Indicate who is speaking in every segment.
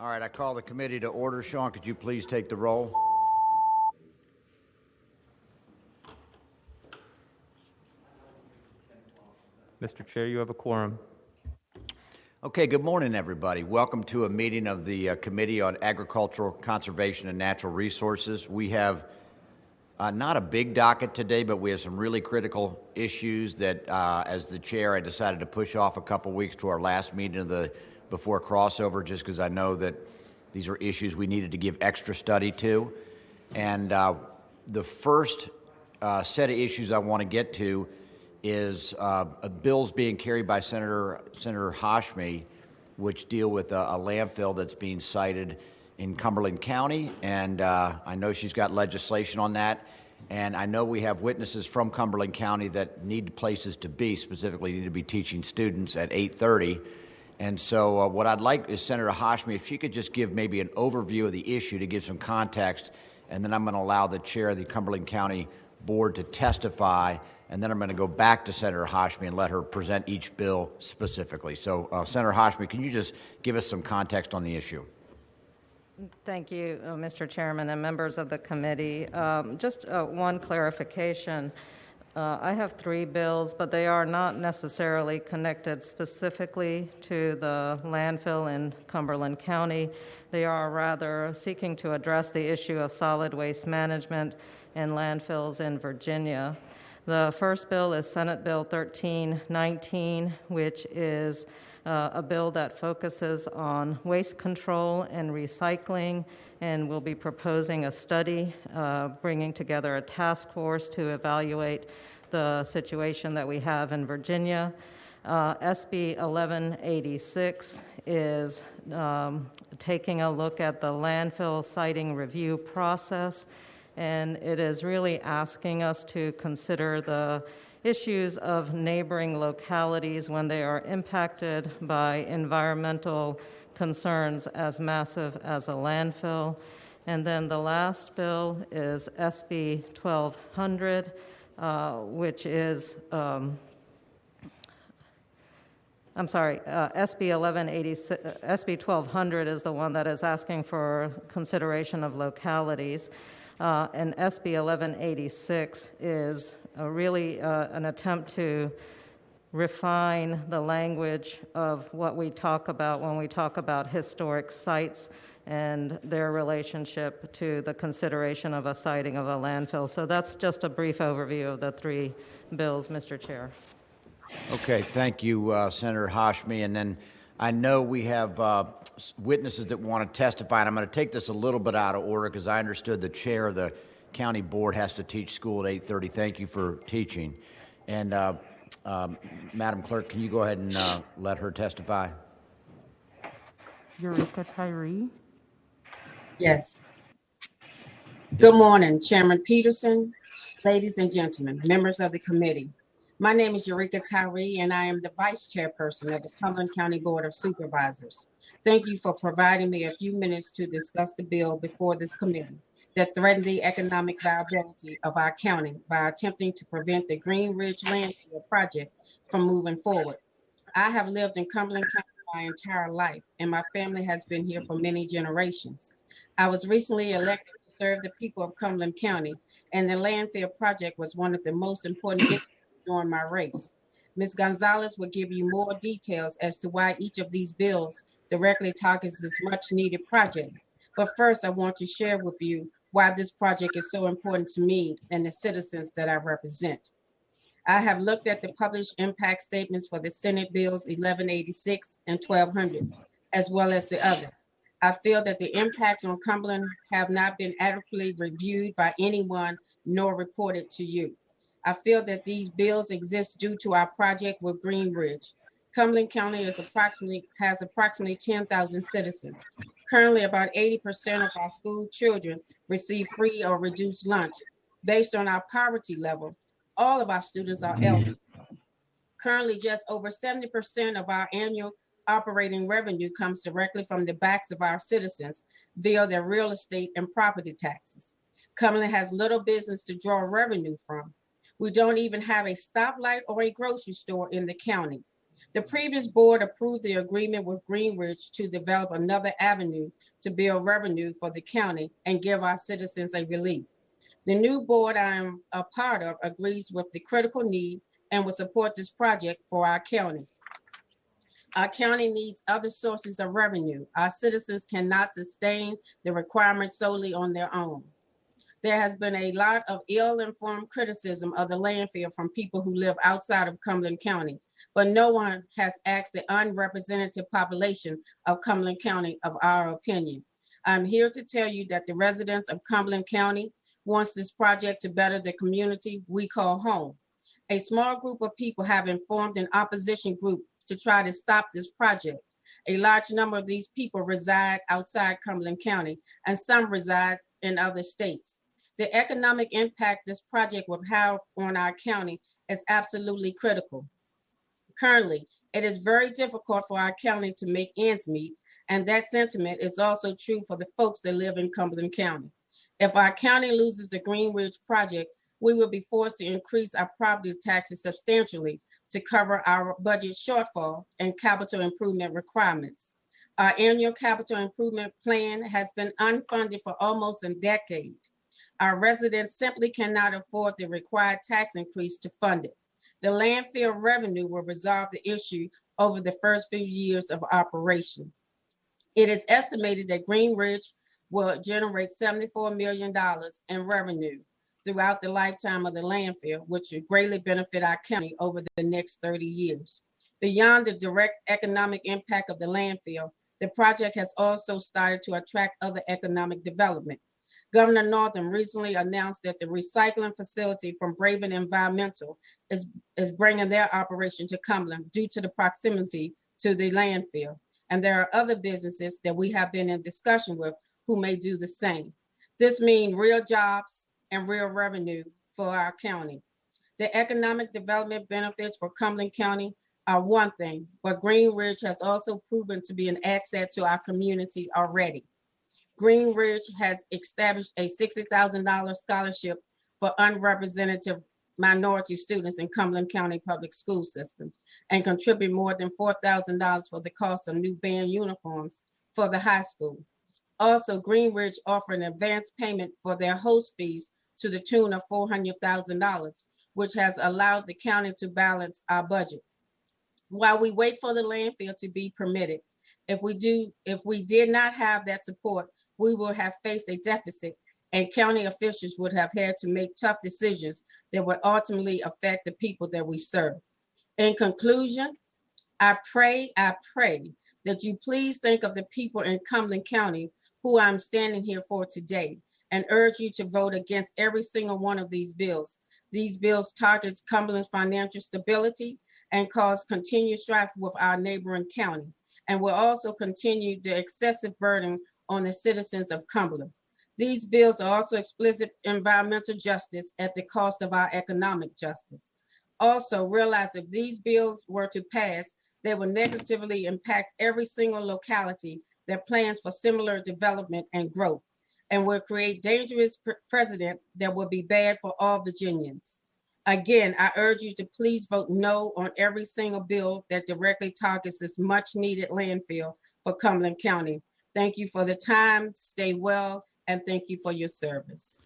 Speaker 1: All right, I call the committee to order. Sean, could you please take the roll?
Speaker 2: Mr. Chair, you have a quorum.
Speaker 1: Okay, good morning, everybody. Welcome to a meeting of the Committee on Agricultural Conservation and Natural Resources. We have not a big docket today, but we have some really critical issues that, as the chair, I decided to push off a couple weeks to our last meeting of the before crossover, just because I know that these are issues we needed to give extra study to. And the first set of issues I want to get to is bills being carried by Senator Hashmi, which deal with a landfill that's being sited in Cumberland County. And I know she's got legislation on that. And I know we have witnesses from Cumberland County that need places to be, specifically need to be teaching students at 8:30. And so what I'd like is Senator Hashmi, if she could just give maybe an overview of the issue to give some context, and then I'm going to allow the chair of the Cumberland County Board to testify, and then I'm going to go back to Senator Hashmi and let her present each bill specifically. So Senator Hashmi, can you just give us some context on the issue?
Speaker 3: Thank you, Mr. Chairman and members of the committee. Just one clarification. I have three bills, but they are not necessarily connected specifically to the landfill in Cumberland County. They are rather seeking to address the issue of solid waste management in landfills in Virginia. The first bill is Senate Bill 1319, which is a bill that focuses on waste control and recycling, and we'll be proposing a study, bringing together a task force to evaluate the situation that we have in Virginia. SB 1186 is taking a look at the landfill siting review process, and it is really asking us to consider the issues of neighboring localities when they are impacted by environmental concerns as massive as a landfill. And then the last bill is SB 1200, which is, SB 1186, SB 1200 is the one that is asking for consideration of localities. And SB 1186 is really an attempt to refine the language of what we talk about when we talk about historic sites and their relationship to the consideration of a siting of a landfill. So that's just a brief overview of the three bills, Mr. Chair.
Speaker 1: Okay, thank you, Senator Hashmi. And then I know we have witnesses that want to testify, and I'm going to take this a little bit out of order because I understood the chair of the county board has to teach school at 8:30. Thank you for teaching. And Madam Clerk, can you go ahead and let her testify?
Speaker 4: Eureka Tyree.
Speaker 5: Yes. Good morning, Chairman Peterson, ladies and gentlemen, members of the committee. My name is Eureka Tyree, and I am the Vice Chairperson of the Cumberland County Board of Supervisors. Thank you for providing me a few minutes to discuss the bill before this committee that threaten the economic viability of our county by attempting to prevent the Green Ridge Landfill project from moving forward. I have lived in Cumberland County my entire life, and my family has been here for many generations. I was recently elected to serve the people of Cumberland County, and the landfill project was one of the most important issues during my race. Ms. Gonzalez will give you more details as to why each of these bills directly targets this much needed project. But first, I want to share with you why this project is so important to me and the citizens that I represent. I have looked at the published impact statements for the Senate bills 1186 and 1200, as well as the others. I feel that the impacts on Cumberland have not been adequately reviewed by anyone nor reported to you. I feel that these bills exist due to our project with Green Ridge. Cumberland County has approximately 10,000 citizens. Currently, about 80% of our school children receive free or reduced lunch. Based on our poverty level, all of our students are elderly. Currently, just over 70% of our annual operating revenue comes directly from the backs of our citizens via their real estate and property taxes. Cumberland has little business to draw revenue from. We don't even have a stoplight or a grocery store in the county. The previous board approved the agreement with Greenridge to develop another avenue to build revenue for the county and give our citizens a relief. The new board I am a part of agrees with the critical need and will support this project for our county. Our county needs other sources of revenue. Our citizens cannot sustain the requirements solely on their own. There has been a lot of ill-informed criticism of the landfill from people who live outside of Cumberland County, but no one has asked the unrepresented population of Cumberland County of our opinion. I'm here to tell you that the residents of Cumberland County wants this project to better the community we call home. A small group of people have been formed an opposition group to try to stop this project. A large number of these people reside outside Cumberland County, and some reside in other states. The economic impact this project will have on our county is absolutely critical. Currently, it is very difficult for our county to make ends meet, and that sentiment is also true for the folks that live in Cumberland County. If our county loses the Greenridge project, we will be forced to increase our property taxes substantially to cover our budget shortfall and capital improvement requirements. Our annual capital improvement plan has been unfunded for almost a decade. Our residents simply cannot afford the required tax increase to fund it. The landfill revenue will resolve the issue over the first few years of operation. It is estimated that Greenridge will generate $74 million in revenue throughout the lifetime of the landfill, which will greatly benefit our county over the next 30 years. Beyond the direct economic impact of the landfill, the project has also started to attract other economic development. Governor Northam recently announced that the recycling facility from Braven Environmental is bringing their operation to Cumberland due to the proximity to the landfill. And there are other businesses that we have been in discussion with who may do the same. This means real jobs and real revenue for our county. The economic development benefits for Cumberland County are one thing, but Greenridge has also proven to be an asset to our community already. Greenridge has established a $60,000 scholarship for unrepresented minority students in Cumberland County public school systems and contribute more than $4,000 for the cost of new band uniforms for the high school. Also, Greenridge offered an advance payment for their host fees to the tune of $400,000, which has allowed the county to balance our budget. While we wait for the landfill to be permitted, if we did not have that support, we would have faced a deficit and county officials would have had to make tough decisions that would ultimately affect the people that we serve. In conclusion, I pray that you please think of the people in Cumberland County who I'm standing here for today and urge you to vote against every single one of these bills. These bills targets Cumberland's financial stability and cause continued strife with our neighboring county, and will also continue the excessive burden on the citizens of Cumberland. These bills are also explicit environmental justice at the cost of our economic justice. Also realize if these bills were to pass, they will negatively impact every single locality that plans for similar development and growth, and will create dangerous precedent that will be bad for all Virginians. Again, I urge you to please vote no on every single bill that directly targets this much needed landfill for Cumberland County. Thank you for the time, stay well, and thank you for your service.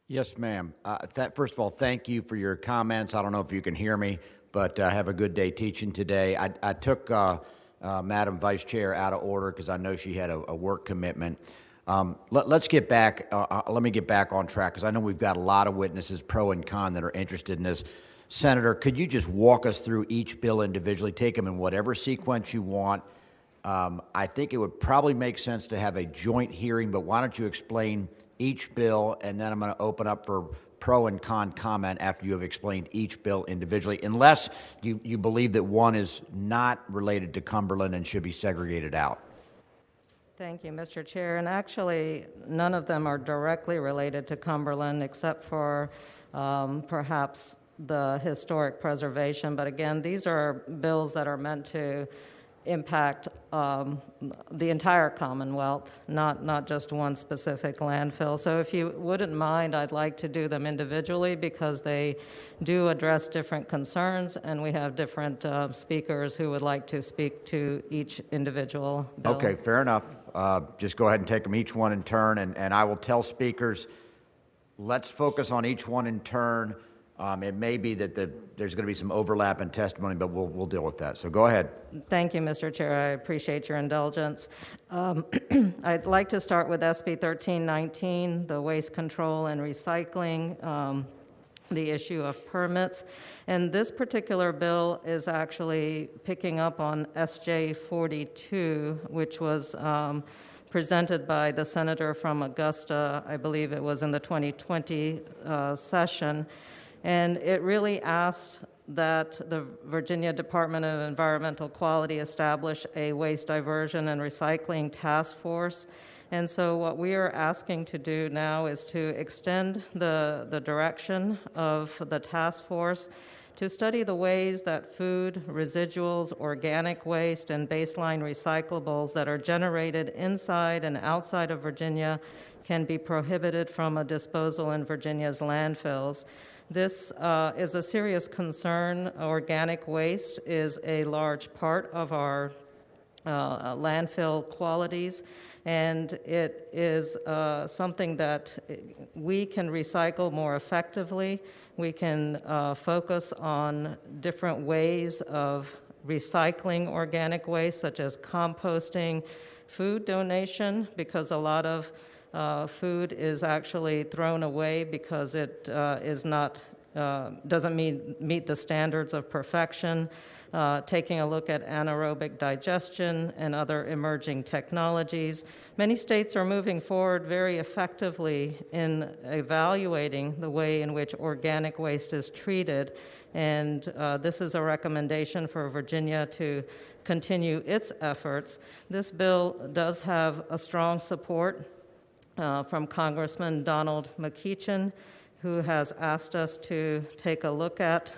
Speaker 1: Yes, ma'am. First of all, thank you for your comments. I don't know if you can hear me, but have a good day teaching today. I took Madam Vice Chair out of order because I know she had a work commitment. Let's get back. Let me get back on track because I know we've got a lot of witnesses, pro and con, that are interested in this. Senator, could you just walk us through each bill individually? Take them in whatever sequence you want. I think it would probably make sense to have a joint hearing, but why don't you explain each bill, and then I'm going to open up for pro and con comment after you have explained each bill individually, unless you believe that one is not related to Cumberland and should be segregated out.
Speaker 3: Thank you, Mr. Chair. And actually, none of them are directly related to Cumberland except for perhaps the historic preservation. But again, these are bills that are meant to impact the entire Commonwealth, not just one specific landfill. So if you wouldn't mind, I'd like to do them individually because they do address different concerns, and we have different speakers who would like to speak to each individual bill.
Speaker 1: Okay, fair enough. Just go ahead and take them each one in turn, and I will tell speakers, let's focus on each one in turn. It may be that there's going to be some overlap in testimony, but we'll deal with that. So go ahead.
Speaker 3: Thank you, Mr. Chair. I appreciate your indulgence. I'd like to start with SB 1319, the waste control and recycling, the issue of permits. And this particular bill is actually picking up on SJ 42, which was presented by the senator from Augusta. I believe it was in the 2020 session. And it really asked that the Virginia Department of Environmental Quality establish a waste diversion and recycling task force. And so what we are asking to do now is to extend the direction of the task force to study the ways that food, residuals, organic waste, and baseline recyclables that are generated inside and outside of Virginia can be prohibited from a disposal in Virginia's landfills. This is a serious concern. Organic waste is a large part of our landfill qualities, and it is something that we can recycle more effectively. We can focus on different ways of recycling organic waste, such as composting, food donation, because a lot of food is actually thrown away because it doesn't meet the standards of perfection. Taking a look at anaerobic digestion and other emerging technologies. Many states are moving forward very effectively in evaluating the way in which organic waste is treated, and this is a recommendation for Virginia to continue its efforts. This bill does have a strong support from Congressman Donald McEachin, who has asked us to take a look at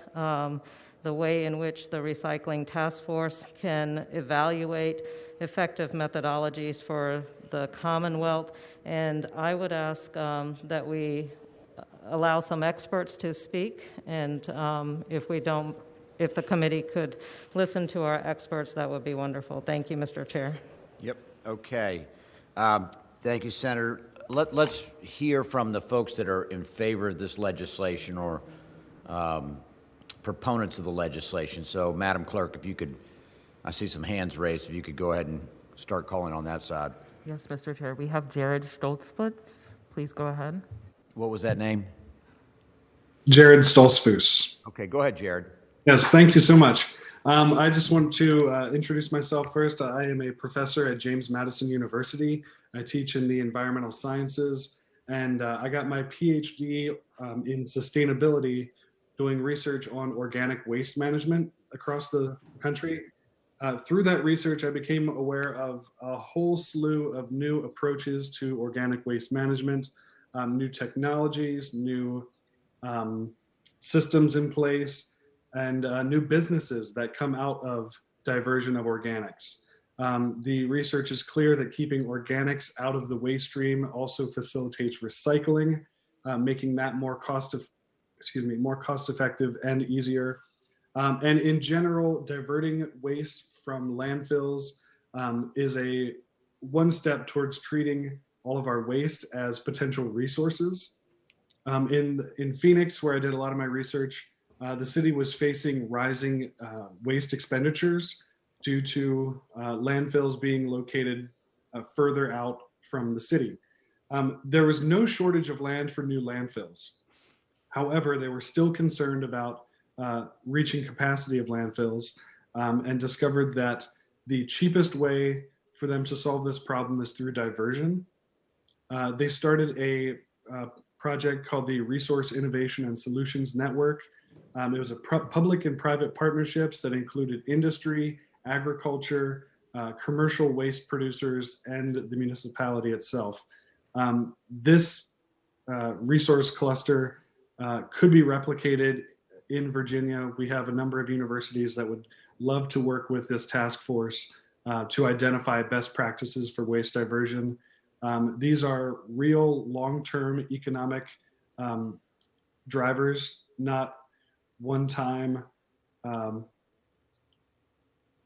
Speaker 3: the way in which the Recycling Task Force can evaluate effective methodologies for the Commonwealth. And I would ask that we allow some experts to speak, and if the committee could listen to our experts, that would be wonderful. Thank you, Mr. Chair.
Speaker 1: Yep, okay. Thank you, Senator. Let's hear from the folks that are in favor of this legislation or proponents of the legislation. So, Madam Clerk, if you could, I see some hands raised, if you could go ahead and start calling on that side.
Speaker 4: Yes, Mr. Chair. We have Jared Stoltzfus. Please go ahead.
Speaker 1: What was that name?
Speaker 6: Jared Stoltzfus.
Speaker 1: Okay, go ahead, Jared.
Speaker 6: Yes, thank you so much. I just want to introduce myself first. I am a professor at James Madison University. I teach in the environmental sciences, and I got my PhD in sustainability doing research on organic waste management across the country. Through that research, I became aware of a whole slew of new approaches to organic waste management, new technologies, new systems in place, and new businesses that come out of diversion of organics. The research is clear that keeping organics out of the waste stream also facilitates recycling, making that more cost effective and easier. And in general, diverting waste from landfills is a one step towards treating all of our waste as potential resources. In Phoenix, where I did a lot of my research, the city was facing rising waste expenditures due to landfills being located further out from the city. There was no shortage of land for new landfills. However, they were still concerned about reaching capacity of landfills and discovered that the cheapest way for them to solve this problem is through diversion. They started a project called the Resource Innovation and Solutions Network. It was a public and private partnerships that included industry, agriculture, commercial waste producers, and the municipality itself. This resource cluster could be replicated in Virginia. We have a number of universities that would love to work with this task force to identify best practices for waste diversion. These are real long-term economic drivers, not one-time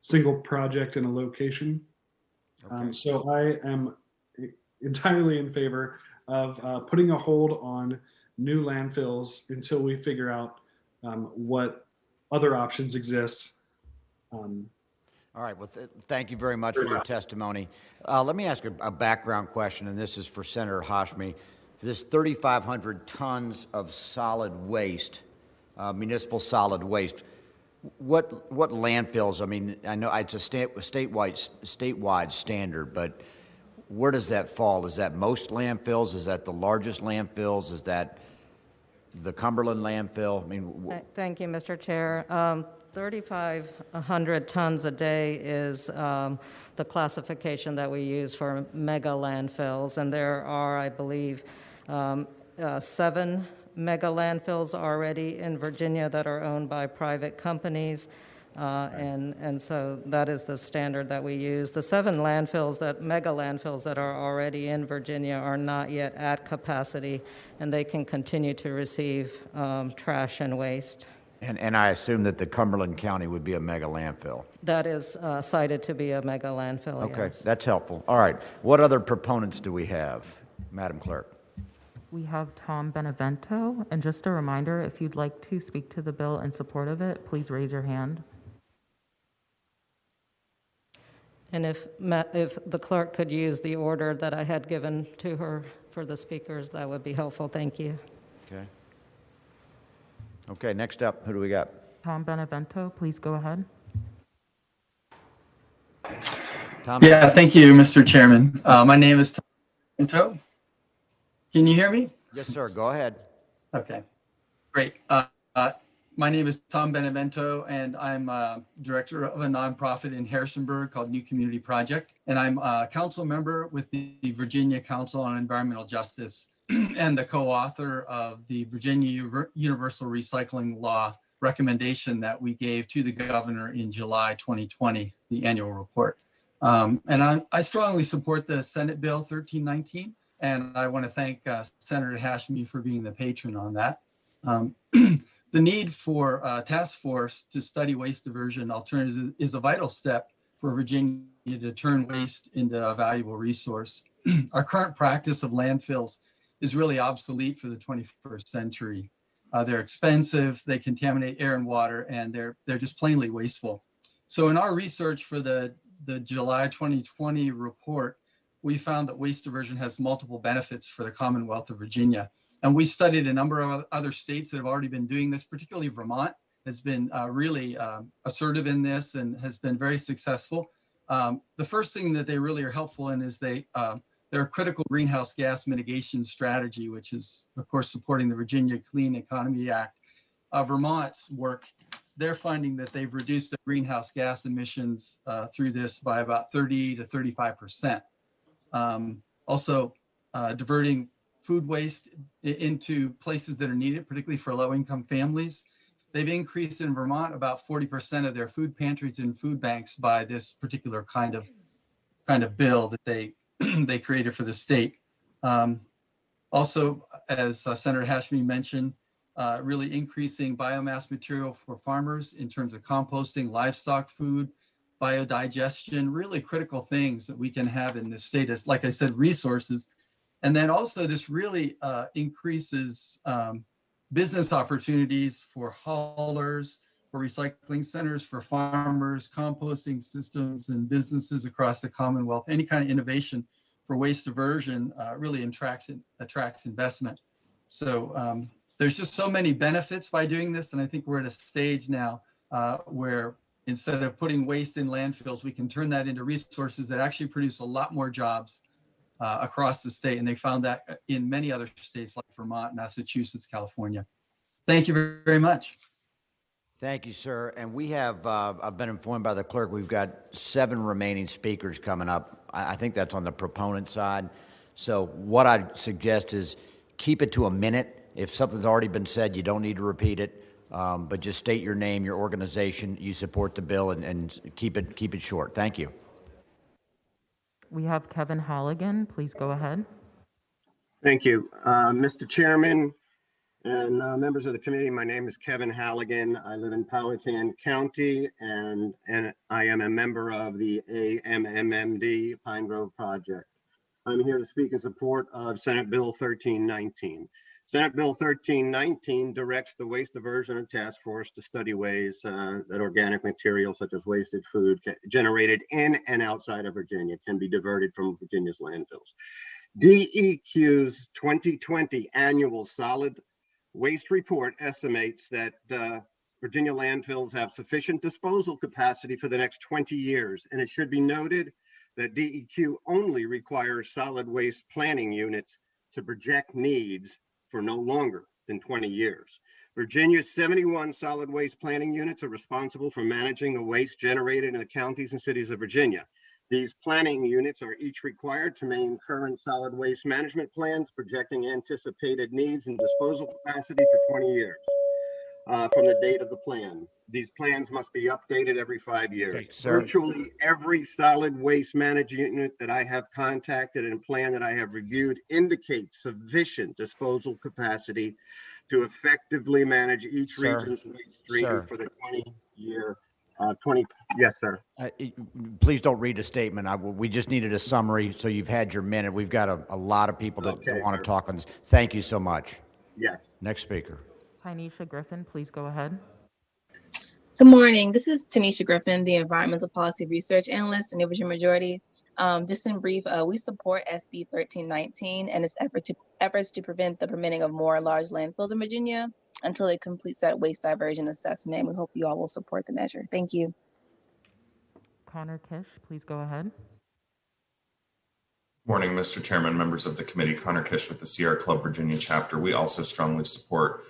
Speaker 6: single project in a location.
Speaker 1: Okay.
Speaker 6: So I am entirely in favor of putting a hold on new landfills until we figure out what other options exist.
Speaker 1: All right. Well, thank you very much for your testimony. Let me ask a background question, and this is for Senator Hashmi. This 3,500 tons of solid waste, municipal solid waste, what landfills? I mean, I know it's a statewide standard, but where does that fall? Is that most landfills? Is that the largest landfills? Is that the Cumberland landfill? I mean,
Speaker 3: Thank you, Mr. Chair. 3,500 tons a day is the classification that we use for mega landfills, and there are, I believe, 7 mega landfills already in Virginia that are owned by private companies, and so that is the standard that we use. The 7 mega landfills that are already in Virginia are not yet at capacity, and they can continue to receive trash and waste.
Speaker 1: and I assume that the Cumberland County would be a mega landfill.
Speaker 3: That is cited to be a mega landfill,
Speaker 1: Okay,
Speaker 3: yes.
Speaker 1: that's helpful. All right. What other proponents do we have, Madam Clerk?
Speaker 4: We have Tom Benevento. And just a reminder, if you'd like to speak to the bill in support of it, please raise your hand.
Speaker 3: And if the clerk could use the order that I had given to her for the speakers, that would be helpful. Thank you.
Speaker 1: Okay. Okay, next up, who do we got?
Speaker 4: Tom Benevento, please go ahead.
Speaker 1: Tom?
Speaker 7: Yeah, thank you, Mr. Chairman. My name is Tom Benevento. Can you hear me?
Speaker 1: Yes, sir. Go ahead.
Speaker 7: Okay, great. My name is Tom Benevento, and I'm director of a nonprofit in Harrisonburg called New Community Project. And I'm a council member with the Virginia Council on Environmental Justice and the co-author of the Virginia Universal Recycling Law recommendation that we gave to the governor in July 2020, the annual report. And I strongly support the Senate Bill 1319, and I want to thank Senator Hashmi for being the patron on that. The need for a task force to study waste diversion alternatives is a vital step for Virginia to turn waste into a valuable resource. Our current practice of landfills is really obsolete for the 21st century. They're expensive, they contaminate air and water, and they're just plainly wasteful. So in our research for the July 2020 report, we found that waste diversion has multiple benefits for the Commonwealth of Virginia. And we studied a number of other states that have already been doing this, particularly Vermont has been really assertive in this and has been very successful. The first thing that they really are helpful in is they're a critical greenhouse gas mitigation strategy, which is, of course, supporting the Virginia Clean Economy Act. Vermont's work, they're finding that they've reduced their greenhouse gas emissions through this by about 30 to 35%. Also, diverting food waste into places that are needed, particularly for low-income families. They've increased in Vermont about 40% of their food pantries and food banks by this particular kind of bill that they they created for the state. Also, as Senator Hashmi mentioned, really increasing biomass material for farmers in terms of composting, livestock food, biodigestion, really critical things that we can have in this state as, like I said, resources. And then also this really increases business opportunities for haulers, for recycling centers, for farmers, composting systems, and businesses across the Commonwealth. Any kind of innovation for waste diversion really attracts investment. So there's just so many benefits by doing this. And I think we're at a stage now where instead of putting waste in landfills, we can turn that into resources that actually produce a lot more jobs across the state. And they found that in many other states like Vermont, Massachusetts, California. Thank you very much.
Speaker 1: Thank you, sir. And we have, I've been informed by the clerk, we've got 7 remaining speakers coming up. I think that's on the proponent side. So what I'd suggest is keep it to a minute. If something's already been said, you don't need to repeat it. but just state your name, your organization, you support the bill, and keep it short. Thank you.
Speaker 4: We have Kevin Halligan. Please go ahead.
Speaker 8: Thank you. Mr. Chairman and members of the committee, my name is Kevin Halligan. I live in Powhatan County, and I am a member of the AMMMD Pine Grove Project. I'm here to speak in support of Senate Bill 1319. Senate Bill 1319 directs the Waste Diversion Task Force to study ways that organic material such as wasted food generated in and outside of Virginia can be diverted from Virginia's landfills. DEQ's 2020 annual solid waste report estimates that Virginia landfills have sufficient disposal capacity for the next 20 years. And it should be noted that DEQ only requires solid waste planning units to project needs for no longer than 20 years. Virginia's 71 solid waste planning units are responsible for managing the waste generated in the counties and cities of Virginia. These planning units are each required to maintain current solid waste management plans, projecting anticipated needs and disposal capacity for 20 years from the date of the plan. These plans must be updated every 5 years.
Speaker 1: Okay, sir.
Speaker 8: Virtually every solid waste management unit that I have contacted and plan that I have reviewed indicates sufficient disposal capacity to effectively manage each region's waste stream for the 20-year. Yes, sir.
Speaker 1: Please don't read a statement. We just needed a summary, so you've had your minute. We've got a lot of people that want to talk on this. Thank you so much.
Speaker 8: Yes.
Speaker 1: Next speaker.
Speaker 4: Tynesha Griffin, please go ahead.
Speaker 9: Good morning. This is Tanisha Griffin, the Environmental Policy Research Analyst in the Virginia Majority. Just in brief, we support SB 1319 and its efforts to prevent the permitting of more large landfills in Virginia until it completes that waste diversion assessment. We hope you all will support the measure. Thank you.
Speaker 4: Connor Kish, please go ahead.
Speaker 10: Morning, Mr. Chairman, members of the committee. Connor Kish with the Sierra Club Virginia chapter. We also strongly support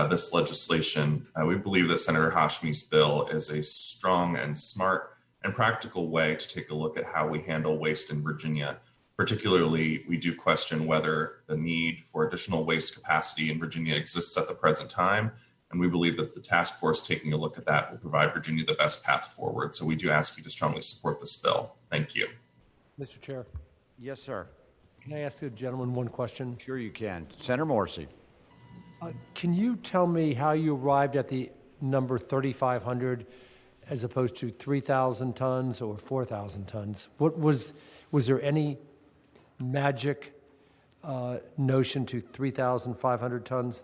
Speaker 10: this legislation. We believe that Senator Hashmi's bill is a strong and smart and practical way to take a look at how we handle waste in Virginia. Particularly, we do question whether the need for additional waste capacity in Virginia exists at the present time. And we believe that the task force taking a look at that will provide Virginia the best path forward. So we do ask you to strongly support this bill. Thank you.
Speaker 11: Mr. Chair.
Speaker 1: Yes, sir.
Speaker 11: Can I ask the gentleman one question?
Speaker 1: Sure you can. Senator Morrissey.
Speaker 11: Can you tell me how you arrived at the number 3,500 as opposed to 3,000 tons or 4,000 tons? What was there any magic notion to 3,500 tons?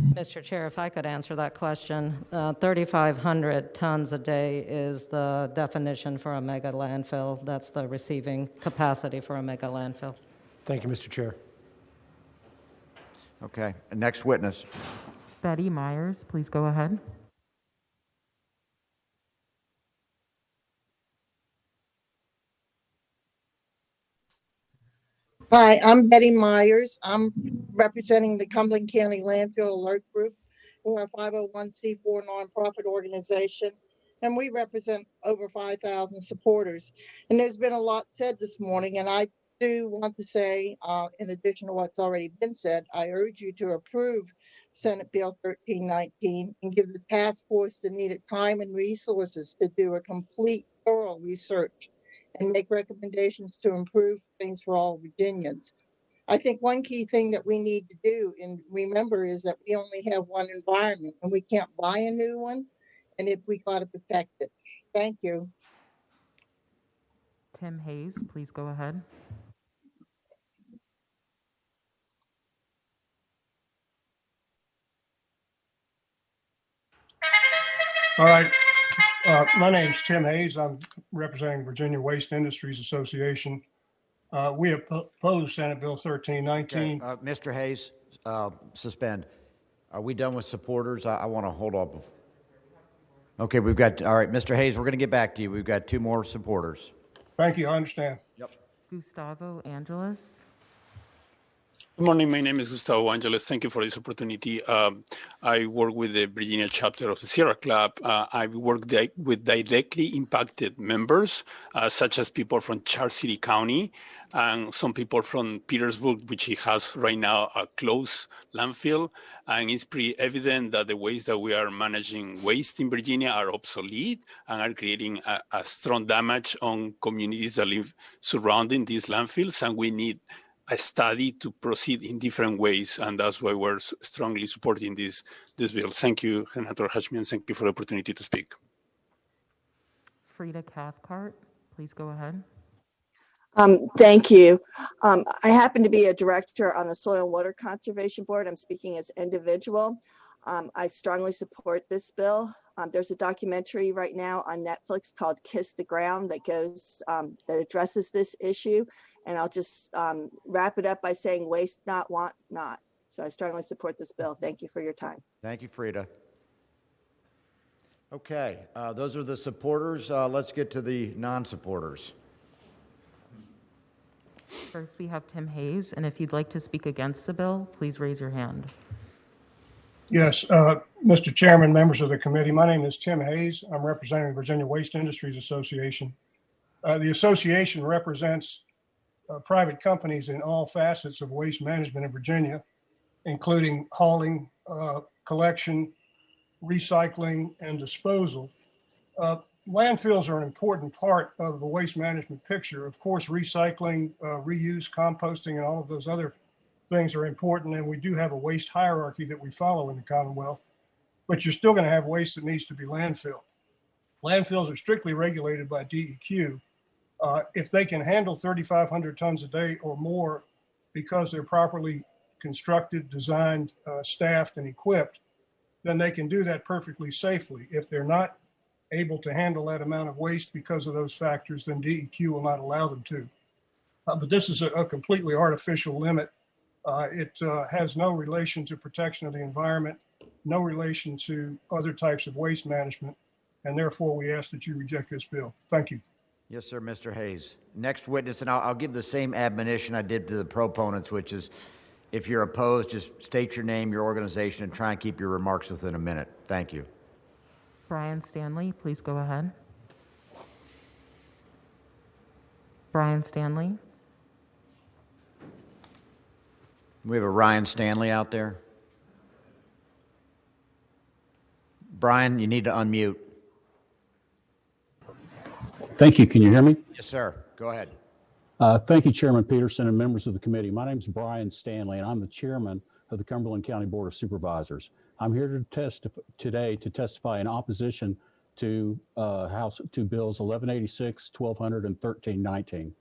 Speaker 3: Mr. Chair, if I could answer that question. 3,500 tons a day is the definition for a mega landfill. That's the receiving capacity for a mega landfill.
Speaker 11: Thank you, Mr. Chair.
Speaker 1: Okay. Next witness.
Speaker 4: Betty Myers, please go ahead.
Speaker 12: Hi, I'm Betty Myers. I'm representing the Cumberland County Landfill Alert Group. We're a 501c4 nonprofit organization, and we represent over 5,000 supporters. And there's been a lot said this morning, and I do want to say, in addition to what's already been said, I urge you to approve Senate Bill 1319 and give the task force the needed time and resources to do a complete, thorough research and make recommendations to improve things for all Virginians. I think one key thing that we need to do and remember is that we only have one environment and we can't buy a new one, and if we got to protect it. Thank you.
Speaker 4: Tim Hayes, please go ahead.
Speaker 13: All right. My name's Tim Hayes. I'm representing Virginia Waste Industries Association. We oppose Senate Bill 1319.
Speaker 1: Okay. Mr. Hayes, suspend. Are we done with supporters? I want to hold up. Okay, we've got, all right, Mr. Hayes, we're going to get back to you. We've got two more supporters.
Speaker 13: Thank you. I understand.
Speaker 1: Yep.
Speaker 4: Gustavo Angeles.
Speaker 14: Good morning. My name is Gustavo Angeles. Thank you for this opportunity. I work with the Virginia chapter of the Sierra Club. I work with directly impacted members, such as people from Charles City County and some people from Petersburg, which has right now a closed landfill. And it's pretty evident that the ways that we are managing waste in Virginia are obsolete and are creating a strong damage on communities that live surrounding these landfills. And we need a study to proceed in different ways, and that's why we're strongly supporting this bill. Thank you, Senator Hashmi, and thank you for the opportunity to speak.
Speaker 4: Frida Cathcart, please go ahead.
Speaker 15: Thank you. I happen to be a director on the Soil and Water Conservation Board. I'm speaking as individual. I strongly support this bill. There's a documentary right now on Netflix called Kiss the Ground that addresses this issue. And I'll just wrap it up by saying waste not, want not. So I strongly support this bill. Thank you for your time.
Speaker 1: Thank you, Frida. Okay, those are the supporters. Let's get to the non-supporters.
Speaker 4: First, we have Tim Hayes, and if you'd like to speak against the bill, please raise your hand.
Speaker 13: Yes, Mr. Chairman, members of the committee, my name is Tim Hayes. I'm representing the Virginia Waste Industries Association. The association represents private companies in all facets of waste management in Virginia, including hauling, collection, recycling, and disposal. Landfills are an important part of the waste management picture. Of course, recycling, reuse, composting, and all of those other things are important, and we do have a waste hierarchy that we follow in the Commonwealth, but you're still going to have waste that needs to be landfilled. Landfills are strictly regulated by DEQ. If they can handle 3,500 tons a day or more because they're properly constructed, designed, staffed, and equipped, then they can do that perfectly safely. If they're not able to handle that amount of waste because of those factors, then DEQ will not allow them to. But this is a completely artificial limit. It has no relation to protection of the environment, no relation to other types of waste management, and therefore we ask that you reject this bill. Thank you.
Speaker 1: Yes, sir, Mr. Hayes. Next witness, and I'll give the same admonition I did to the proponents, which is if you're opposed, just state your name, your organization, and try and keep your remarks within a minute. Thank you.
Speaker 4: Brian Stanley, please go ahead. Brian Stanley.
Speaker 1: We have a Ryan Stanley out there. Brian, you need to unmute.
Speaker 16: Thank you. Can you hear me?
Speaker 1: Yes, sir. Go ahead.
Speaker 16: Thank you, Chairman Peterson and members of the committee. My name is Brian Stanley, and I'm the chairman of the Cumberland County Board of Supervisors. I'm here today to testify in opposition to bills 1186, 1200, and 1319.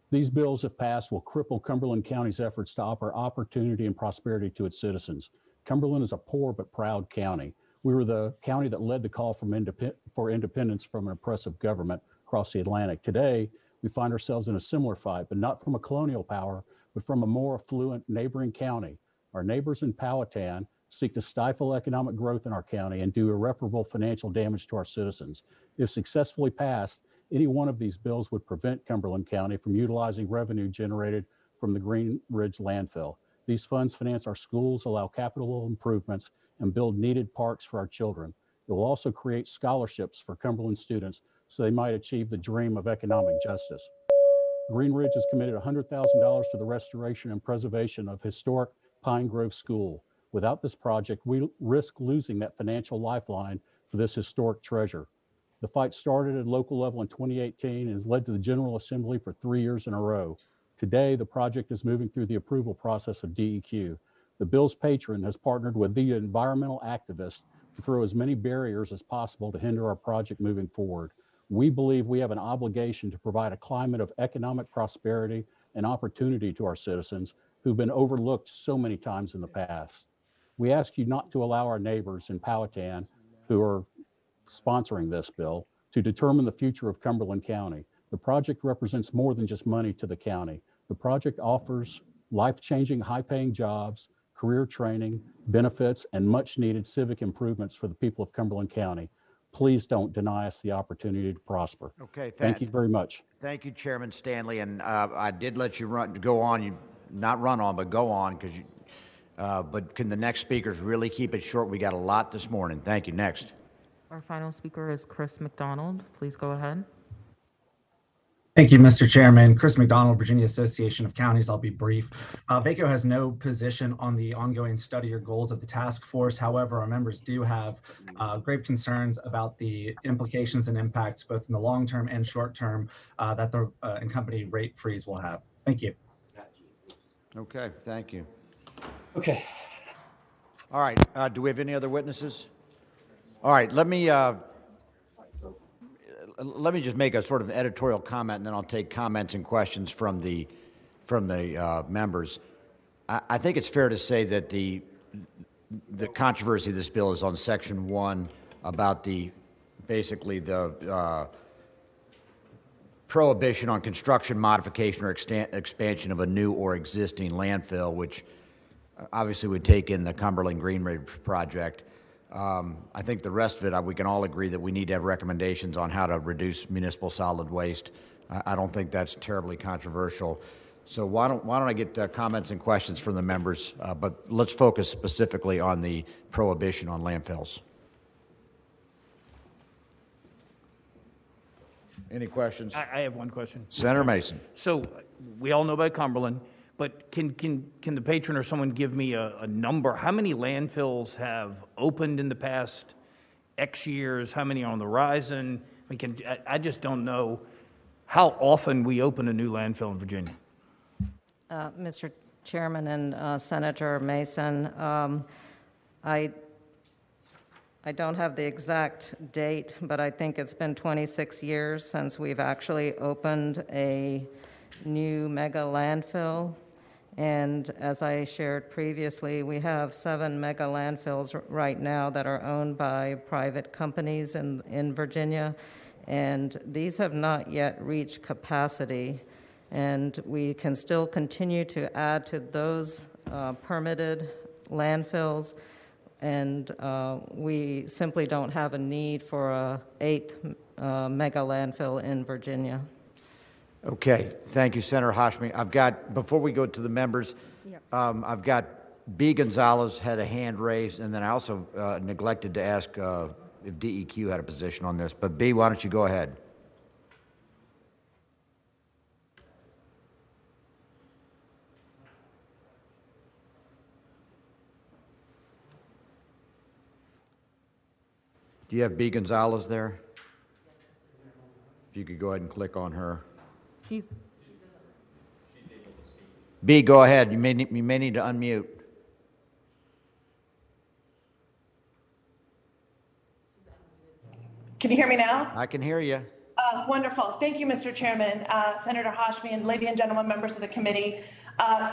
Speaker 16: These bills, if passed, will cripple Cumberland County's efforts to offer opportunity and prosperity to its citizens. Cumberland is a poor but proud county. We were the county that led the call for independence from an oppressive government across the Atlantic. Today, we find ourselves in a similar fight, but not from a colonial power, but from a more affluent neighboring county. Our neighbors in Powhatan seek to stifle economic growth in our county and do irreparable financial damage to our citizens. If successfully passed, any one of these bills would prevent Cumberland County from utilizing revenue generated from the Green Ridge landfill. These funds finance our schools, allow capital improvements, and build needed parks for our children. It will also create scholarships for Cumberland students so they might achieve the dream of economic justice. Green Ridge has committed $100,000 to the restoration and preservation of historic Pine Grove School. Without this project, we risk losing that financial lifeline for this historic treasure. The fight started at local level in 2018 and has led to the General Assembly for 3 years in a row. Today, the project is moving through the approval process of DEQ. The bill's patron has partnered with the environmental activists to throw as many barriers as possible to hinder our project moving forward. We believe we have an obligation to provide a climate of economic prosperity and opportunity to our citizens who've been overlooked so many times in the past. We ask you not to allow our neighbors in Powhatan, who are sponsoring this bill, to determine the future of Cumberland County. The project represents more than just money to the county. The project offers life-changing, high-paying jobs, career training, benefits, and much-needed civic improvements for the people of Cumberland County. Please don't deny us the opportunity to prosper.
Speaker 1: Okay,
Speaker 16: thank you very much.
Speaker 1: Thank you, Chairman Stanley. And I did let you go on. not run on, but go on, because you, but can the next speakers really keep it short? We got a lot this morning. Thank you. Next.
Speaker 4: Our final speaker is Chris McDonald. Please go ahead.
Speaker 17: Thank you, Mr. Chairman. Chris McDonald, Virginia Association of Counties. I'll be brief. VACO has no position on the ongoing study or goals of the task force. However, our members do have grave concerns about the implications and impacts, both in the long term and short term, that the accompanied rate freeze will have. Thank you.
Speaker 1: Okay, thank you.
Speaker 17: Okay.
Speaker 1: All right, do we have any other witnesses? All right, let me just make a sort of editorial comment, and then I'll take comments and questions from the members. I think it's fair to say that the controversy of this bill is on Section 1 about basically the prohibition on construction, modification, or expansion of a new or existing landfill, which obviously would take in the Cumberland Green Ridge project. I think the rest of it, we can all agree that we need to have recommendations on how to reduce municipal solid waste. I don't think that's terribly controversial. So why don't I get comments and questions from the members, but let's focus specifically on the prohibition on landfills. Any questions?
Speaker 18: I have one question.
Speaker 1: Senator Mason.
Speaker 18: So we all know about Cumberland, but can the patron or someone give me a number? How many landfills have opened in the past X years? How many are on the horizon? I just don't know how often we open a new landfill in Virginia.
Speaker 3: Mr. Chairman and Senator Mason, I don't have the exact date, but I think it's been 26 years since we've actually opened a new mega landfill. And as I shared previously, we have 7 mega landfills right now that are owned by private companies in Virginia, and these have not yet reached capacity. And we can still continue to add to those permitted landfills, and we simply don't have a need for a 8th mega landfill in Virginia.
Speaker 1: Okay, thank you, Senator Hashmi. I've got, before we go to the members, I've got B. Gonzalez had a hand raised, and then I also neglected to ask if DEQ had a position on this. But B, why don't you go ahead? Do you have B. Gonzalez there? If you could go ahead and click on her. B, go ahead. You may need to unmute.
Speaker 19: Can you hear me now?
Speaker 1: I can hear you.
Speaker 19: Wonderful. Thank you, Mr. Chairman, Senator Hashmi, and ladies and gentlemen, members of the committee.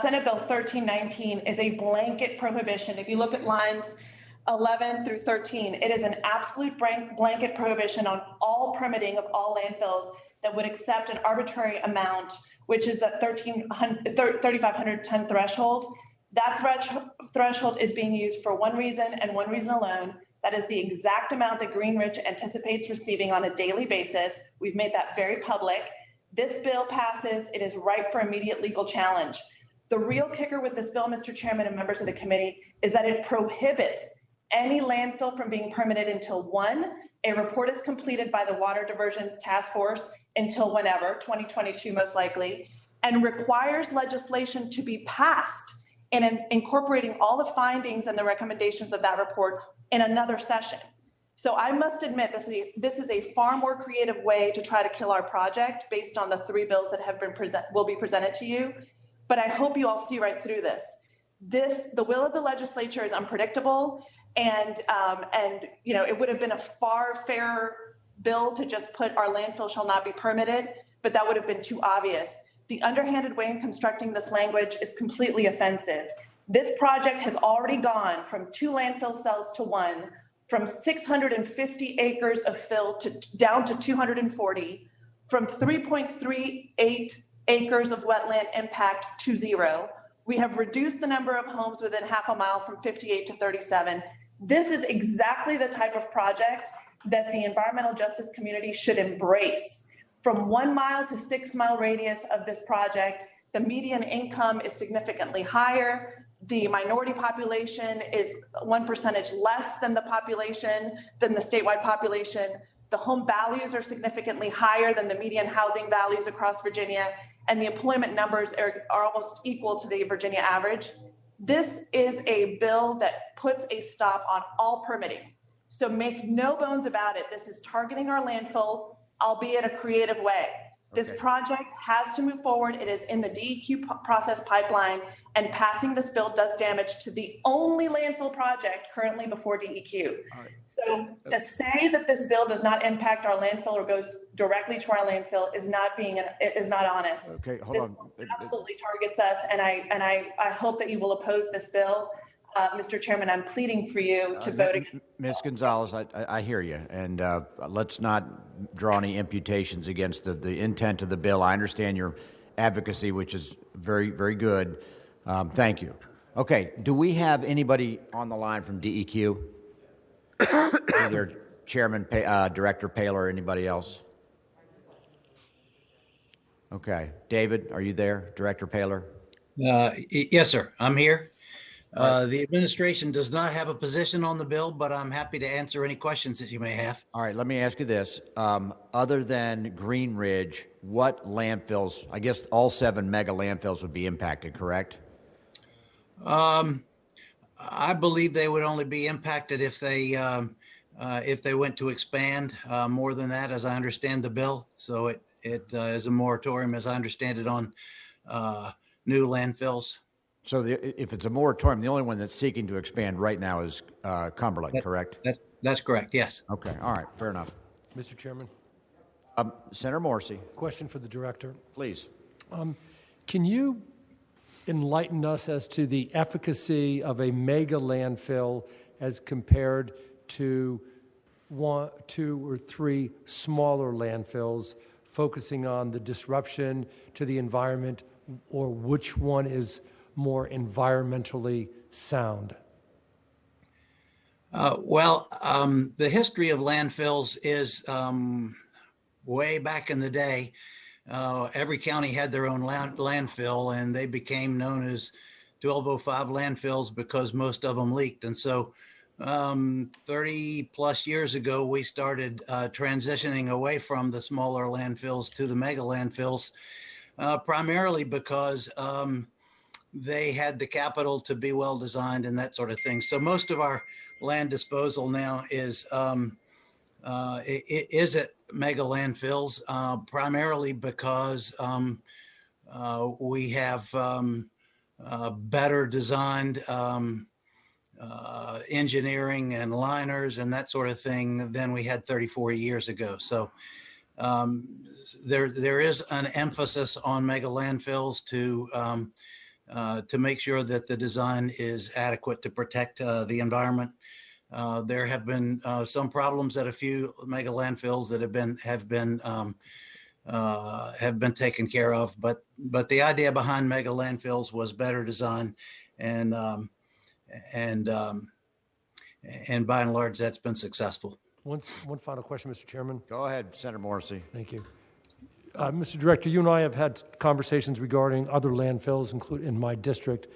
Speaker 19: Senate Bill 1319 is a blanket prohibition. If you look at lines 11 through 13, it is an absolute blanket prohibition on all permitting of all landfills that would accept an arbitrary amount, which is a 3,500 ton threshold. That threshold is being used for one reason and one reason alone. That is the exact amount that Green Ridge anticipates receiving on a daily basis. We've made that very public. This bill passes, it is ripe for immediate legal challenge. The real kicker with this bill, Mr. Chairman and members of the committee, is that it prohibits any landfill from being permitted until 1, a report is completed by the Water Diversion Task Force until whenever, 2022 most likely, and requires legislation to be passed and incorporating all the findings and the recommendations of that report in another session. So I must admit, this is a far more creative way to try to kill our project based on the 3 bills that have been will be presented to you. But I hope you all see right through this. The will of the legislature is unpredictable, and you know, it would have been a far fairer bill to just put our landfill shall not be permitted, but that would have been too obvious. The underhanded way in constructing this language is completely offensive. This project has already gone from 2 landfill cells to 1, from 650 acres of fill down to 240, from 3.38 acres of wetland impact to 0. We have reduced the number of homes within half a mile from 58 to 37. This is exactly the type of project that the environmental justice community should embrace. From 1 mile to 6 mile radius of this project, The median income is significantly higher. The minority population is 1% less than the statewide population. The home values are significantly higher than the median housing values across Virginia, and the employment numbers are almost equal to the Virginia average. This is a bill that puts a stop on all permitting. So make no bones about it. This is targeting our landfill, albeit a creative way. This project has to move forward. It is in the DEQ process pipeline, and passing this bill does damage to the only landfill project currently before DEQ. So to say that this bill does not impact our landfill or goes directly to our landfill is not honest.
Speaker 1: Okay, hold on.
Speaker 19: This absolutely targets us, and I hope that you will oppose this bill. Mr. Chairman, I'm pleading for you to vote against.
Speaker 1: Ms. Gonzalez, I hear you, and let's not draw any imputations against the intent of the bill. I understand your advocacy, which is very, very good. Thank you. Okay, do we have anybody on the line from DEQ? Either Chairman, Director Paler, or anybody else? Okay, David, are you there, Director Paler?
Speaker 20: Yes, sir, I'm here. The administration does not have a position on the bill, but I'm happy to answer any questions that you may have.
Speaker 1: All right, let me ask you this. Other than Green Ridge, what landfills, I guess all 7 mega landfills would be impacted, correct?
Speaker 20: I believe they would only be impacted if they went to expand more than that, as I understand the bill. So it is a moratorium, as I understand it, on new landfills.
Speaker 1: So if it's a moratorium, the only one that's seeking to expand right now is Cumberland, correct?
Speaker 20: That's correct, yes.
Speaker 1: Okay, all right, fair enough.
Speaker 11: Mr. Chairman,
Speaker 1: Senator Morrissey.
Speaker 11: question for the director.
Speaker 1: Please.
Speaker 11: Can you enlighten us as to the efficacy of a mega landfill as compared to 1, 2, or 3 smaller landfills, focusing on the disruption to the environment, or which one is more environmentally sound?
Speaker 20: The history of landfills is way back in the day. Every county had their own landfill, and they became known as 1205 landfills because most of them leaked. And so 30 plus years ago, we started transitioning away from the smaller landfills to the mega landfills, primarily because they had the capital to be well designed and that sort of thing. So most of our land disposal now is at mega landfills, primarily because we have better designed engineering and liners and that sort of thing than we had 30, 40 years ago. So there is an emphasis on mega landfills to make sure that the design is adequate to protect the environment. There have been some problems at a few mega landfills that have been taken care of, but the idea behind mega landfills was better design, and by and large, that's been successful.
Speaker 11: One final question, Mr. Chairman.
Speaker 1: Go ahead, Senator Morrissey.
Speaker 11: Thank you. Mr. Director, you and I have had conversations regarding other landfills, including in my district.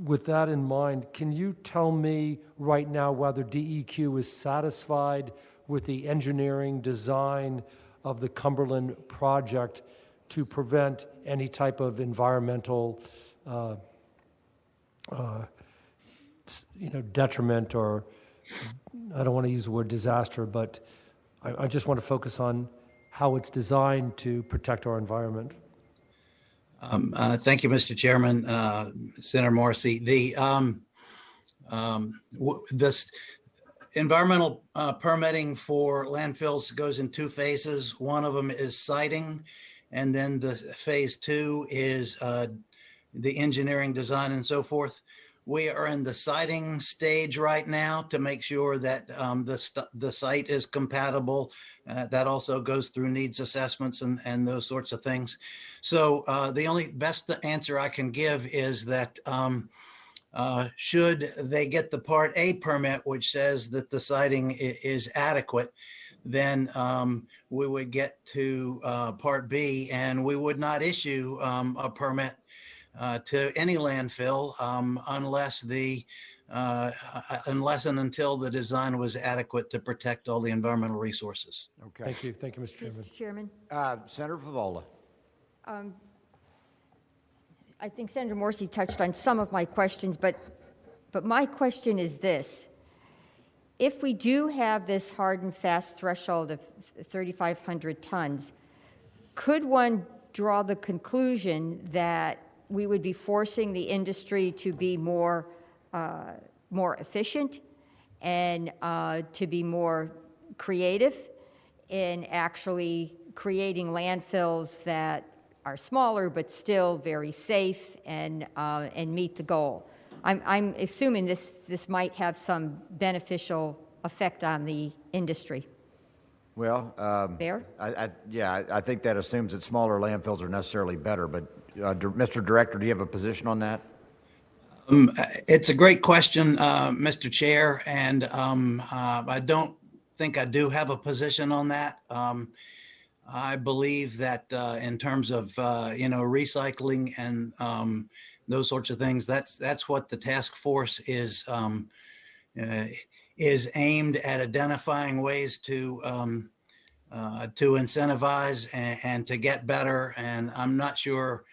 Speaker 11: With that in mind, can you tell me right now whether DEQ is satisfied with the engineering design of the Cumberland project to prevent any type of environmental detriment, or I don't want to use the word disaster, but I just want to focus on how it's designed to protect our environment?
Speaker 20: Thank you, Mr. Chairman, Senator Morrissey. This environmental permitting for landfills goes in 2 phases. One of them is siting, and then the phase 2 is the engineering design and so forth. We are in the siting stage right now to make sure that the site is compatible. That also goes through needs assessments and those sorts of things. So the only best answer I can give is that should they get the Part A permit, which says that the siting is adequate, then we would get to Part B and we would not issue a permit to any landfill unless and until the design was adequate to protect all the environmental resources.
Speaker 1: Okay.
Speaker 11: Thank you, Mr. Chairman.
Speaker 21: Mr. Chairman,
Speaker 1: Senator Favola.
Speaker 21: I think Senator Morsi touched on some of my questions, but my question is this. If we do have this hard and fast threshold of 3,500 tons, could one draw the conclusion that we would be forcing the industry to be more efficient and to be more creative in actually creating landfills that are smaller but still very safe and meet the goal? I'm assuming this might have some beneficial effect on the industry.
Speaker 1: Well,
Speaker 21: Fair?
Speaker 1: I think that assumes that smaller landfills are necessarily better. But Mr. Director, do you have a position on that?
Speaker 20: It's a great question, Mr. Chair, and I don't think I do have a position on that. I believe that in terms of recycling and those sorts of things, that's what the task force is aimed at, identifying ways to incentivize and to get better. And I'm not sure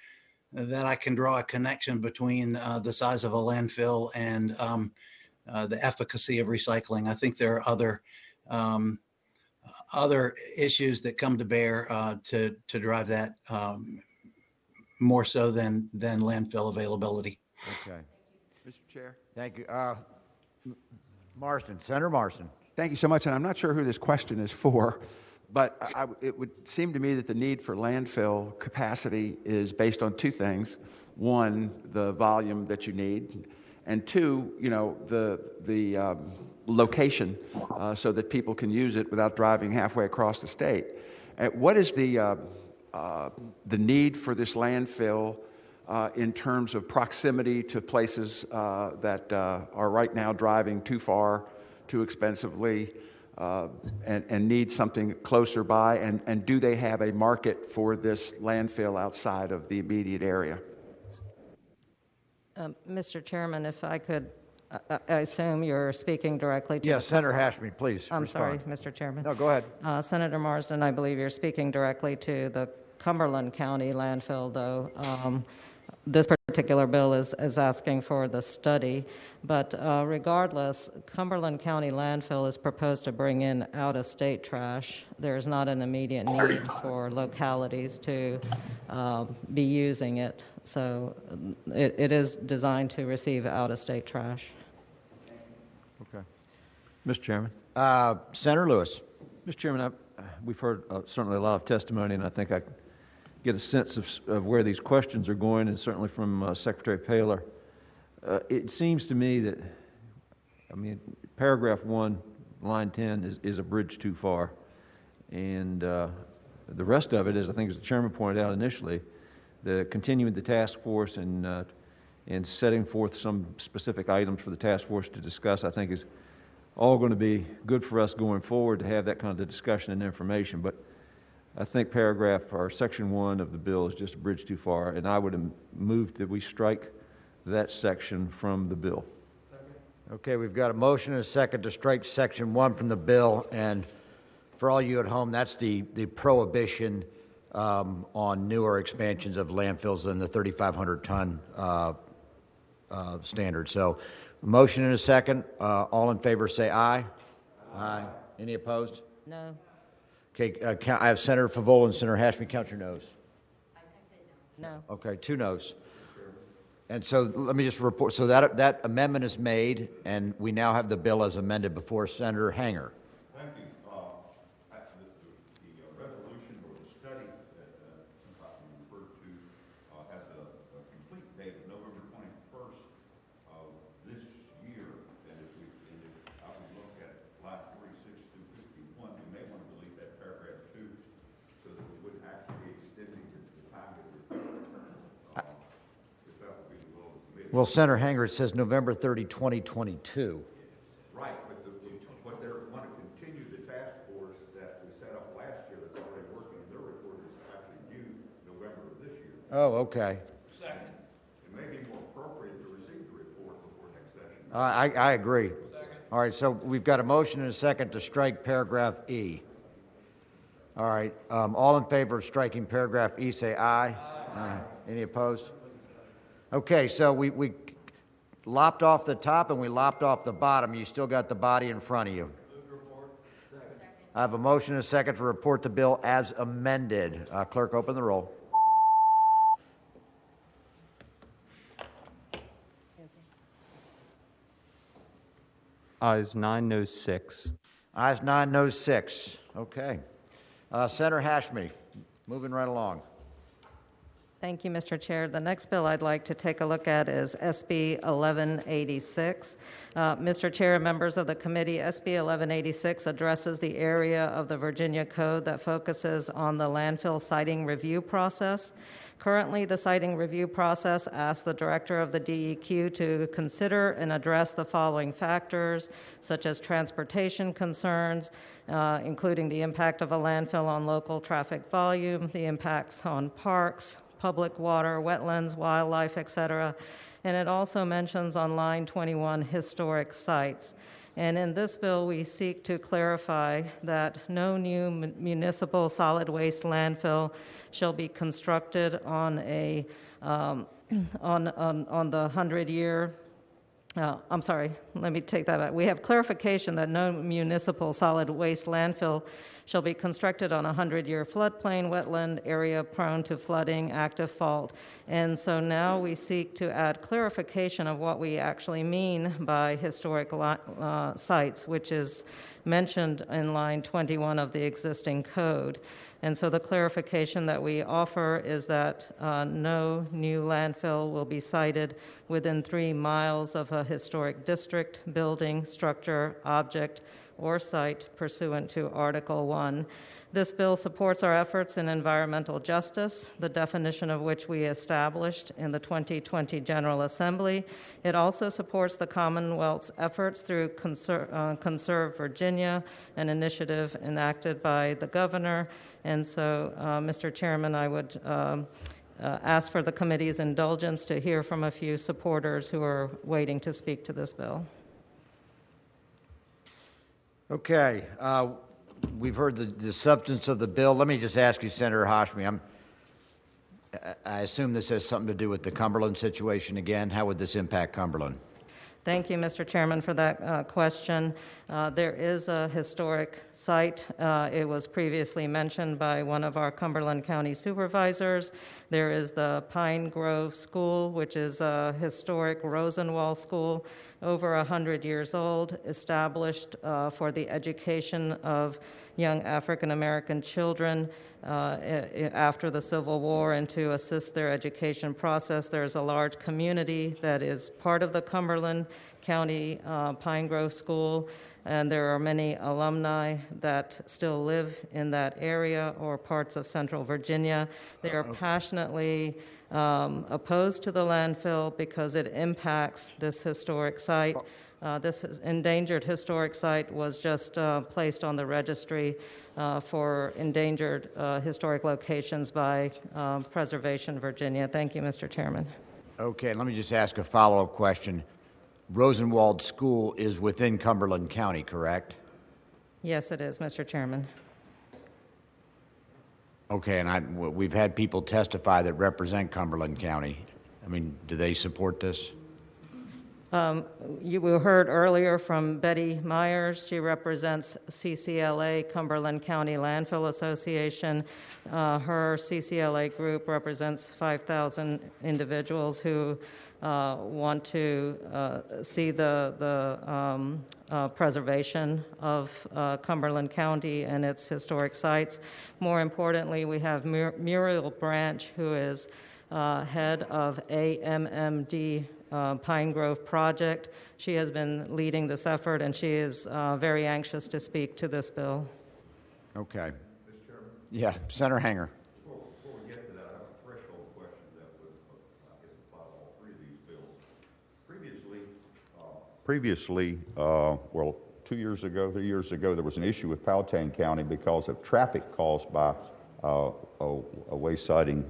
Speaker 20: that I can draw a connection between the size of a landfill and the efficacy of recycling. I think there are other issues that come to bear to drive that more so than landfill availability.
Speaker 1: Okay.
Speaker 22: Mr. Chair.
Speaker 1: Thank you. Marston, Senator Marston.
Speaker 22: Thank you so much. And I'm not sure who this question is for, but it would seem to me that the need for landfill capacity is based on two things. One, the volume that you need, and two, the location so that people can use it without driving halfway across the state. What is the need for this landfill in terms of proximity to places that are right now driving too far, too expensively, and need something closer by? And do they have a market for this landfill outside of the immediate area?
Speaker 3: Mr. Chairman, if I could, I assume you're speaking directly to...
Speaker 1: Yes, Senator Hashmi, please.
Speaker 3: I'm
Speaker 1: respond.
Speaker 3: sorry, Mr. Chairman.
Speaker 1: No, go ahead.
Speaker 3: Senator Marsden, I believe you're speaking directly to the Cumberland County landfill, though. This particular bill is asking for the study, but regardless, Cumberland County landfill is proposed to bring in out-of-state trash. There is not an immediate need for localities to be using it, so it is designed to receive out-of-state trash.
Speaker 23: Okay. Mr. Chairman.
Speaker 1: Senator Lewis.
Speaker 23: Mr. Chairman, we've heard certainly a lot of testimony, and I think I get a sense of where these questions are going, and certainly from Secretary Paler. It seems to me that, paragraph 1, line 10 is a bridge too far. And the rest of it is, I think, as the chairman pointed out initially, the continuing the task force and setting forth some specific items for the task force to discuss, I think is all going to be good for us going forward to have that kind of discussion and information. But I think section 1 of the bill is just a bridge too far, and I would have moved that we strike that section from the bill.
Speaker 1: Okay, we've got a motion and a second to strike section 1 from the bill, and for all you at home, that's the prohibition on newer expansions of landfills than the 3,500 ton standard. So, motion and a second. All in favor say aye. Aye. Any opposed?
Speaker 3: No.
Speaker 1: Okay, I have Senator Favola and Senator Hashmi. Count your noes.
Speaker 3: No.
Speaker 1: Okay, 2 noes. And so let me just report. So that amendment is made, and we now have the bill as amended before Senator Hanger.
Speaker 24: Thank you. The resolution or the study that you referred to has a complete date of November 21st of this year. And if I would look at line 46 through 51, we may want to delete that paragraph 2 so that we wouldn't actually be extending the time that we're
Speaker 1: Well, Senator Hanger, it says November 30, 2022.
Speaker 24: Right, but what they want to continue the task force that
Speaker 1: Oh, okay.
Speaker 24: Second. It may be more appropriate to receive the report before next session.
Speaker 1: I agree. All right, so we've got a motion and a second to strike paragraph E. All right, all in favor of striking paragraph E, say aye. Aye. Any opposed? Okay, so we lopped off the top and we lopped off the bottom. You still got the body in front of you. I have a motion and a second to report the bill as amended. Clerk, open the roll.
Speaker 2: Ayes 9, noes 6.
Speaker 1: Ayes 9, noes 6. Okay. Senator Hashmi, moving right along.
Speaker 3: Thank you, Mr. Chair. The next bill I'd like to take a look at is SB 1186. Mr. Chair and members of the committee, SB 1186 addresses the area of the Virginia Code that focuses on the landfill siting review process. Currently, the siting review process asks the director of the DEQ to consider and address the following factors, such as transportation concerns, including the impact of a landfill on local traffic volume, the impacts on parks, public water, wetlands, wildlife, etc. And it also mentions on line 21 historic sites. And in this bill, we seek to clarify that no new municipal solid waste landfill shall be constructed on a on the 100-year. I'm sorry, let me take that back. We have clarification that no municipal solid waste landfill shall be constructed on a 100-year floodplain, wetland area prone to flooding, active fault. And so now we seek to add clarification of what we actually mean by historic sites, which is mentioned in line 21 of the existing code. And so the clarification that we offer is that no new landfill will be sited within 3 miles of a historic district, building, structure, object, or site pursuant to Article 1. This bill supports our efforts in environmental justice, the definition of which we established in the 2020 General Assembly. It also supports the Commonwealth's efforts through Conserve Virginia, an initiative enacted by the governor. And so, Mr. Chairman, I would ask for the committee's indulgence to hear from a few supporters who are waiting to speak to this bill.
Speaker 1: Okay, we've heard the substance of the bill. Let me just ask you, Senator Hashmi, I assume this has something to do with the Cumberland situation again. How would this impact Cumberland?
Speaker 3: Thank you, Mr. Chairman, for that question. There is a historic site. It was previously mentioned by one of our Cumberland County supervisors. There is the Pine Grove School, which is a historic Rosenwald school, over 100 years old, established for the education of young African American children after the Civil War and to assist their education process. There's a large community that is part of the Cumberland County Pine Grove School, and there are many alumni that still live in that area or parts of Central Virginia. They are passionately opposed to the landfill because it impacts this historic site. This endangered historic site was just placed on the registry for endangered historic locations by Preservation Virginia. Thank you, Mr. Chairman.
Speaker 1: Okay, let me just ask a follow-up question. Rosenwald School is within Cumberland County, correct?
Speaker 3: Yes, it is, Mr. Chairman.
Speaker 1: Okay, and we've had people testify that represent Cumberland County. I mean, do they support this?
Speaker 3: You heard earlier from Betty Myers. She represents CCLA, Cumberland County Landfill Association. Her CCLA group represents 5,000 individuals who want to see the preservation of Cumberland County and its historic sites. More importantly, we have Muriel Branch, who is head of AMMD Pine Grove Project. She has been leading this effort, and she is very anxious to speak to this bill.
Speaker 1: Okay. Mr. Chairman? Yeah, Senator Hanger.
Speaker 24: Before we get to that, I have a threshold question that would, I guess, apply to all three of these bills. Previously, well, 2 years ago, 3 years ago, there was an issue with Powhatan County because of traffic caused by a waste siting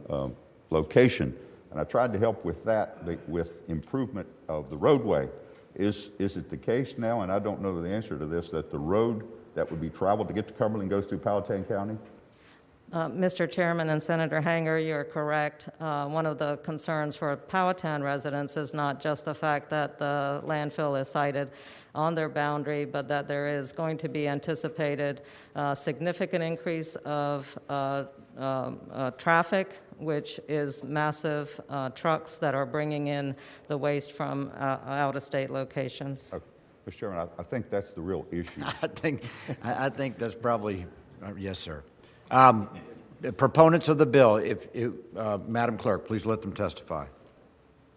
Speaker 24: location. And I tried to help with that, with improvement of the roadway. Is it the case now, and I don't know the answer to this, that the road that would be traveled to get to Cumberland goes through Powhatan County?
Speaker 3: Mr. Chairman and Senator Hanger, you're correct. One of the concerns for Powhatan residents is not just the fact that the landfill is sited on their boundary, but that there is going to be anticipated significant increase of traffic, which is massive trucks that are bringing in the waste from out-of-state locations.
Speaker 24: Mr. Chairman, I think that's the real issue.
Speaker 1: I think that's probably, yes, sir. The proponents of the bill, Madam Clerk, please let them testify.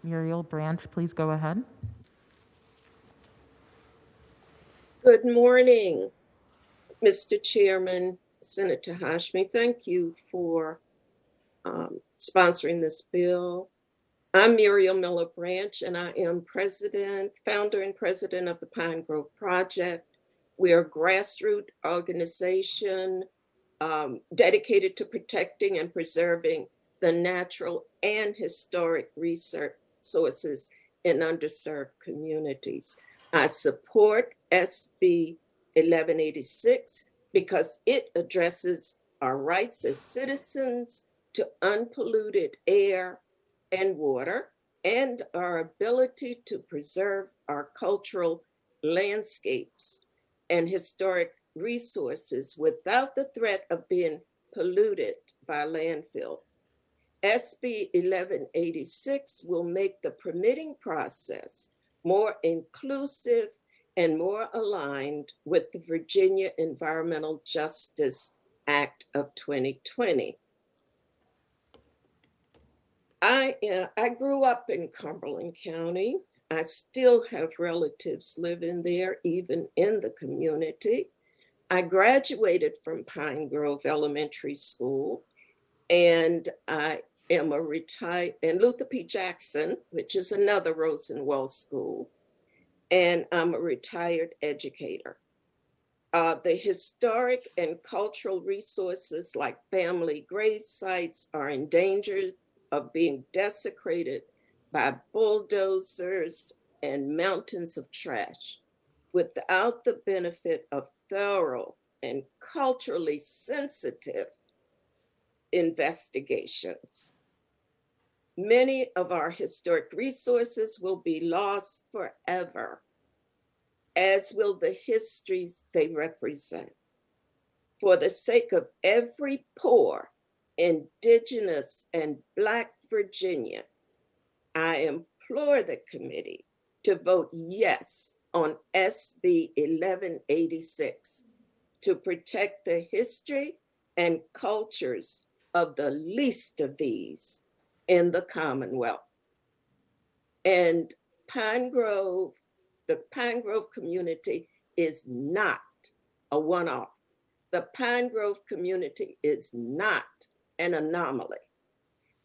Speaker 4: Muriel Branch, please go ahead.
Speaker 5: Good morning, Mr. Chairman, Senator Hashmi. Thank you for sponsoring this bill. I'm Muriel Miller Branch, and I am founder and president of the Pine Grove Project. We are a grassroots organization dedicated to protecting and preserving the natural and historic resources in underserved communities. I support SB 1186 because it addresses our rights as citizens to unpolluted air and water, and our ability to preserve our cultural landscapes and historic resources without the threat of being polluted by landfills. SB 1186 will make the permitting process more inclusive and more aligned with the Virginia Environmental Justice Act of 2020. I grew up in Cumberland County. I still have relatives living there, even in the community. I graduated from Pine Grove Elementary School, and I am a retired, and Luther P. Jackson, which is another Rosenwald school, and I'm a retired educator. The historic and cultural resources like family grave sites are in danger of being desecrated by bulldozers and mountains of trash without the benefit of thorough and culturally sensitive investigations. Many of our historic resources will be lost forever, as will the histories they represent. For the sake of every poor, Indigenous, and Black Virginian, I implore the committee to vote yes on SB 1186 to protect the history and cultures of the least of these in the Commonwealth. And the Pine Grove community is not a one-off. The Pine Grove community is not an anomaly.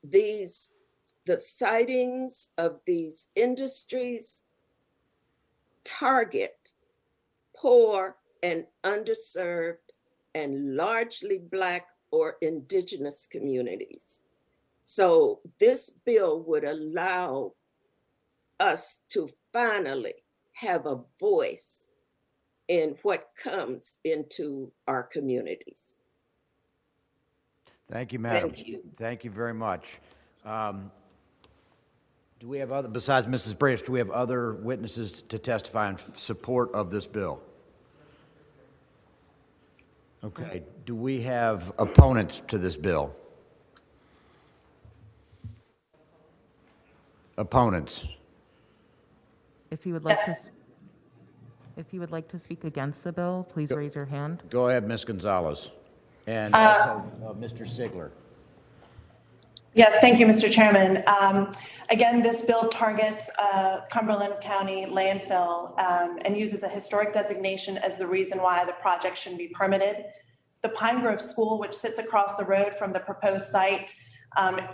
Speaker 5: The sightings of these industries target poor and underserved and largely Black or Indigenous communities. So this bill would allow us to finally have a voice in what comes into our communities.
Speaker 1: Thank you, Madam.
Speaker 5: Thank you.
Speaker 1: Thank you very much. Do we have other, besides Mrs. Branch, do we have other witnesses to testify in support of this bill? Okay. Do we have opponents to this bill? Opponents?
Speaker 4: If you would like
Speaker 19: Yes.
Speaker 4: if you would like to speak against the bill, please raise your hand.
Speaker 1: Go ahead, Ms. Gonzalez. And also Mr. Sigler.
Speaker 19: Yes, thank you, Mr. Chairman. Again, this bill targets Cumberland County landfill and uses a historic designation as the reason why the project shouldn't be permitted. The Pine Grove School, which sits across the road from the proposed site,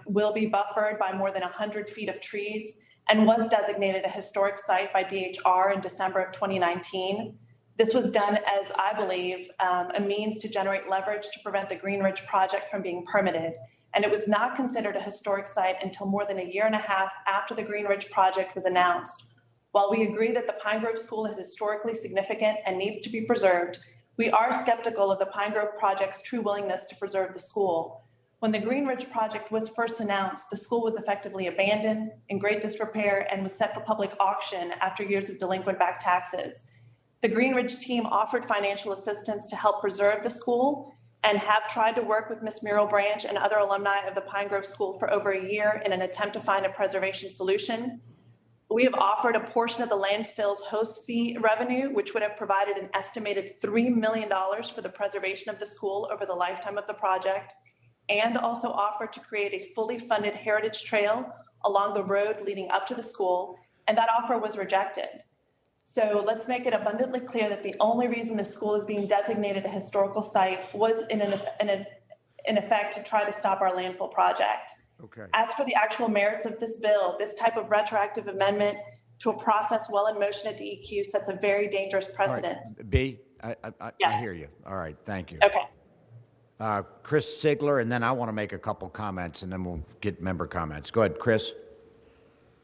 Speaker 19: will be buffered by more than 100 feet of trees and was designated a historic site by DHR in December of 2019. This was done as, I believe, a means to generate leverage to prevent the Green Ridge project from being permitted. and it was not considered a historic site until more than a year and a half after the Green Ridge project was announced. While we agree that the Pine Grove School is historically significant and needs to be preserved, we are skeptical of the Pine Grove project's true willingness to preserve the school. When the Green Ridge project was first announced, the school was effectively abandoned, in great disrepair, and was set for public auction after years of delinquent back taxes. The Green Ridge team offered financial assistance to help preserve the school and have tried to work with Ms. Muriel Branch and other alumni of the Pine Grove School for over a year in an attempt to find a preservation solution. We have offered a portion of the landfill's host fee revenue, which would have provided an estimated $3 million for the preservation of the school over the lifetime of the project, and also offered to create a fully funded heritage trail along the road leading up to the school, and that offer was rejected. So let's make it abundantly clear that the only reason the school is being designated a historical site was in effect to try to stop our landfill project.
Speaker 1: Okay.
Speaker 19: As for the actual merits of this bill, this type of retroactive amendment to a process well in motion at DEQ sets a very dangerous precedent.
Speaker 1: All right. B, I
Speaker 19: Yes.
Speaker 1: hear you. All right, thank you.
Speaker 19: Okay.
Speaker 1: Chris Sigler, and then I want to make a couple comments, and then we'll get member comments. Go ahead, Chris.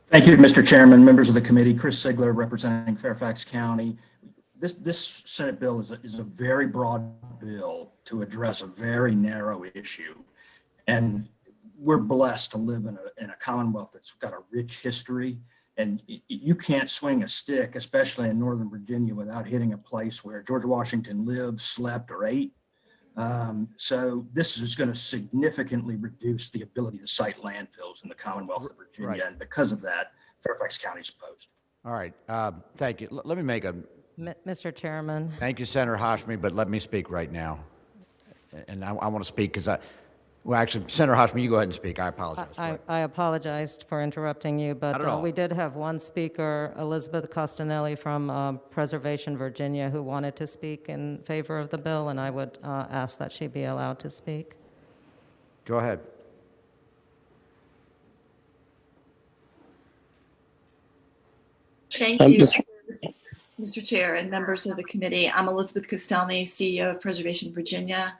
Speaker 6: Thank you, Mr. Chairman, members of the committee. Chris Sigler, representing Fairfax County. This Senate bill is a very broad bill to address a very narrow issue. And we're blessed to live in a Commonwealth that's got a rich history. And you can't swing a stick, especially in Northern Virginia, without hitting a place where George Washington lived, slept, or ate. So this is going to significantly reduce the ability to site landfills in the Commonwealth of Virginia.
Speaker 1: Right.
Speaker 6: And because of that, Fairfax County is opposed.
Speaker 1: All right, thank you. Let me make a...
Speaker 3: Mr. Chairman.
Speaker 1: Thank you, Senator Hashmi, but let me speak right now. And I want to speak because well, actually, Senator Hashmi, you go ahead and speak. I apologize.
Speaker 3: I apologized for interrupting you,
Speaker 1: Not at
Speaker 3: but
Speaker 1: all.
Speaker 3: we did have one speaker, Elizabeth Costanelli from Preservation, Virginia, who wanted to speak in favor of the bill, and I would ask that she be allowed to speak.
Speaker 1: Go ahead.
Speaker 7: Thank you, Mr. Chair and members of the committee. I'm Elizabeth Costelny, CEO of Preservation Virginia,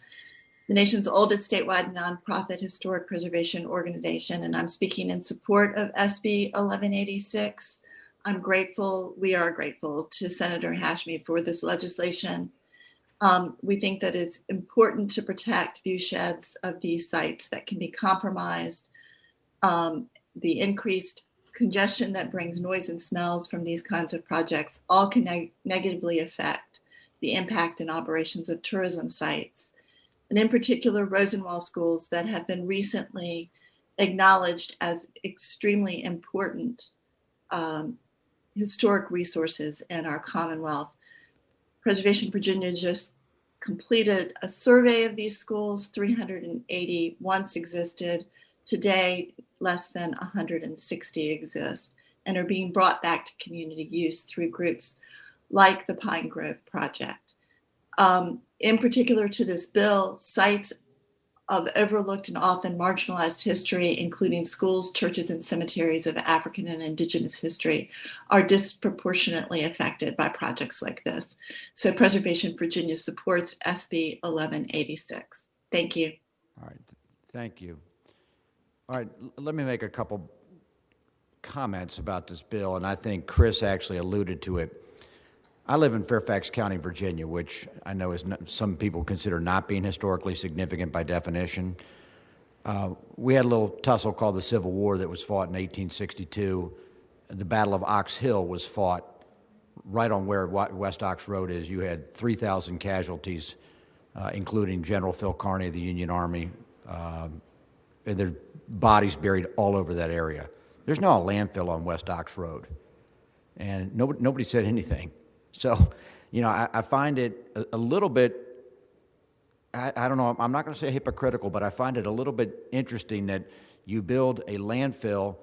Speaker 7: the nation's oldest statewide nonprofit historic preservation organization, and I'm speaking in support of SB 1186. We are grateful to Senator Hashmi for this legislation. We think that it's important to protect viewsheds of these sites that can be compromised. The increased congestion that brings noise and smells from these kinds of projects all can negatively affect the impact and operations of tourism sites. And in particular, Rosenwald schools that have been recently acknowledged as extremely important historic resources in our Commonwealth. Preservation Virginia just completed a survey of these schools. 380 once existed. Today, less than 160 exist and are being brought back to community use through groups like the Pine Grove Project. In particular to this bill, sites of overlooked and often marginalized history, including schools, churches, and cemeteries of African and Indigenous history, are disproportionately affected by projects like this. So Preservation Virginia supports SB 1186. Thank you.
Speaker 1: All right, thank you. All right, let me make a couple comments about this bill, and I think Chris actually alluded to it. I live in Fairfax County, Virginia, which I know is some people consider not being historically significant by definition. We had a little tussle called the Civil War that was fought in 1862. The Battle of Ox Hill was fought right on where West Ox Road is. You had 3,000 casualties, including General Phil Kearny of the Union Army, and their bodies buried all over that area. There's now a landfill on West Ox Road, and nobody said anything. So, you know, I find it a little bit, I don't know, I'm not going to say hypocritical, but I find it a little bit interesting that you build a landfill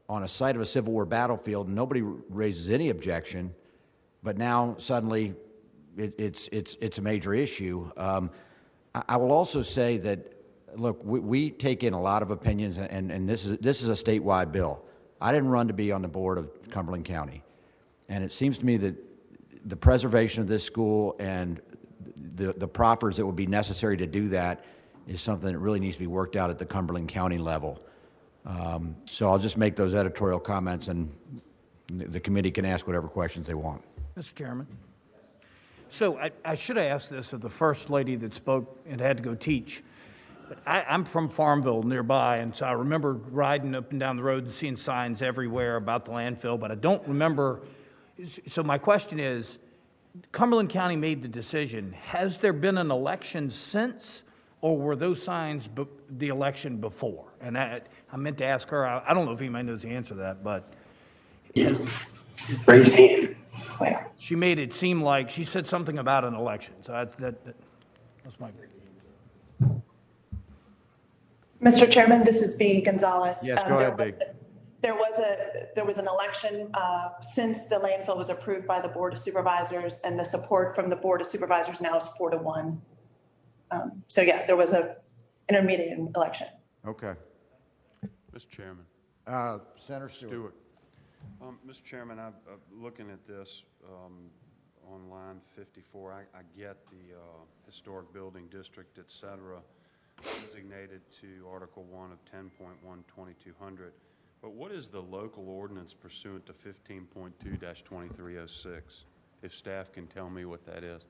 Speaker 1: on a site of a Civil War battlefield, and nobody raises any objection, but now suddenly it's a major issue. I will also say that, look, we take in a lot of opinions, and this is a statewide bill. I didn't run to be on the board of Cumberland County, and it seems to me that the preservation of this school and the proffers that would be necessary to do that is something that really needs to be worked out at the Cumberland County level. So I'll just make those editorial comments, and the committee can ask whatever questions they want.
Speaker 18: Mr. Chairman. So I should have asked this of the first lady that spoke and had to go teach. But I'm from Farmville nearby, and so I remember riding up and down the road and seeing signs everywhere about the landfill, but I don't remember. So my question is, Cumberland County made the decision. Has there been an election since, or were those signs the election before? And I meant to ask her. I don't know if anybody knows the answer to that, but
Speaker 8: raise hand.
Speaker 18: She made it seem like she said something about an election. So that's my.
Speaker 19: Mr. Chairman, this is B. Gonzalez.
Speaker 1: Yes, go ahead, Big.
Speaker 19: There was an election since the landfill was approved by the Board of Supervisors, and the support from the Board of Supervisors now is 4-1. So yes, there was an intermediate election.
Speaker 1: Okay.
Speaker 9: Mr. Chairman.
Speaker 1: Senator Stewart.
Speaker 9: Mr. Chairman, I'm looking at this on line 54. I get the historic building district, et cetera, designated to Article 1 of 10.1-2200. But what is the local ordinance pursuant to 15.2-2306? If staff can tell me what that is.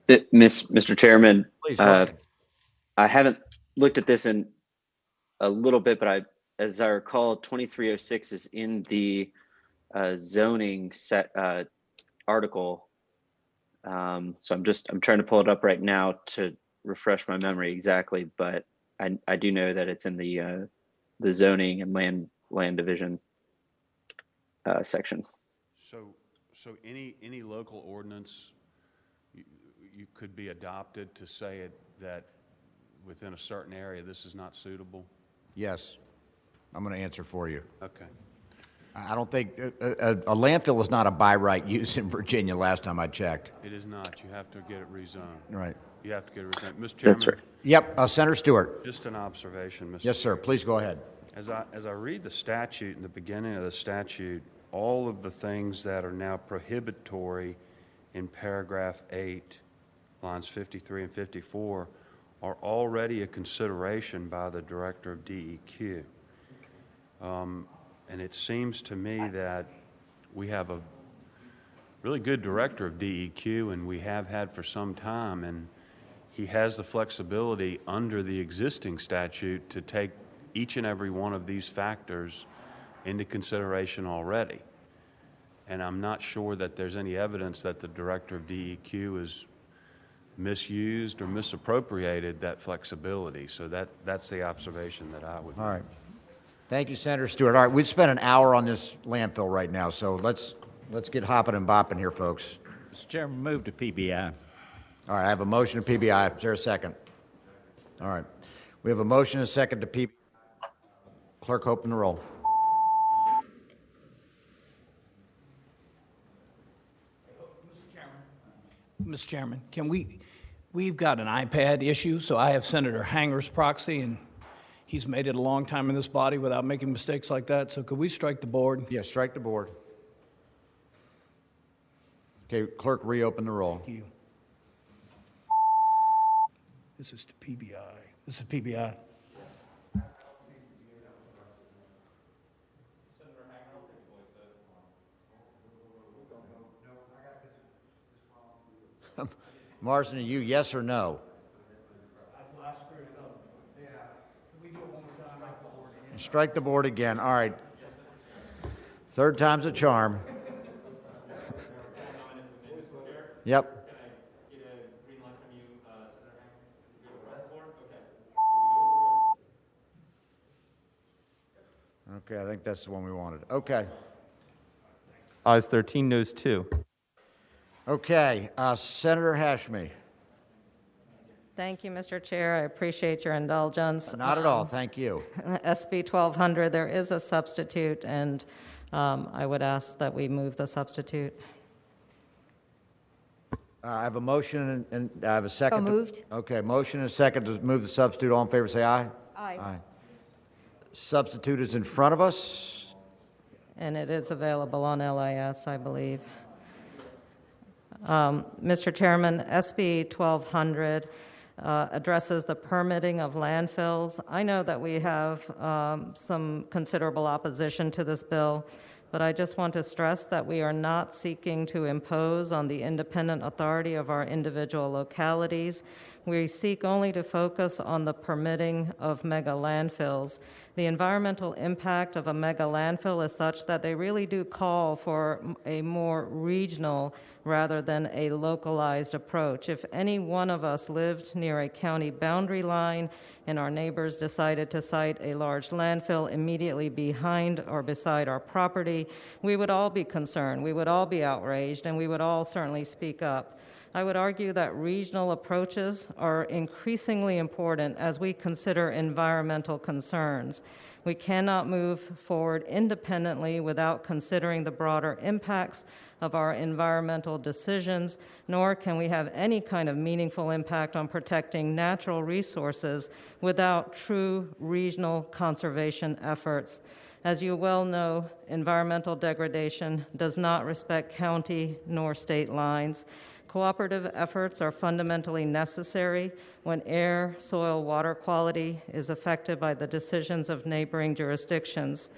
Speaker 10: Mr. Chairman,
Speaker 1: Please, go ahead.
Speaker 10: I haven't looked at this in a little bit, but as I recall, 2306 is in the zoning set article. So I'm trying to pull it up right now to refresh my memory exactly, but I do know that it's in the zoning and land division section.
Speaker 9: So any local ordinance you could be adopted to say that within a certain area this is not suitable?
Speaker 1: Yes. I'm going to answer for you.
Speaker 9: Okay.
Speaker 1: I don't think a landfill is not a by right use in Virginia last time I checked.
Speaker 9: It is not. You have to get it rezoned.
Speaker 1: Right.
Speaker 9: You have to get it rezoned. Mr. Chairman.
Speaker 10: That's right.
Speaker 1: Yep. Senator Stewart.
Speaker 9: Just an observation, Mr.
Speaker 1: Yes, sir. Please go ahead.
Speaker 9: As I read the statute, in the beginning of the statute, all of the things that are now prohibitory in paragraph 8, lines 53 and 54, are already a consideration by the director of DEQ. And it seems to me that we have a really good director of DEQ, and we have had for some time, and he has the flexibility under the existing statute to take each and every one of these factors into consideration already. And I'm not sure that there's any evidence that the director of DEQ has misused or misappropriated that flexibility. So that's the observation that I would make.
Speaker 1: All right. Thank you, Senator Stewart. All right, we've spent an hour on this landfill right now, so let's get hopping and bopping here, folks.
Speaker 8: Mr. Chairman, move to PBI.
Speaker 1: All right, I have a motion to PBI. Is there a second? All right. We have a motion and a second to PBI. Clerk, open the roll.
Speaker 18: Mr. Chairman, we've got an iPad issue, so I have Senator Hanger's proxy, and he's made it a long time in this body without making mistakes like that. So could we strike the board?
Speaker 1: Yes, strike the board. Okay, clerk, reopen the roll.
Speaker 18: Thank you. This is to PBI. This is PBI.
Speaker 1: Marsden, are you yes or no? Strike the board again. All right. Third time's a charm. Yep. Okay, I think that's the one we wanted. Okay.
Speaker 2: Ayes 13, noes 2.
Speaker 1: Okay, Senator Hashmi.
Speaker 3: Thank you, Mr. Chair. I appreciate your indulgence.
Speaker 1: Not at all. Thank you.
Speaker 3: SB 1200, there is a substitute, and I would ask that we move the substitute.
Speaker 1: I have a motion and I have a second.
Speaker 21: So moved.
Speaker 1: Okay, motion and a second to move the substitute. All in favor, say aye.
Speaker 21: Aye.
Speaker 1: Substitute is in front of us.
Speaker 3: And it is available on LIS, I believe. Mr. Chairman, SB 1200 addresses the permitting of landfills. I know that we have some considerable opposition to this bill, but I just want to stress that we are not seeking to impose on the independent authority of our individual localities. We seek only to focus on the permitting of mega landfills. The environmental impact of a mega landfill is such that they really do call for a more regional rather than a localized approach. If any one of us lived near a county boundary line and our neighbors decided to site a large landfill immediately behind or beside our property, we would all be concerned, we would all be outraged, and we would all certainly speak up. I would argue that regional approaches are increasingly important as we consider environmental concerns. We cannot move forward independently without considering the broader impacts of our environmental decisions, nor can we have any kind of meaningful impact on protecting natural resources without true regional conservation efforts. As you well know, environmental degradation does not respect county nor state lines. Cooperative efforts are fundamentally necessary when air, soil, water quality is affected by the decisions of neighboring jurisdictions.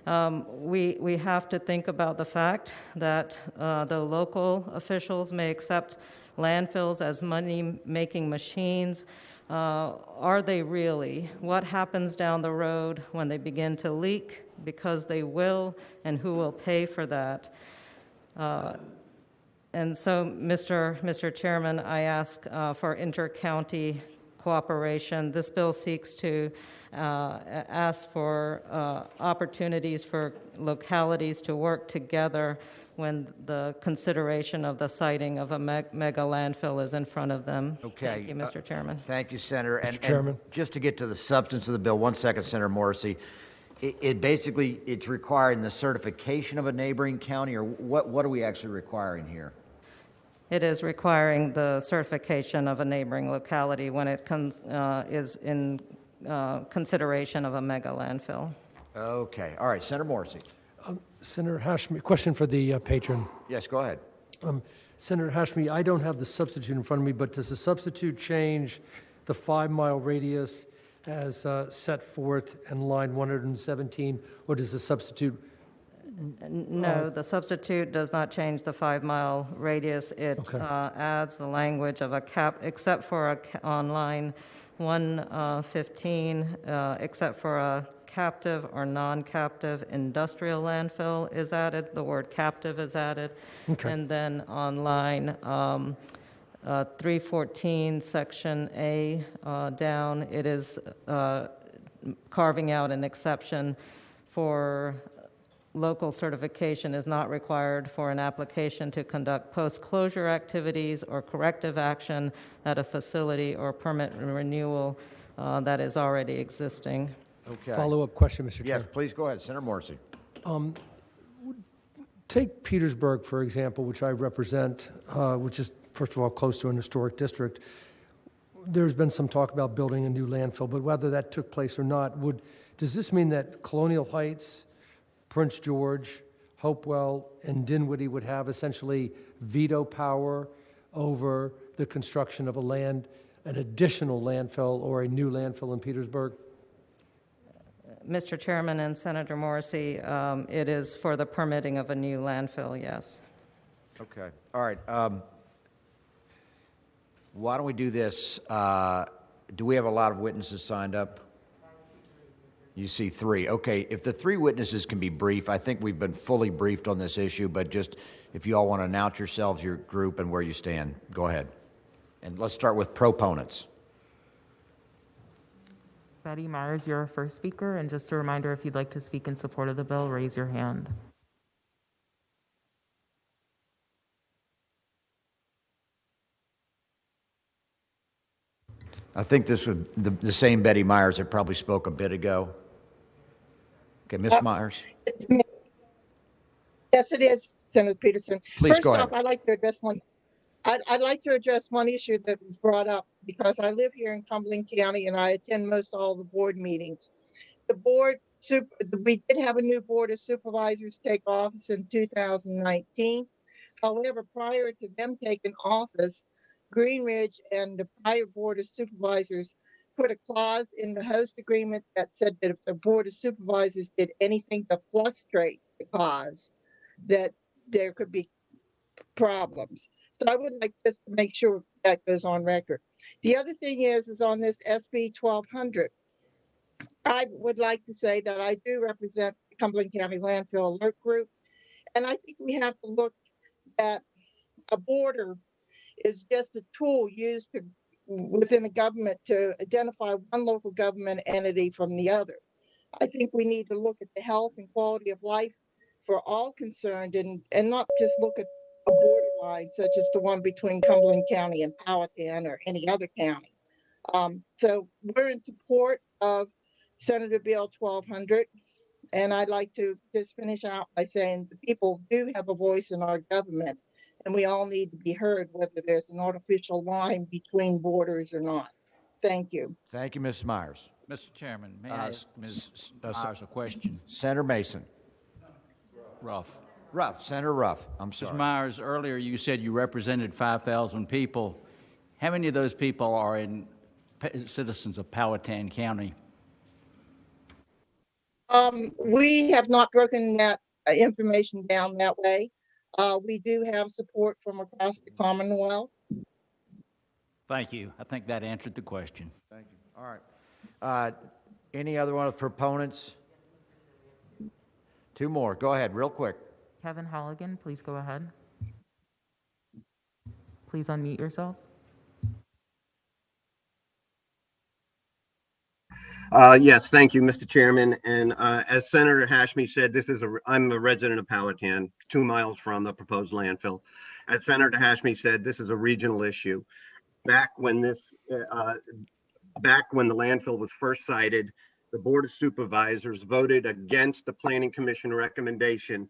Speaker 3: We have to think about the fact that the local officials may accept landfills as money-making machines. Are they really? What happens down the road when they begin to leak? Because they will, and who will pay for that? And so, Mr. Chairman, I ask for inter-county cooperation. This bill seeks to ask for opportunities for localities to work together when the consideration of the siting of a mega landfill is in front of them.
Speaker 1: Okay.
Speaker 3: Thank you, Mr. Chairman.
Speaker 1: Thank you, Senator.
Speaker 11: Mr. Chairman.
Speaker 1: And just to get to the substance of the bill, 1 second, Senator Morrissey. It basically, it's requiring the certification of a neighboring county, or what are we actually requiring here?
Speaker 3: It is requiring the certification of a neighboring locality when it is in consideration of a mega landfill.
Speaker 1: Okay. All right. Senator Morrissey.
Speaker 11: Senator Hashmi, question for the patron.
Speaker 1: Yes, go ahead.
Speaker 11: Senator Hashmi, I don't have the substitute in front of me, but does the substitute change the 5-mile radius as set forth in line 117, or does the substitute?
Speaker 3: No, the substitute does not change the 5-mile radius. It adds the language of a cap, except for on line 115, except for a captive or non-captive industrial landfill is added. The word captive is added.
Speaker 11: Okay.
Speaker 3: And then on line 314, section A down, it is carving out an exception for local certification is not required for an application to conduct post-closure activities or corrective action at a facility or permit renewal that is already existing.
Speaker 1: Okay.
Speaker 11: Follow-up question, Mr. Chair.
Speaker 1: Yes, please go ahead. Senator Morrissey.
Speaker 11: Take Petersburg, for example, which I represent, which is, first of all, close to an historic district. There's been some talk about building a new landfill, but whether that took place or not, does this mean that Colonial Heights, Prince George, Hopewell, and Dinwiddie would have essentially veto power over the construction of an additional landfill or a new landfill in Petersburg?
Speaker 3: Mr. Chairman and Senator Morrissey, it is for the permitting of a new landfill, yes.
Speaker 1: Okay. All right. Why don't we do this? Do we have a lot of witnesses signed up? You see 3. Okay. If the 3 witnesses can be brief, I think we've been fully briefed on this issue, but just if you all want to announce yourselves, your group, and where you stand, go ahead. And let's start with proponents.
Speaker 4: Betty Myers, you're our first speaker, and just a reminder, if you'd like to speak in support of the bill, raise your hand.
Speaker 1: I think this was the same Betty Myers that probably spoke a bit ago. Okay, Ms. Myers.
Speaker 12: Yes, it is, Senator Peterson.
Speaker 1: Please go ahead.
Speaker 12: First off, I'd like to address one issue that was brought up because I live here in Cumberland County and I attend most all the board meetings. We did have a new board of supervisors take office in 2019. However, prior to them taking office, Greenridge and the prior Board of Supervisors put a clause in the host agreement that said that if the Board of Supervisors did anything to frustrate the cause, that there could be problems. So I would like just to make sure that goes on record. The other thing is on this SB 1200, I would like to say that I do represent the Cumberland County Landfill Alert Group, and I think we have to look at a border is just a tool used to, within a government to identify one local government entity from the other. I think we need to look at the health and quality of life for all concerned and not just look at a borderline such as the one between Cumberland County and Powhatan or any other county. So we're in support of Senator Bill 1200. And I'd like to just finish out by saying the people do have a voice in our government, and we all need to be heard, whether there's an artificial line between borders or not. Thank you.
Speaker 1: Thank you, Ms. Myers.
Speaker 8: Mr. Chairman, may I ask Ms. Myers a question?
Speaker 1: Senator Mason.
Speaker 8: Ruff.
Speaker 1: Senator Ruff. I'm sorry.
Speaker 8: Ms. Myers, earlier you said you represented 5,000 people. How many of those people are citizens of Powhatan County?
Speaker 12: We have not broken that information down that way. We do have support from across the Commonwealth.
Speaker 8: Thank you. I think that answered the question.
Speaker 1: Thank you. All right. Any other one of the proponents? Two more. Go ahead, real quick.
Speaker 4: Kevin Halligan, please go ahead. Please unmute yourself.
Speaker 13: Yes, thank you, Mr. Chairman. And as Senator Hashmi said, I'm a resident of Powhatan, 2 miles from the proposed landfill. As Senator Hashmi said, this is a regional issue. Back when the landfill was first sited, the Board of Supervisors voted against the Planning Commission recommendation,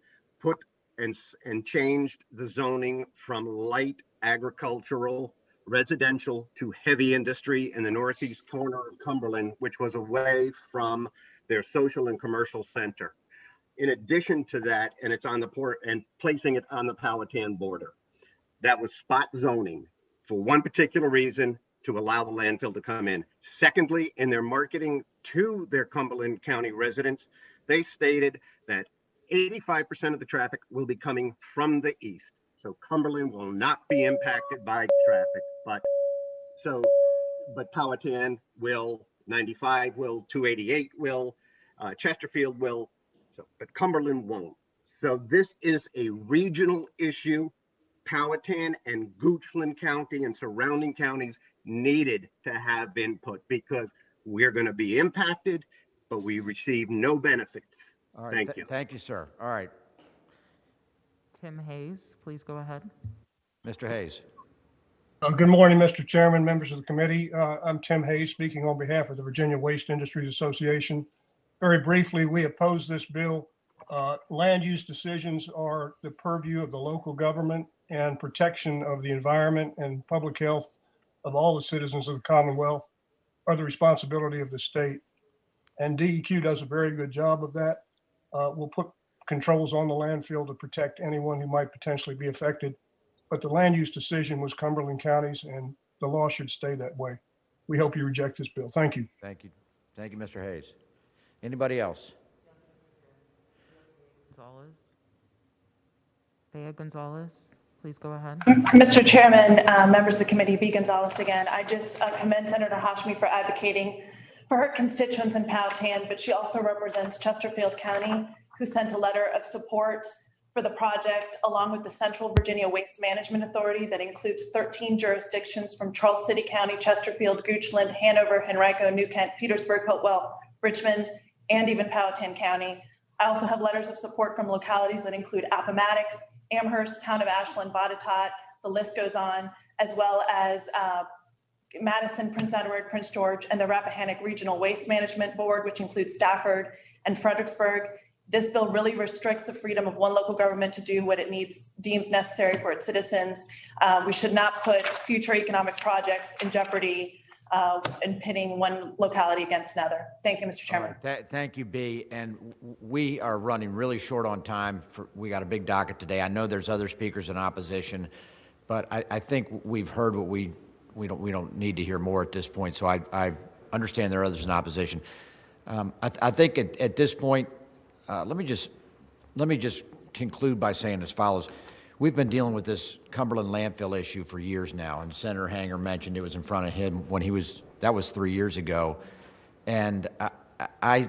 Speaker 13: and changed the zoning from light agricultural residential to heavy industry in the northeast corner of Cumberland, which was away from their social and commercial center. In addition to that, and it's on the port and placing it on the Powhatan border. That was spot zoning for one particular reason, to allow the landfill to come in. Secondly, in their marketing to their Cumberland County residents, they stated that 85% of the traffic will be coming from the east. So Cumberland will not be impacted by traffic, but Powhatan will, 95 will, 288 will, Chesterfield will, but Cumberland won't. So this is a regional issue. Powhatan and Goochland County and surrounding counties needed to have input because we're going to be impacted, but we receive no benefits.
Speaker 1: All right.
Speaker 13: Thank you.
Speaker 1: Thank you, sir. All right.
Speaker 4: Tim Hayes, please go ahead.
Speaker 1: Mr. Hayes.
Speaker 14: Good morning, Mr. Chairman, members of the committee. I'm Tim Hayes, speaking on behalf of the Virginia Waste Industries Association. Very briefly, we oppose this bill. Land use decisions are the purview of the local government, and protection of the environment and public health of all the citizens of the Commonwealth are the responsibility of the state. And DEQ does a very good job of that. We'll put controls on the landfill to protect anyone who might potentially be affected. But the land use decision was Cumberland County's, and the law should stay that way. We hope you reject this bill. Thank you.
Speaker 1: Thank you. Thank you, Mr. Hayes. Anybody else?
Speaker 4: Gonzalez. Bea Gonzalez, please go ahead.
Speaker 19: Mr. Chairman, members of the committee, B. Gonzalez again. I just commend Senator Hashmi for advocating for her constituents in Powhatan, but she also represents Chesterfield County, who sent a letter of support for the project, along with the Central Virginia Waste Management Authority that includes 13 jurisdictions from Charles City County, Chesterfield, Goochland, Hanover, Henrico, New Kent, Petersburg, Hopewell, Richmond, and even Powhatan County. I also have letters of support from localities that include Appomattox, Amherst, Town of Ashland, Botetourt, the list goes on, as well as Madison, Prince Edward, Prince George, and the Rappahannock Regional Waste Management Board, which includes Stafford and Fredericksburg. This bill really restricts the freedom of one local government to do what it deems necessary for its citizens. We should not put future economic projects in jeopardy and pitting one locality against another. Thank you, Mr. Chairman.
Speaker 1: Thank you, B. And we are running really short on time. We got a big docket today. I know there's other speakers in opposition, but I think we've heard what we don't need to hear more at this point. So I understand there are others in opposition. I think at this point, let me just conclude by saying as follows. We've been dealing with this Cumberland landfill issue for years now, and Senator Hanger mentioned it was in front of him when that was 3 years ago. And I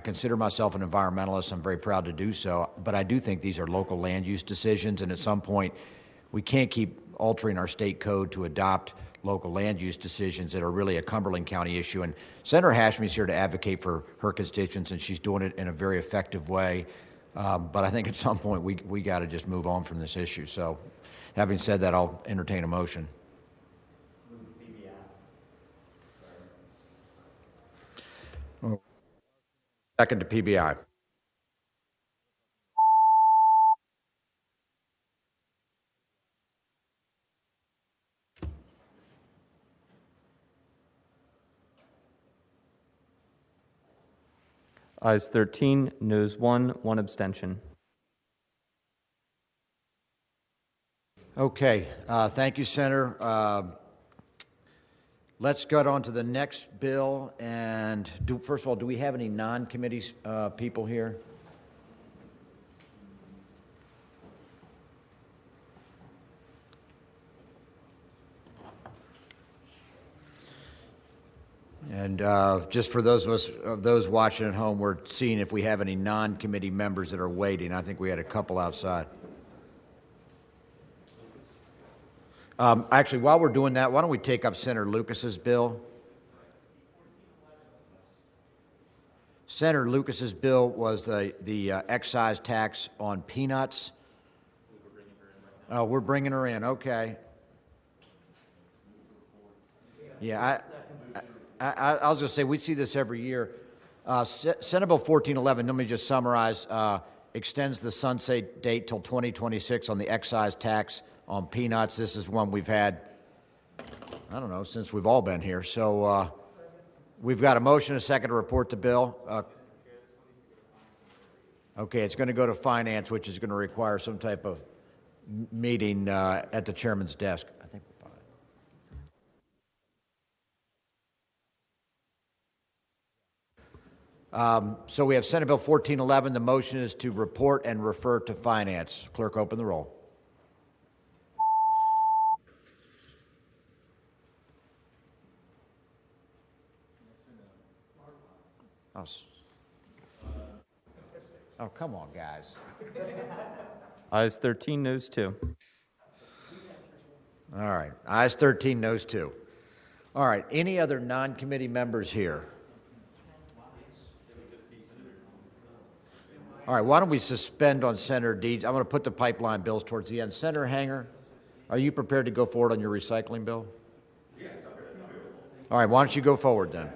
Speaker 1: consider myself an environmentalist. I'm very proud to do so, but I do think these are local land use decisions, and at some point, we can't keep altering our state code to adopt local land use decisions that are really a Cumberland County issue. And Senator Hashmi's here to advocate for her constituents, and she's doing it in a very effective way. But I think at some point we got to just move on from this issue. So, having said that, I'll entertain a motion. Second to PBI.
Speaker 2: Ayes 13, noes 1, 1 abstention.
Speaker 1: Okay, thank you, Senator. Let's get on to the next bill. And first of all, do we have any non-committee people here? And just for those of those watching at home, we're seeing if we have any non-committee members that are waiting. I think we had a couple outside. Actually, while we're doing that, why don't we take up Senator Lucas's bill? Senator Lucas's bill was the excise tax on peanuts. Oh, we're bringing her in. Okay. Yeah, I was going to say, we see this every year. Senate Bill 1411, let me just summarize, extends the sunset date till 2026 on the excise tax on peanuts. This is one we've had, I don't know, since we've all been here. So we've got a motion, a second to report the bill. Okay, it's going to go to finance, which is going to require some type of meeting at the chairman's desk. I think we're fine. So we have Senate Bill 1411. The motion is to report and refer to finance. Clerk, open the roll. Oh, come on, guys.
Speaker 2: Ayes 13, noes 2.
Speaker 1: All right. Ayes 13, noes 2. All right. Any other non-committee members here? All right. Why don't we suspend on Senator Deeds? I'm going to put the pipeline bills towards the end. Senator Hanger, are you prepared to go forward on your recycling bill? Yes. All right. Why don't you go forward then?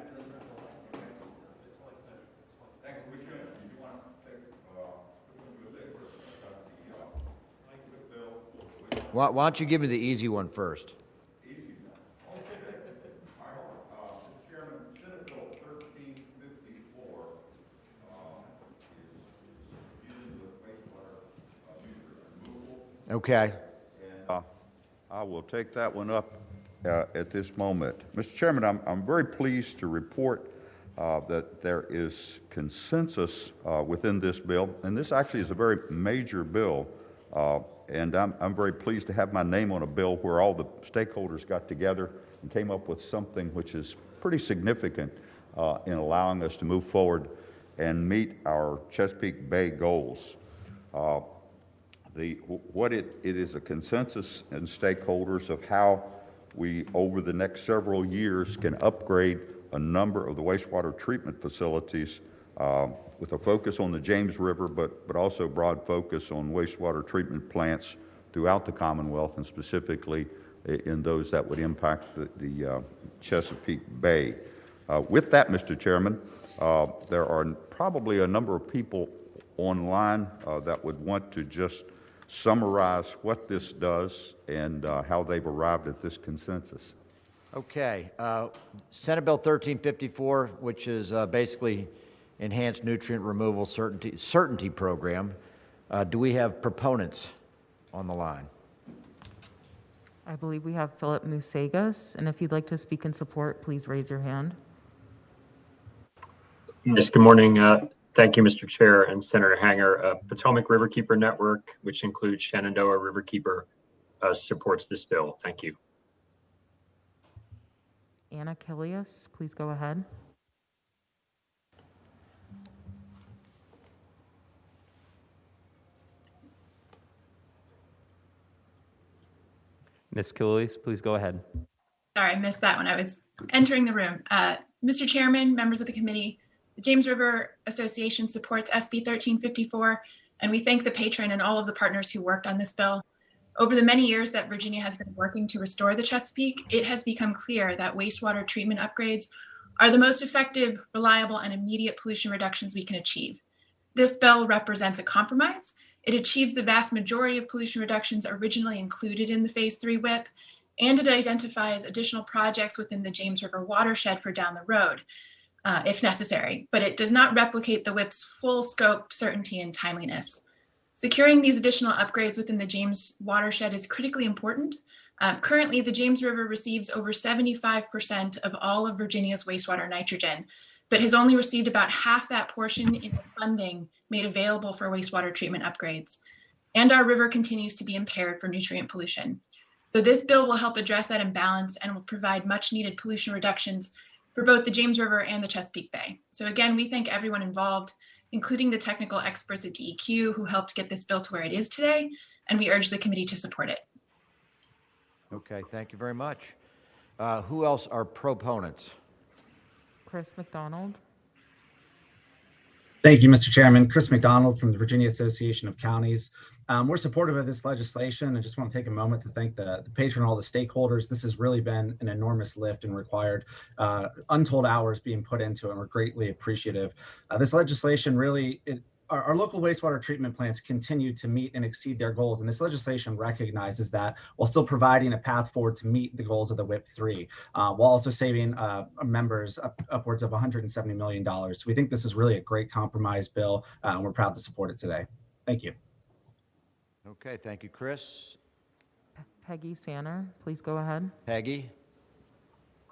Speaker 1: Why don't you give me the easy one first?
Speaker 24: Easy one. Okay. Mr. Chairman, Senate Bill 1354 is using the wastewater user removal.
Speaker 1: Okay.
Speaker 24: And I will take that one up at this moment. Mr. Chairman, I'm very pleased to report that there is consensus within this bill, and this actually is a very major bill. And I'm very pleased to have my name on a bill where all the stakeholders got together and came up with something which is pretty significant in allowing us to move forward and meet our Chesapeake Bay goals. It is a consensus in stakeholders of how we, over the next several years, can upgrade a number of the wastewater treatment facilities with a focus on the James River, but also broad focus on wastewater treatment plants throughout the Commonwealth, and specifically in those that would impact the Chesapeake Bay. With that, Mr. Chairman, there are probably a number of people online that would want to just summarize what this does and how they've arrived at this consensus.
Speaker 1: Okay, Senate Bill 1354, which is basically enhanced nutrient removal certainty program. Do we have proponents on the line?
Speaker 4: I believe we have Philip Musegas, and if you'd like to speak in support, please raise your hand.
Speaker 15: Yes, good morning. Thank you, Mr. Chair and Senator Hanger. Potomac Riverkeeper Network, which includes Shenandoah Riverkeeper, supports this bill. Thank you.
Speaker 4: Anna Kilias, please go ahead.
Speaker 2: Ms. Kilias, please go ahead.
Speaker 16: Sorry, I missed that when I was entering the room. Mr. Chairman, members of the committee, the James River Association supports SB 1354, and we thank the patron and all of the partners who worked on this bill. Over the many years that Virginia has been working to restore the Chesapeake, it has become clear that wastewater treatment upgrades are the most effective, reliable, and immediate pollution reductions we can achieve. This bill represents a compromise. It achieves the vast majority of pollution reductions originally included in the Phase 3 WIP, and it identifies additional projects within the James River watershed for down the road, if necessary, but it does not replicate the WIP's full scope, certainty, and timeliness. Securing these additional upgrades within the James watershed is critically important. Currently, the James River receives over 75% of all of Virginia's wastewater nitrogen, but has only received about half that portion in the funding made available for wastewater treatment upgrades. And our river continues to be impaired for nutrient pollution. So this bill will help address that imbalance and will provide much needed pollution reductions for both the James River and the Chesapeake Bay. So again, we thank everyone involved, including the technical experts at DEQ who helped get this bill to where it is today, and we urge the committee to support it.
Speaker 1: Okay, thank you very much. Who else are proponents?
Speaker 4: Chris McDonald.
Speaker 17: Thank you, Mr. Chairman. Chris McDonald from the Virginia Association of Counties. We're supportive of this legislation and just want to take a moment to thank the patron and all the stakeholders. This has really been an enormous lift and required untold hours being put into it, and we're greatly appreciative. This legislation really, our local wastewater treatment plants continue to meet and exceed their goals, and this legislation recognizes that while still providing a path forward to meet the goals of the WIP 3, while also saving members upwards of $170 million. So we think this is really a great compromise bill, and we're proud to support it today. Thank you.
Speaker 1: Okay, thank you, Chris.
Speaker 4: Peggy Sanner, please go ahead.
Speaker 1: Peggy.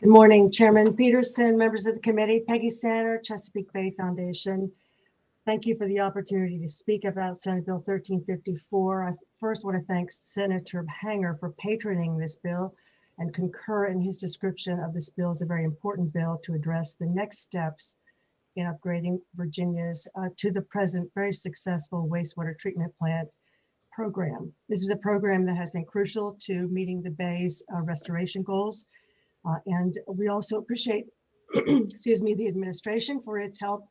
Speaker 20: Good morning, Chairman Peterson, members of the committee. Peggy Sanner, Chesapeake Bay Foundation. Thank you for the opportunity to speak about Senate Bill 1354. I first want to thank Senator Hanger for patroning this bill and concur in his description of this bill as a very important bill to address the next steps in upgrading Virginia's to the present very successful wastewater treatment plant program. This is a program that has been crucial to meeting the Bay's restoration goals. And we also appreciate, excuse me, the administration for its help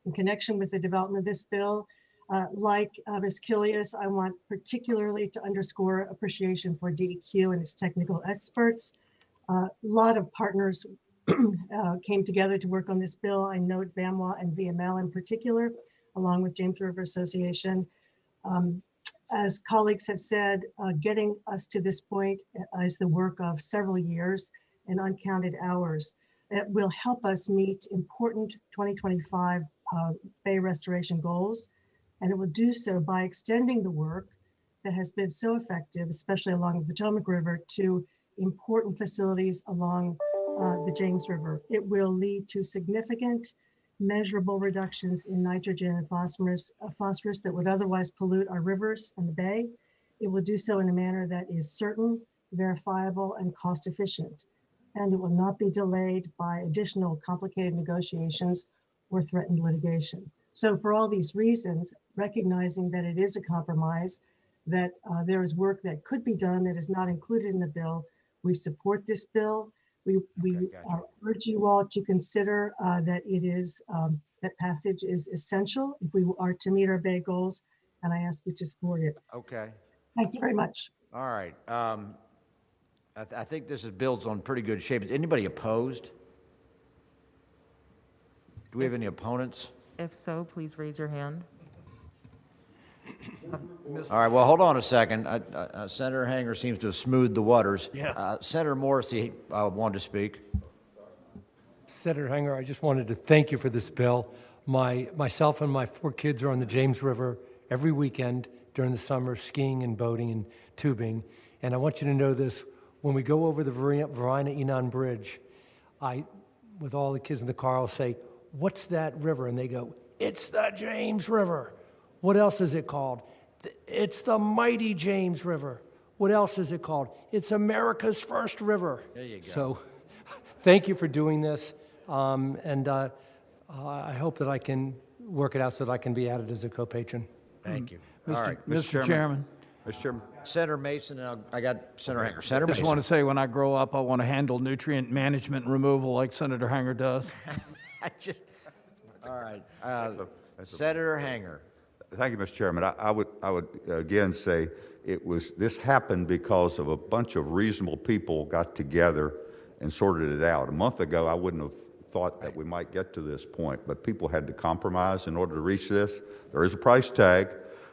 Speaker 20: in connection with the development of this bill. Like Ms. Kilias, I want particularly to underscore appreciation for DEQ and its technical experts. A lot of partners came together to work on this bill. I note BAMWA and VML in particular, along with James River Association. As colleagues have said, getting us to this point is the work of several years and uncounted hours. It will help us meet important 2025 Bay restoration goals, and it will do so by extending the work that has been so effective, especially along the Potomac River, to important facilities along the James River. It will lead to significant measurable reductions in nitrogen and phosphorus that would otherwise pollute our rivers and the Bay. It will do so in a manner that is certain, verifiable, and cost efficient. And it will not be delayed by additional complicated negotiations or threatened litigation. So for all these reasons, recognizing that it is a compromise, that there is work that could be done that is not included in the bill, we support this bill. We urge you all to consider that it is that passage is essential if we are to meet our Bay goals, and I ask you to support it.
Speaker 1: Okay.
Speaker 20: Thank you very much.
Speaker 1: All right. I think this builds on pretty good shape. Is anybody opposed? Do we have any opponents?
Speaker 4: If so, please raise your hand.
Speaker 1: All right, well, hold on a second. Senator Hanger seems to have smoothed the waters.
Speaker 18: Yeah.
Speaker 1: Senator Morrissey wanted to speak.
Speaker 11: Senator Hanger, I just wanted to thank you for this bill. Myself and my 4 kids are on the James River every weekend during the summer, skiing and boating and tubing. And I want you to know this, when we go over the Varina-Enon Bridge, with all the kids in the car, I'll say, "What's that river?" And they go, "It's the James River." What else is it called? It's the mighty James River. What else is it called? It's America's first river.
Speaker 1: There you go.
Speaker 11: So thank you for doing this. I hope that I can work it out so that I can be added as a co-patron.
Speaker 1: Thank you.
Speaker 18: Mr.
Speaker 1: All right.
Speaker 18: Mr. Chairman.
Speaker 1: Mr. Chairman. Senator Mason, and I got Senator Hanger. Senator
Speaker 18: Just
Speaker 1: Mason.
Speaker 18: want to say, when I grow up, I want to handle nutrient management and removal like Senator Hanger does.
Speaker 1: All right. Senator Hanger.
Speaker 24: Thank you, Mr. Chairman. I would again say this happened because of a bunch of reasonable people got together and sorted it out. A month ago, I wouldn't have thought that we might get to this point, but people had to compromise in order to reach this. There is a price tag.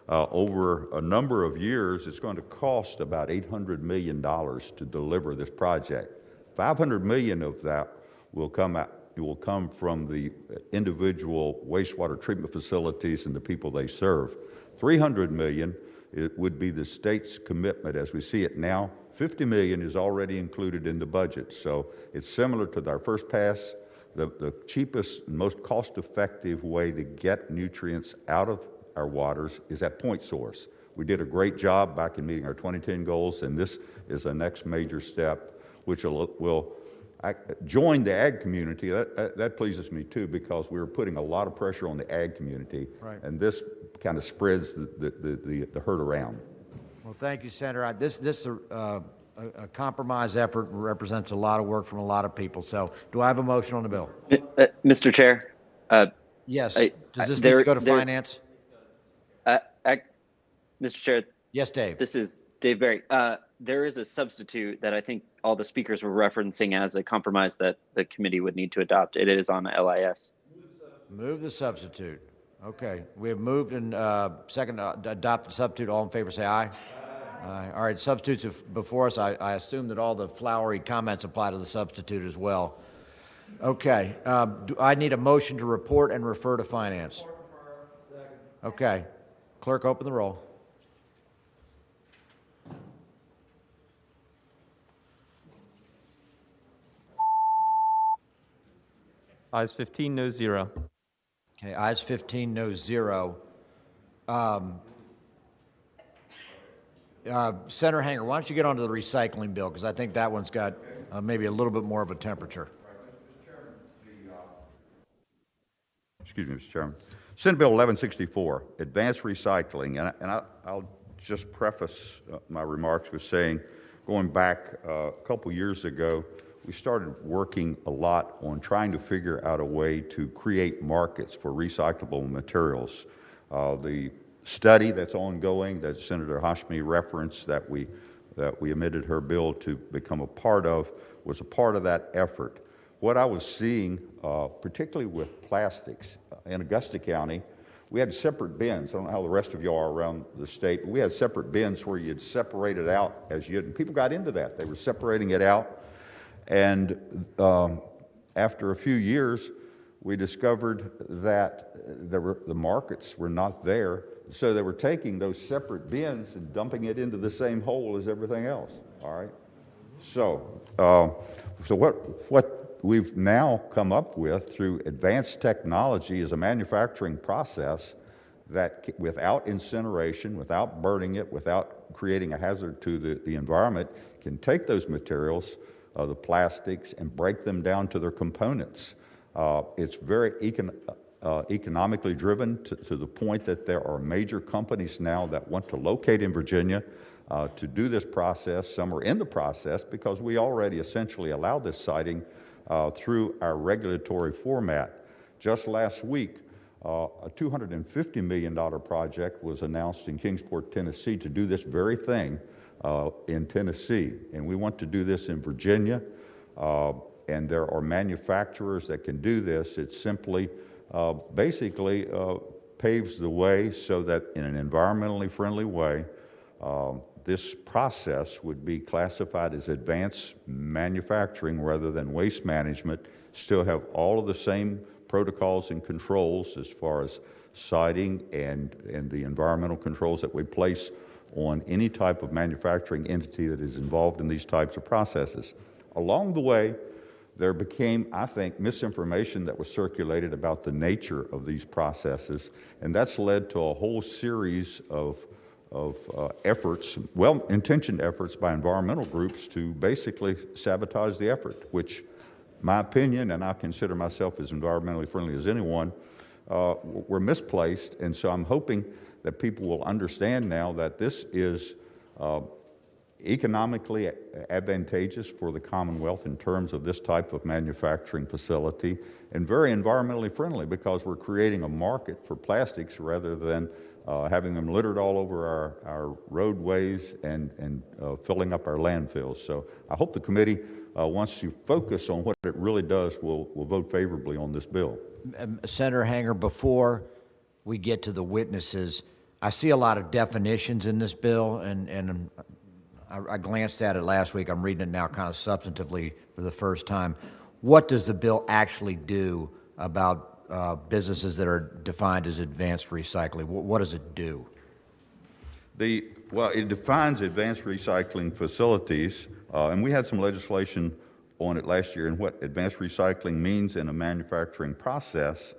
Speaker 24: Over a number of years, it's going to cost about $800 million to deliver this project. $500 million of that will come from the individual wastewater treatment facilities and the people they serve. $300 million would be the state's commitment as we see it now. $50 million is already included in the budget, so it's similar to our first pass. The cheapest and most cost-effective way to get nutrients out of our waters is at point source. We did a great job back in meeting our 2010 goals, and this is the next major step, which will join the ag community. That pleases me too, because we were putting a lot of pressure on the ag community,
Speaker 1: right,
Speaker 24: and this kind of spreads the herd around.
Speaker 1: Well, thank you, Senator. This a compromise effort represents a lot of work from a lot of people. So, do I have a motion on the bill?
Speaker 10: Mr. Chair.
Speaker 1: Yes. Does this need to go to finance?
Speaker 10: Mr. Chair.
Speaker 1: Yes, Dave.
Speaker 10: This is Dave Berry. There is a substitute that I think all the speakers were referencing as a compromise that the committee would need to adopt. It is on the LIS.
Speaker 1: Move the substitute. Okay. We have moved and second adopt the substitute. All in favor say aye. Aye. All right. Substitutes before us. I assume that all the flowery comments apply to the substitute as well. Okay. I need a motion to report and refer to finance. Okay. Clerk, open the roll.
Speaker 2: Ayes 15, no 0.
Speaker 1: Okay, ayes 15, no 0. Senator Hanger, why don't you get onto the recycling bill, because I think that one's got maybe a little bit more of a temperature.
Speaker 24: Excuse me, Mr. Chairman. Senate Bill 1164, advanced recycling, and I'll just preface my remarks with saying, going back a couple years ago, we started working a lot on trying to figure out a way to create markets for recyclable materials. The study that's ongoing that Senator Hashmi referenced that we amended her bill to become a part of was a part of that effort. What I was seeing, particularly with plastics, in Augusta County, we had separate bins. I don't know how the rest of you are around the state, but we had separate bins where you'd separate it out as you, and people got into that. They were separating it out. And after a few years, we discovered that the markets were not there. So they were taking those separate bins and dumping it into the same hole as everything else, all right? So, what we've now come up with through advanced technology is a manufacturing process that without incineration, without burning it, without creating a hazard to the environment, can take those materials, the plastics, and break them down to their components. It's very economically driven to the point that there are major companies now that want to locate in Virginia to do this process. Some are in the process because we already essentially allow this siting through our regulatory format. Just last week, a $250 million project was announced in Kingsport, Tennessee to do this very thing in Tennessee. And we want to do this in Virginia. And there are manufacturers that can do this. It's simply basically paves the way so that in an environmentally friendly way, this process would be classified as advanced manufacturing rather than waste management, still have all of the same protocols and controls as far as siting and the environmental controls that we place on any type of manufacturing entity that is involved in these types of processes. Along the way, there became, I think, misinformation that was circulated about the nature of these processes, and that's led to a whole series of efforts, well-intentioned efforts by environmental groups to basically sabotage the effort, which, my opinion, and I consider myself as environmentally friendly as anyone, were misplaced. And so I'm hoping that people will understand now that this is economically advantageous for the Commonwealth in terms of this type of manufacturing facility, and very environmentally friendly because we're creating a market for plastics rather than having them littered all over our roadways and filling up our landfills. So I hope the committee, once you focus on what it really does, will vote favorably on this bill.
Speaker 1: Senator Hanger, before we get to the witnesses, I see a lot of definitions in this bill, and I glanced at it last week. I'm reading it now kind of substantively for the first time. What does the bill actually do about businesses that are defined as advanced recycling? What does it do?
Speaker 24: Well, it defines advanced recycling facilities, and we had some legislation on it last year and what advanced recycling means in a manufacturing process,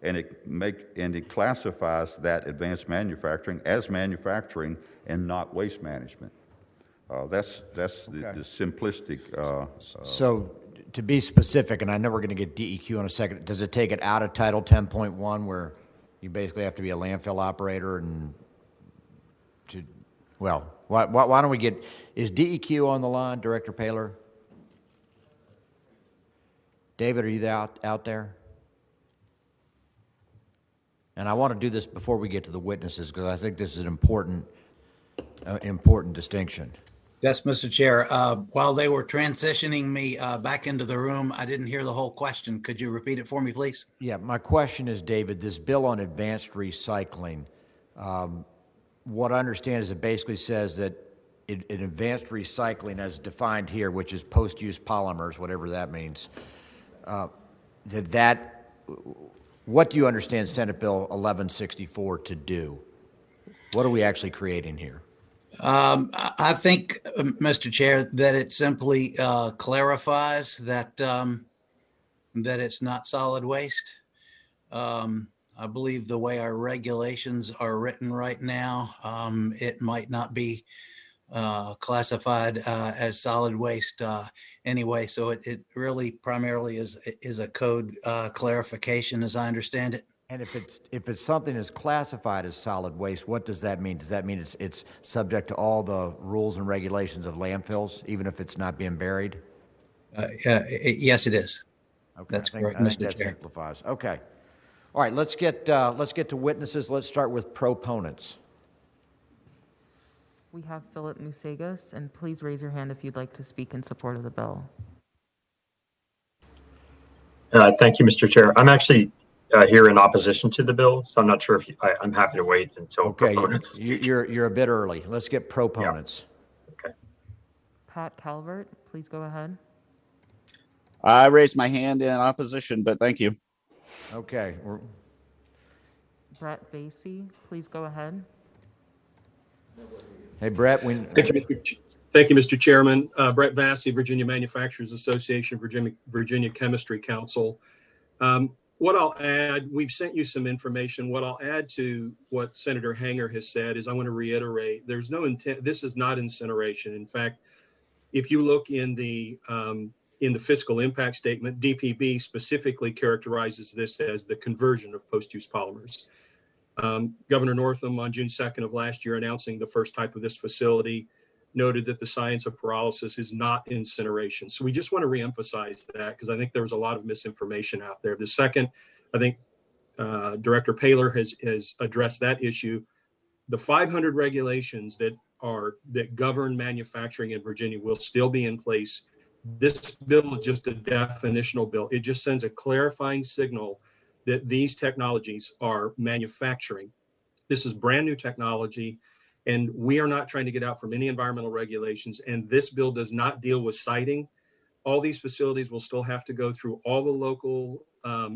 Speaker 24: and it classifies that advanced manufacturing as manufacturing and not waste management. That's the simplistic.
Speaker 1: So, to be specific, and I know we're going to get DEQ in a second, does it take it out of Title 10.1 where you basically have to be a landfill operator and to, well, why don't we get, is DEQ on the line, Director Paler? David, are you out there? And I want to do this before we get to the witnesses because I think this is an important distinction.
Speaker 5: Yes, Mr. Chair. While they were transitioning me back into the room, I didn't hear the whole question. Could you repeat it for me, please?
Speaker 1: Yeah, my question is, David, this bill on advanced recycling, what I understand is it basically says that in advanced recycling as defined here, which is post-use polymers, whatever that means, what do you understand Senate Bill 1164 to do? What are we actually creating here?
Speaker 5: I think, Mr. Chair, that it simply clarifies that that it's not solid waste. I believe the way our regulations are written right now, it might not be classified as solid waste anyway. So it really primarily is a code clarification, as I understand it.
Speaker 1: And if it's something that's classified as solid waste, what does that mean? Does that mean it's subject to all the rules and regulations of landfills, even if it's not being buried?
Speaker 5: Yes, it is.
Speaker 1: Okay,
Speaker 5: that's correct,
Speaker 1: I think
Speaker 5: Mr.
Speaker 1: that
Speaker 5: Chair.
Speaker 1: simplifies. Okay, all right. Let's get to witnesses. Let's start with proponents.
Speaker 4: We have Philip Musegas, and please raise your hand if you'd like to speak in support of the bill.
Speaker 15: Thank you, Mr. Chair. I'm actually here in opposition to the bill, so I'm not sure if I'm happy to wait until proponents.
Speaker 1: You're a bit early. Let's get proponents.
Speaker 15: Yeah. Okay.
Speaker 4: Pat Calvert, please go ahead.
Speaker 6: I raised my hand in opposition, but thank you.
Speaker 1: Okay.
Speaker 4: Brett Vasey, please go ahead.
Speaker 1: Hey, Brett.
Speaker 22: Thank you, Mr. Chairman. Brett Vasey, Virginia Manufacturers Association, Virginia Chemistry Council. What I'll add, we've sent you some information. What I'll add to what Senator Hanger has said is I want to reiterate, there's no intent, this is not incineration. In fact, if you look in the fiscal impact statement, DPB specifically characterizes this as the conversion of post-use polymers. Governor Northam on June 2nd of last year announcing the first type of this facility noted that the science of pyrolysis is not incineration. So we just want to reemphasize that because I think there was a lot of misinformation out there. The second, I think Director Paler has addressed that issue. The 500 regulations that govern manufacturing in Virginia will still be in place. This bill is just a definitional bill. It just sends a clarifying signal that these technologies are manufacturing. This is brand new technology, and we are not trying to get out from any environmental regulations. And this bill does not deal with siting. All these facilities will still have to go through all the local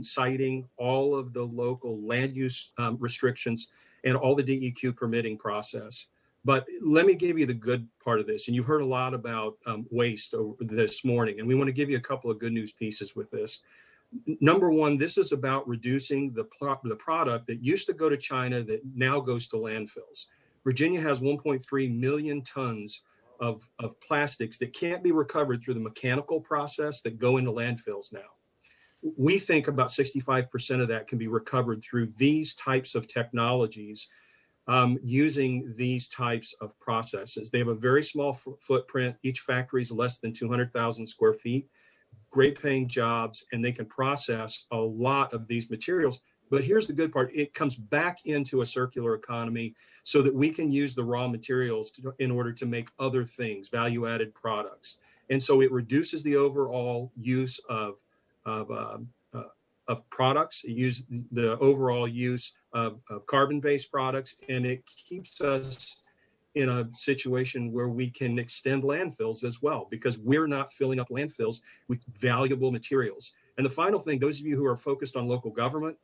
Speaker 22: siting, all of the local land use restrictions, and all the DEQ permitting process. But let me give you the good part of this. And you heard a lot about waste this morning, and we want to give you a couple of good news pieces with this. Number one, this is about reducing the product that used to go to China that now goes to landfills. Virginia has 1.3 million tons of plastics that can't be recovered through the mechanical process that go into landfills now. We think about 65% of that can be recovered through these types of technologies, using these types of processes. They have a very small footprint. Each factory is less than 200,000 square feet. Great paying jobs, and they can process a lot of these materials. But here's the good part. It comes back into a circular economy so that we can use the raw materials in order to make other things, value-added products. And so it reduces the overall use of products, use the overall use of carbon-based products, and it keeps us in a situation where we can extend landfills as well, because we're not filling up landfills with valuable materials. And the final thing, those of you who are focused on local government,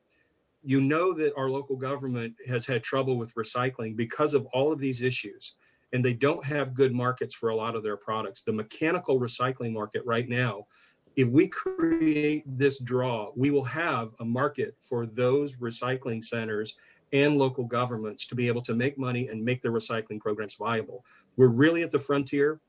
Speaker 22: you know that our local government has had trouble with recycling because of all of these issues, and they don't have good markets for a lot of their products. The mechanical recycling market right now, if we create this draw, we will have a market for those recycling centers and local governments to be able to make money and make their recycling programs viable. We're really at the frontier.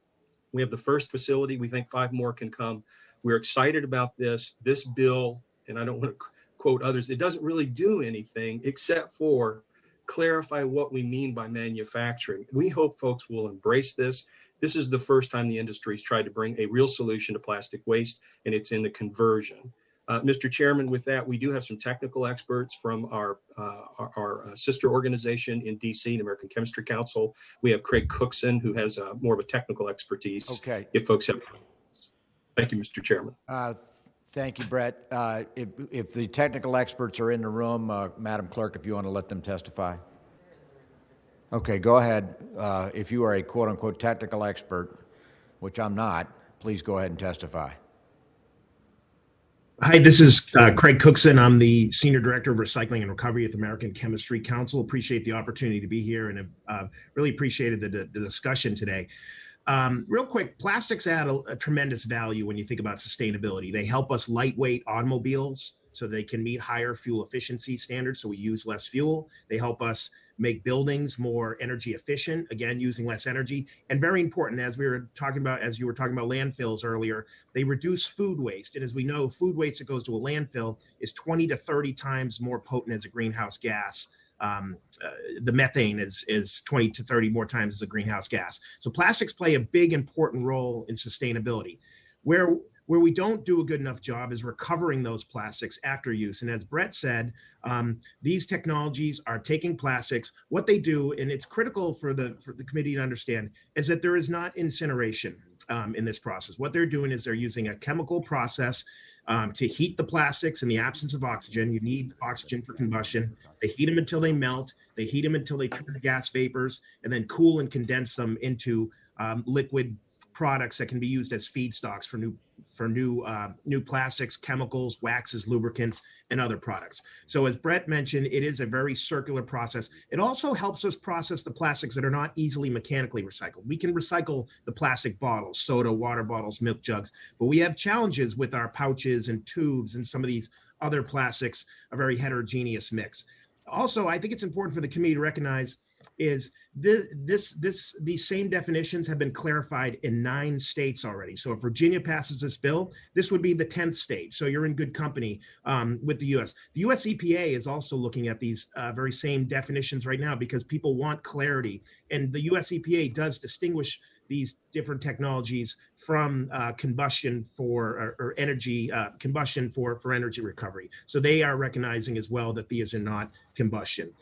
Speaker 22: We have the first facility. We think 5 more can come. We're excited about this. This bill, and I don't want to quote others, it doesn't really do anything except for clarify what we mean by manufacturing. We hope folks will embrace this. This is the first time the industry's tried to bring a real solution to plastic waste, and it's in the conversion. Mr. Chairman, with that, we do have some technical experts from our sister organization in DC, the American Chemistry Council. We have Craig Cookson, who has more of a technical expertise.
Speaker 1: Okay.
Speaker 22: If folks have questions. Thank you, Mr. Chairman.
Speaker 1: Thank you, Brett. If the technical experts are in the room, Madam Clerk, if you want to let them testify. Okay, go ahead. If you are a quote-unquote technical expert, which I'm not, please go ahead and testify.
Speaker 7: Hi, this is Craig Cookson. I'm the Senior Director of Recycling and Recovery at the American Chemistry Council. Appreciate the opportunity to be here, and have really appreciated the discussion today. Real quick, plastics add a tremendous value when you think about sustainability. They help us lightweight automobiles so they can meet higher fuel efficiency standards, so we use less fuel. They help us make buildings more energy efficient, again, using less energy. And very important, as you were talking about landfills earlier, they reduce food waste. And as we know, food waste that goes to a landfill is 20 to 30 times more potent as a greenhouse gas. The methane is 20 to 30 more times as a greenhouse gas. So plastics play a big, important role in sustainability. Where we don't do a good enough job is recovering those plastics after use. And as Brett said, these technologies are taking plastics. What they do, and it's critical for the committee to understand, is that there is not incineration in this process. What they're doing is they're using a chemical process to heat the plastics in the absence of oxygen. You need oxygen for combustion. They heat them until they melt. They heat them until they turn to gas vapors, and then cool and condense them into liquid products that can be used as feedstocks for new plastics, chemicals, waxes, lubricants, and other products. So as Brett mentioned, it is a very circular process. It also helps us process the plastics that are not easily mechanically recycled. We can recycle the plastic bottles, soda, water bottles, milk jugs, but we have challenges with our pouches and tubes and some of these other plastics, a very heterogeneous mix. Also, I think it's important for the committee to recognize is these same definitions have been clarified in 9 states already. So if Virginia passes this bill, this would be the 10th state. So you're in good company with the U.S. The U.S. EPA is also looking at these very same definitions right now because people want clarity. And the U.S. EPA does distinguish these different technologies from combustion for or energy combustion for energy recovery. So they are recognizing as well that these are not combustion.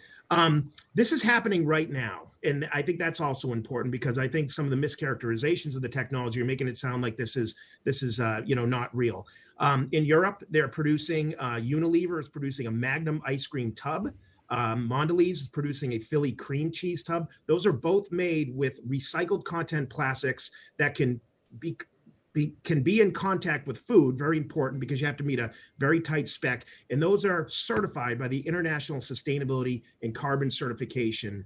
Speaker 7: This is happening right now, and I think that's also important because I think some of the mischaracterizations of the technology are making it sound like this is not real. In Europe, they're producing Unilever is producing a Magnum ice cream tub. Mondelez is producing a Philly cream cheese tub. Those are both made with recycled content plastics that can be in contact with food, very important because you have to meet a very tight spec. And those are certified by the International Sustainability and Carbon Certification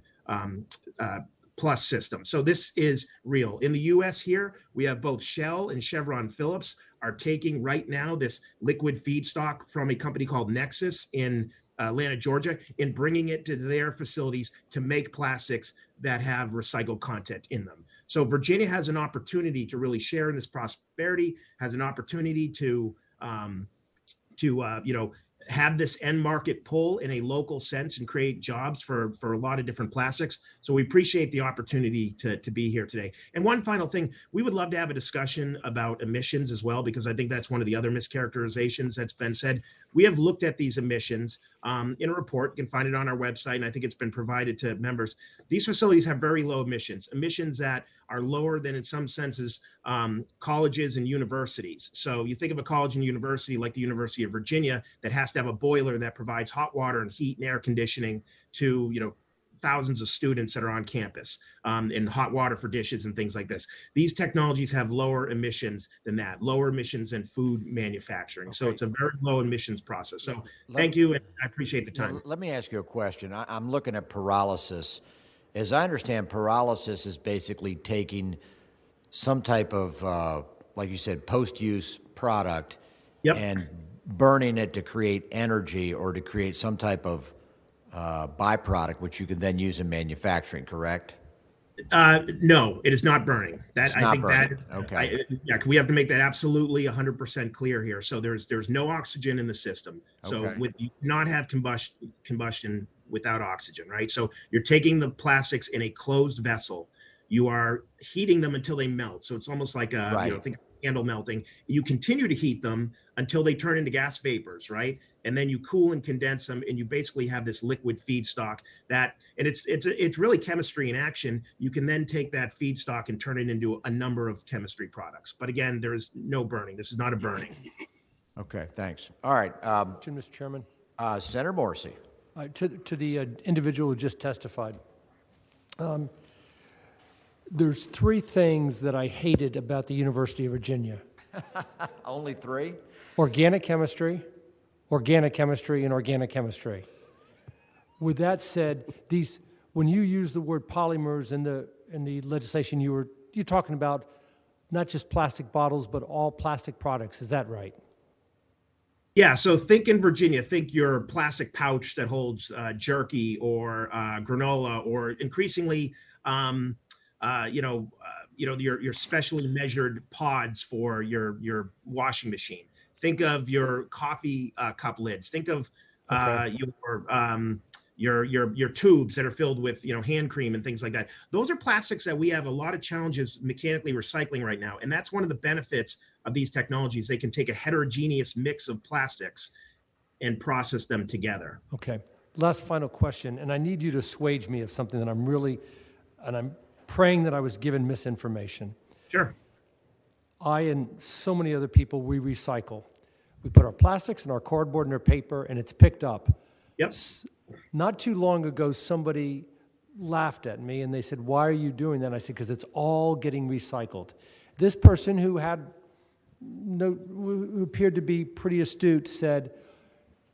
Speaker 7: Plus system. So this is real. In the US here, we have both Shell and Chevron Phillips are taking right now this liquid feedstock from a company called Nexus in Atlanta, Georgia, and bringing it to their facilities to make plastics that have recycled content in them. So Virginia has an opportunity to really share in this prosperity, has an opportunity to have this end market pull in a local sense and create jobs for a lot of different plastics. So we appreciate the opportunity to be here today. And one final thing, we would love to have a discussion about emissions as well, because I think that's one of the other mischaracterizations that's been said. We have looked at these emissions in a report. You can find it on our website, and I think it's been provided to members. These facilities have very low emissions that are lower than, in some senses, colleges and universities. So you think of a college and university like the University of Virginia that has to have a boiler that provides hot water and heat and air conditioning to thousands of students that are on campus, and hot water for dishes and things like this. These technologies have lower emissions than that, lower emissions than food manufacturing. Okay. So it's a very low emissions process. So thank you, and I appreciate the time.
Speaker 1: Let me ask you a question. I'm looking at pyrolysis. As I understand, pyrolysis is basically taking some type of, like you said, post-use product and burning it to create energy or to create some type of byproduct, which you can then use in manufacturing, correct?
Speaker 7: No, it is not burning.
Speaker 1: It's not burning. Okay.
Speaker 7: We have to make that absolutely 100% clear here. So there's no oxygen in the system. So you not have combustion without oxygen, right? So you're taking the plastics in a closed vessel. You are heating them until they melt. So it's almost like think of candle melting. You continue to heat them until they turn into gas vapors, right? And then you cool and condense them, and you basically have this liquid feedstock and it's really chemistry in action. You can then take that feedstock and turn it into a number of chemistry products. But again, there is no burning. This is not a burning.
Speaker 1: Okay, thanks. All right.
Speaker 11: Mr. Chairman.
Speaker 1: Senator Morrissey.
Speaker 11: To the individual who just testified. There's three things that I hated about the University of Virginia.
Speaker 1: Only three?
Speaker 11: Organic chemistry, and organic chemistry. With that said, when you use the word polymers in the legislation, you're talking about not just plastic bottles, but all plastic products. Is that right?
Speaker 7: Yeah, so think in Virginia, think your plastic pouch that holds jerky or granola, or increasingly, your specially measured pods for your washing machine. Think of your coffee cup lids. Think of your tubes that are filled with hand cream and things like that. Those are plastics that we have a lot of challenges mechanically recycling right now, and that's one of the benefits of these technologies. They can take a heterogeneous mix of plastics and process them together.
Speaker 11: Okay. Last final question, and I need you to assuage me of something that I'm praying that I was given misinformation.
Speaker 7: Sure.
Speaker 11: I and so many other people, we recycle. We put our plastics and our cardboard and our paper, and it's picked up.
Speaker 7: Yep.
Speaker 11: Not too long ago, somebody laughed at me, and they said, "Why are you doing that?" And I said, "Because it's all getting recycled." This person who appeared to be pretty astute said,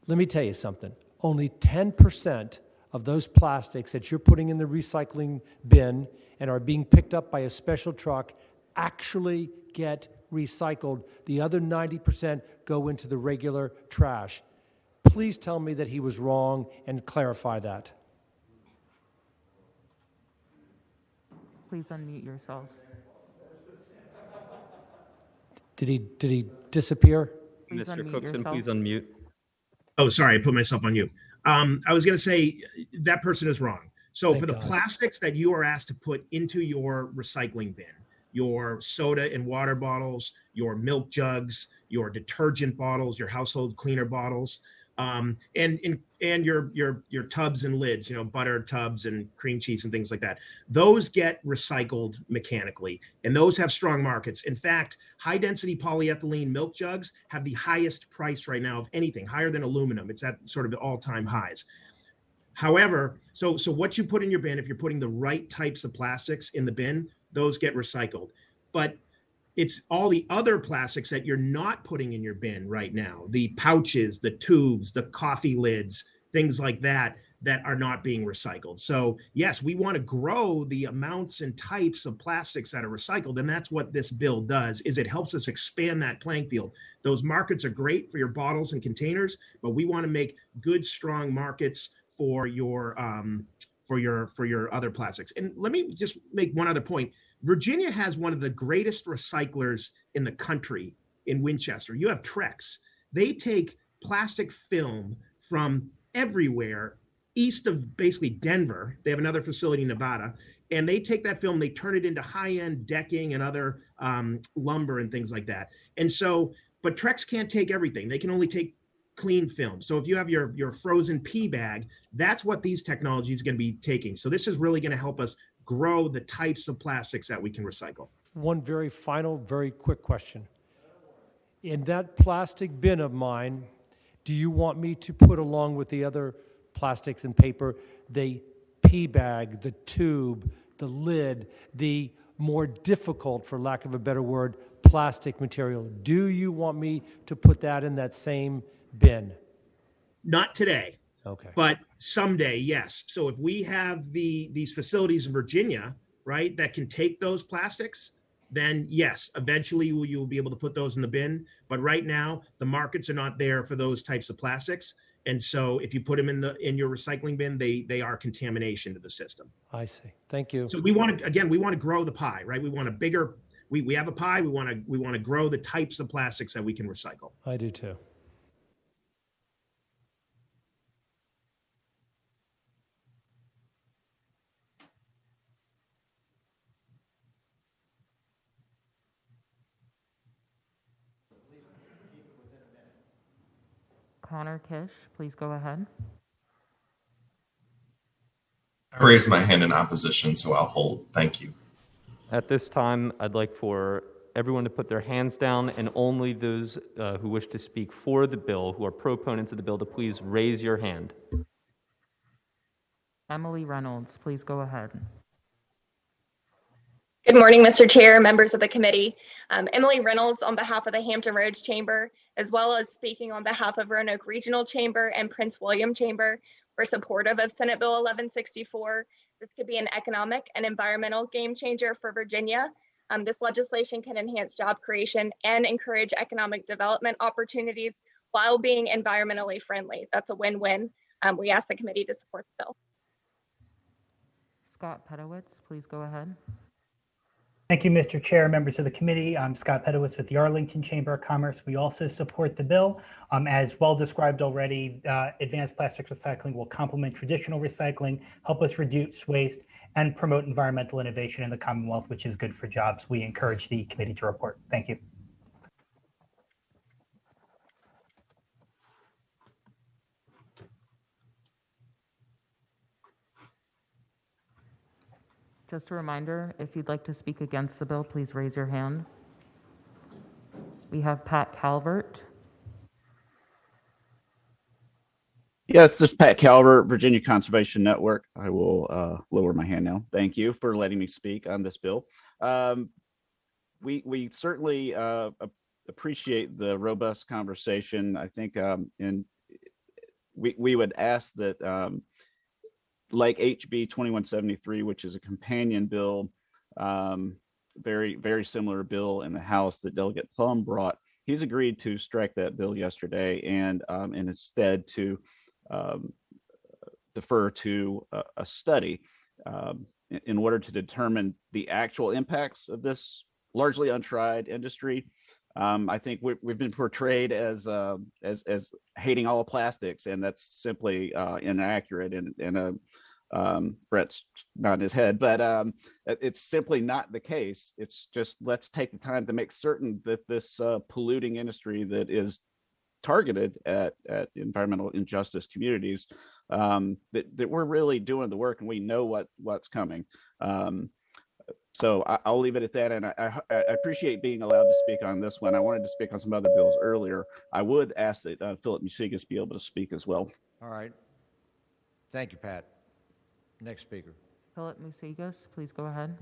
Speaker 11: "Let me tell you something. Only 10% of those plastics that you're putting in the recycling bin and are being picked up by a special truck actually get recycled. The other 90% go into the regular trash." Please tell me that he was wrong and clarify that.
Speaker 4: Please unmute yourself.
Speaker 11: Did he disappear?
Speaker 4: Please
Speaker 2: Mr.
Speaker 4: unmute
Speaker 2: Cookson,
Speaker 4: yourself.
Speaker 2: please unmute.
Speaker 7: Oh, sorry, I put myself on mute. I was going to say that person is wrong. So
Speaker 11: Thank
Speaker 7: for the
Speaker 11: God.
Speaker 7: plastics that you are asked to put into your recycling bin, your soda and water bottles, your milk jugs, your detergent bottles, your household cleaner bottles, and your tubs and lids, butter tubs and cream cheese and things like that. Those get recycled mechanically, and those have strong markets. In fact, high density polyethylene milk jugs have the highest price right now of anything, higher than aluminum. It's at sort of the all-time highs. However, so what you put in your bin, if you're putting the right types of plastics in the bin, those get recycled. But it's all the other plastics that you're not putting in your bin right now, the pouches, the tubes, the coffee lids, things like that are not being recycled. So yes, we want to grow the amounts and types of plastics that are recycled. And that's what this bill does, is it helps us expand that playing field. Those markets are great for your bottles and containers, but we want to make good, strong markets for your other plastics. And let me just make one other point. Virginia has one of the greatest recyclers in the country in Winchester. You have Trex. They take plastic film from everywhere east of basically Denver. They have another facility in Nevada, and they take that film, they turn it into high-end decking and other lumber and things like that. And so, but Trex can't take everything. They can only take clean film. So if you have your frozen pea bag, that's what these technologies are going to be taking. So this is really going to help us grow the types of plastics that we can recycle.
Speaker 11: One very final, very quick question. In that plastic bin of mine, do you want me to put along with the other plastics and paper, the pea bag, the tube, the lid, the more difficult, for lack of a better word, plastic material? Do you want me to put that in that same bin?
Speaker 7: Not today.
Speaker 11: Okay.
Speaker 7: But someday, yes. So if we have these facilities in Virginia, right, that can take those plastics, then yes, eventually you'll be able to put those in the bin. But right now, the markets are not there for those types of plastics. And so if you put them in your recycling bin, they are contamination to the system.
Speaker 11: I see. Thank you.
Speaker 7: So we want to grow the pie, right? We want a bigger, we have a pie, we want to grow the types of plastics that we can recycle.
Speaker 11: I do too.
Speaker 4: Connor Kish, please go ahead.
Speaker 3: I raised my hand in opposition, so I'll hold. Thank you.
Speaker 2: At this time, I'd like for everyone to put their hands down, and only those who wish to speak for the bill, who are proponents of the bill, to please raise your hand.
Speaker 4: Emily Reynolds, please go ahead.
Speaker 9: Good morning, Mr. Chair, members of the committee. Emily Reynolds on behalf of the Hampton Roads Chamber, as well as speaking on behalf of Roanoke Regional Chamber and Prince William Chamber. We're supportive of Senate Bill 1164. This could be an economic and environmental game changer for Virginia. This legislation can enhance job creation and encourage economic development opportunities while being environmentally friendly. That's a win-win. We ask the committee to support the bill.
Speaker 4: Scott Pedowitz, please go ahead.
Speaker 21: Thank you, Mr. Chair, members of the committee. I'm Scott Pedowitz with the Arlington Chamber of Commerce. We also support the bill. As well described already, advanced plastic recycling will complement traditional recycling, help us reduce waste, and promote environmental innovation in the Commonwealth, which is good for jobs. We encourage the committee to report. Thank you.
Speaker 4: Just a reminder, if you'd like to speak against the bill, please raise your hand. We have Pat Calvert.
Speaker 6: Yes, this is Pat Calvert, Virginia Conservation Network. I will lower my hand now. Thank you for letting me speak on this bill. We certainly appreciate the robust conversation. I think and we would ask that like HB 2173, which is a companion bill, very similar bill in the House that Delegate Plum brought. He's agreed to strike that bill yesterday and instead to defer to a study in order to determine the actual impacts of this largely untried industry. I think we've been portrayed as hating all plastics, and that's simply inaccurate. And Brett's nodding his head, but it's simply not the case. It's just, let's take the time to make certain that this polluting industry that is targeted at environmental injustice communities, that we're really doing the work and we know what's coming. So I'll leave it at that. And I appreciate being allowed to speak on this one. I wanted to speak on some other bills earlier. I would ask that Philip Musigis be able to speak as well.
Speaker 1: All right. Thank you, Pat. Next speaker.
Speaker 4: Philip Musigis, please go ahead.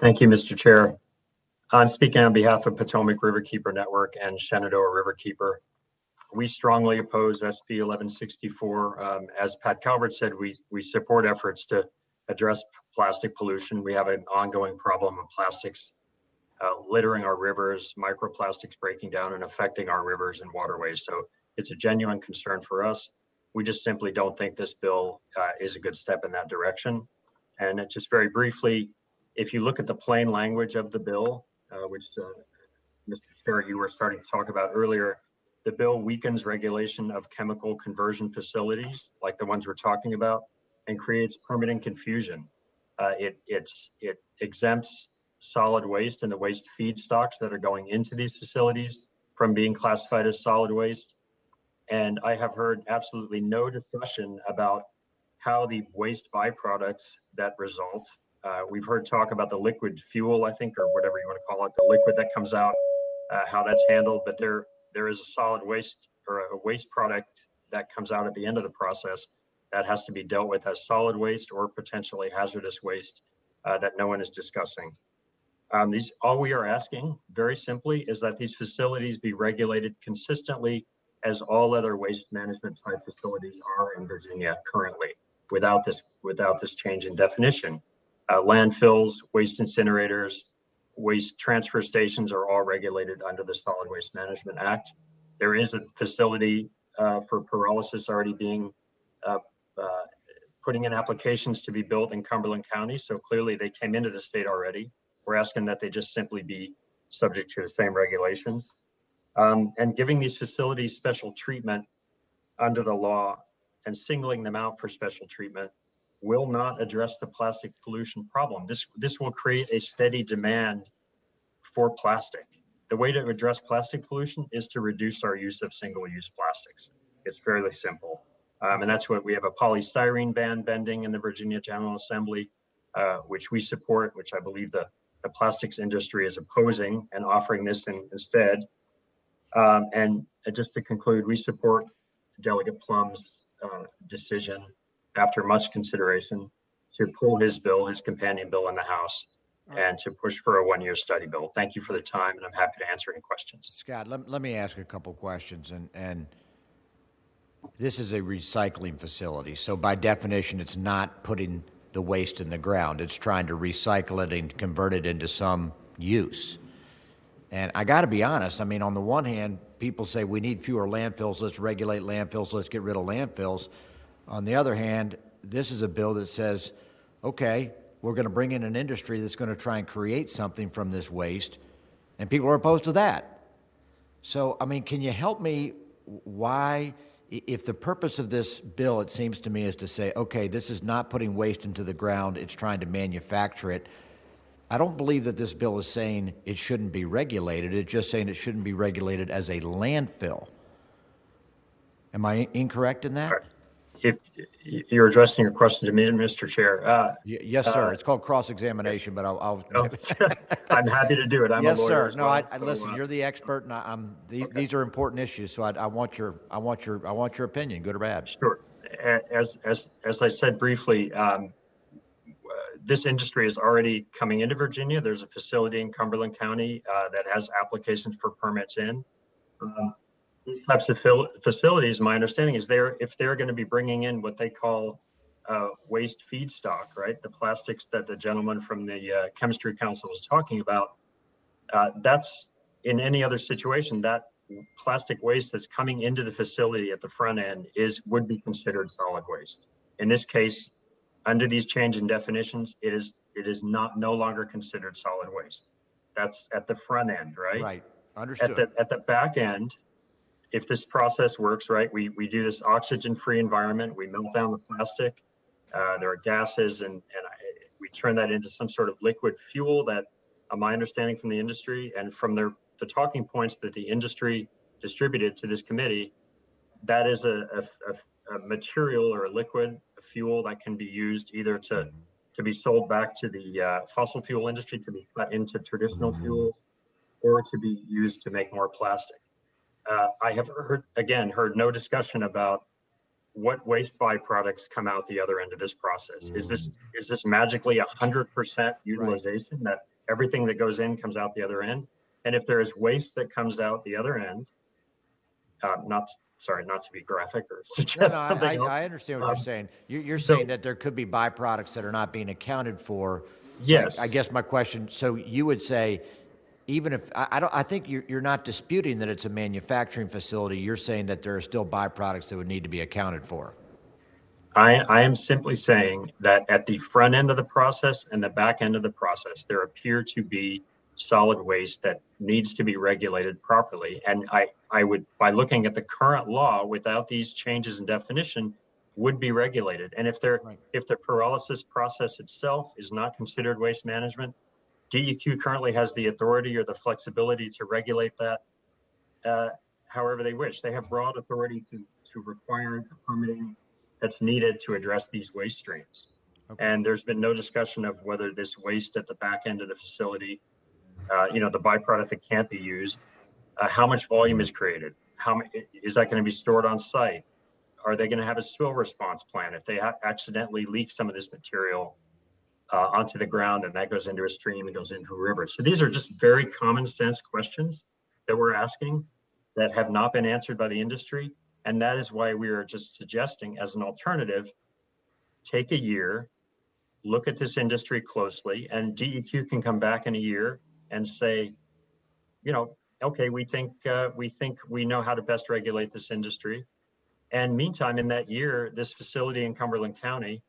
Speaker 15: Thank you, Mr. Chair. I'm speaking on behalf of Potomac Riverkeeper Network and Shenandoah Riverkeeper. We strongly oppose SB 1164. As Pat Calvert said, we support efforts to address plastic pollution. We have an ongoing problem of plastics littering our rivers, microplastics breaking down and affecting our rivers and waterways. So it's a genuine concern for us. We just simply don't think this bill is a good step in that direction. And just very briefly, if you look at the plain language of the bill, which Mr. Chair, you were starting to talk about earlier, the bill weakens regulation of chemical conversion facilities like the ones we're talking about and creates permitting confusion. It exempts solid waste and the waste feedstocks that are going into these facilities from being classified as solid waste. And I have heard absolutely no discussion about how the waste byproducts that result. We've heard talk about the liquid fuel, I think, or whatever you want to call it, the liquid that comes out, how that's handled, but there is a solid waste or a waste product that comes out at the end of the process that has to be dealt with as solid waste or potentially hazardous waste that no one is discussing. All we are asking, very simply, is that these facilities be regulated consistently as all other waste management type facilities are in Virginia currently, without this change in definition. Landfills, waste incinerators, waste transfer stations are all regulated under the Solid Waste Management Act. There is a facility for pyrolysis already being putting in applications to be built in Cumberland County. So clearly they came into the state already. We're asking that they just simply be subject to the same regulations. And giving these facilities special treatment under the law and singling them out for special treatment will not address the plastic pollution problem. This will create a steady demand for plastic. The way to address plastic pollution is to reduce our use of single-use plastics. It's fairly simple. And that's what we have a polystyrene ban pending in the Virginia General Assembly, which we support, which I believe the plastics industry is opposing and offering this instead. And just to conclude, we support Delegate Plum's decision after much consideration to pull his bill, his companion bill in the House, and to push for a one-year study bill. Thank you for the time, and I'm happy to answer any questions.
Speaker 1: Scott, let me ask a couple questions. And this is a recycling facility, so by definition, it's not putting the waste in the ground. It's trying to recycle it and convert it into some use. And I got to be honest, I mean, on the one hand, people say we need fewer landfills, let's regulate landfills, let's get rid of landfills. On the other hand, this is a bill that says, okay, we're going to bring in an industry that's going to try and create something from this waste, and people are opposed to that. So, I mean, can you help me why, if the purpose of this bill, it seems to me, is to say, okay, this is not putting waste into the ground, it's trying to manufacture it. I don't believe that this bill is saying it shouldn't be regulated. It's just saying it shouldn't be regulated as a landfill. Am I incorrect in that?
Speaker 15: If you're addressing your question to me, Mr. Chair.
Speaker 1: Yes, sir. It's called cross-examination, but I'll
Speaker 15: I'm happy to do it. I'm
Speaker 1: yes,
Speaker 15: a lawyer.
Speaker 1: Sir.
Speaker 15: As
Speaker 1: No,
Speaker 15: well,
Speaker 1: listen. You're the expert, and these are important issues. So I want your opinion, good or bad.
Speaker 15: Sure. As I said briefly, this industry is already coming into Virginia. There's a facility in Cumberland County that has applications for permits in. These types of facilities, my understanding is if they're going to be bringing in what they call waste feedstock, right? The plastics that the gentleman from the Chemistry Council was talking about, that's in any other situation, that plastic waste that's coming into the facility at the front end would be considered solid waste. In this case, under these change in definitions, it is no longer considered solid waste. That's at the front end, right?
Speaker 1: Right. Understood.
Speaker 15: At the back end, if this process works, right, we do this oxygen-free environment, we melt down the plastic, there are gases, and we turn that into some sort of liquid fuel that, my understanding from the industry and from the talking points that the industry distributed to this committee, that is a material or a liquid, a fuel that can be used either to be sold back to the fossil fuel industry, to be cut into traditional fuels, or to be used to make more plastic. I have heard no discussion about what waste byproducts come out the other end of this process. Is this magically 100% utilization, that everything that goes in comes out the other end? And if there is waste that comes out the other end, not to be graphic or suggest something else.
Speaker 1: I understand what you're saying. You're
Speaker 15: so-
Speaker 1: saying that there could be byproducts that are not being accounted for. So
Speaker 15: Yes.
Speaker 1: I guess my question, so you would say, even if, I think you're not disputing that it's a manufacturing facility. You're saying that there are still byproducts that would need to be accounted for.
Speaker 15: I am simply saying that at the front end of the process and the back end of the process, there appear to be solid waste that needs to be regulated properly. And I would, by looking at the current law, without these changes in definition, would be regulated. And if the pyrolysis process itself is not considered waste management, DEQ currently has the authority or the flexibility to regulate that however they wish. They have broad authority to require the permitting that's needed to address these waste streams. Okay. And there's been no discussion of whether this waste at the back end of the facility, the byproduct that can't be used, how much volume is created? Is that going to be stored on site? Are they going to have a spill response plan if they accidentally leak some of this material onto the ground, and that goes into a stream and goes into a river? So these are just very common sense questions that we're asking that have not been answered by the industry. And that is why we are just suggesting, as an alternative, take a year, look at this industry closely, and DEQ can come back in a year and say, okay, we think we know how to best regulate this industry. And meantime, in that year, this facility in Cumberland County,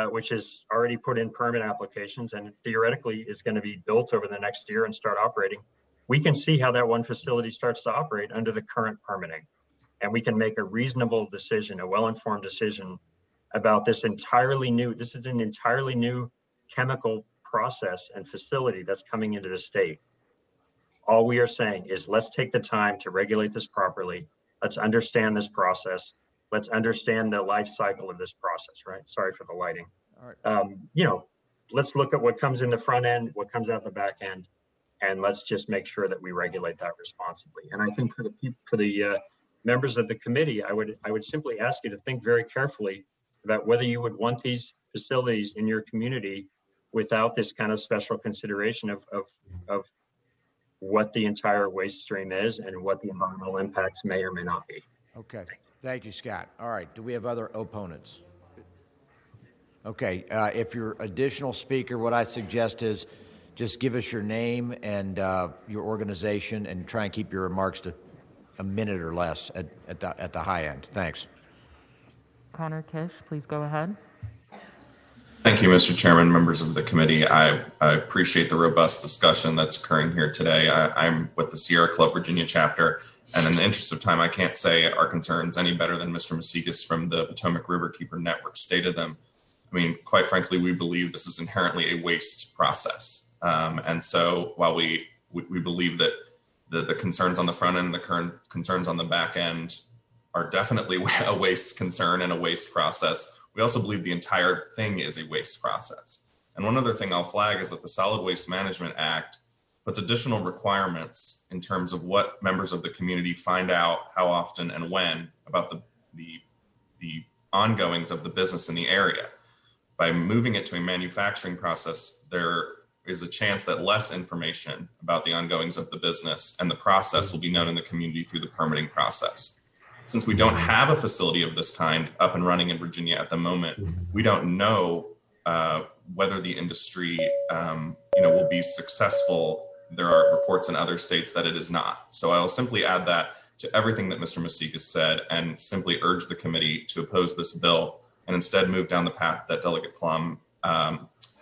Speaker 15: which has already put in permit applications and theoretically is going to be built over the next year and start operating, we can see how that one facility starts to operate under the current permitting. And we can make a reasonable decision, a well-informed decision about this entirely new, this is an entirely new chemical process and facility that's coming into the state. All we are saying is, let's take the time to regulate this properly. Let's understand this process. Let's understand the life cycle of this process, right? Sorry for the lighting.
Speaker 1: All right.
Speaker 15: Let's look at what comes in the front end, what comes out the back end, and let's just make sure that we regulate that responsibly. And I think for the members of the committee, I would simply ask you to think very carefully about whether you would want these facilities in your community without this kind of special consideration of what the entire waste stream is and what the environmental impacts may or may not be.
Speaker 1: Okay. Thank you, Scott. All right. Do we have other opponents? Okay. If you're additional speaker, what I suggest is just give us your name and your organization, and try and keep your remarks to a minute or less at the high end. Thanks.
Speaker 4: Connor Kish, please go ahead.
Speaker 3: Thank you, Mr. Chairman, members of the committee. I appreciate the robust discussion that's occurring here today. I'm with the Sierra Club Virginia chapter, and in the interest of time, I can't say our concerns any better than Mr. Masikis from the Potomac Riverkeeper Network stated them. I mean, quite frankly, we believe this is inherently a waste process. And so while we believe that the concerns on the front end and the current concerns on the back end are definitely a waste concern and a waste process, we also believe the entire thing is a waste process. And one other thing I'll flag is that the Solid Waste Management Act puts additional requirements in terms of what members of the community find out, how often and when, about the ongoings of the business in the area. By moving it to a manufacturing process, there is a chance that less information about the ongoings of the business and the process will be known in the community through the permitting process. Since we don't have a facility of this kind up and running in Virginia at the moment, we don't know whether the industry will be successful. There are reports in other states that it is not. So I'll simply add that to everything that Mr. Masikis said and simply urge the committee to oppose this bill and instead move down the path that Delegate Plum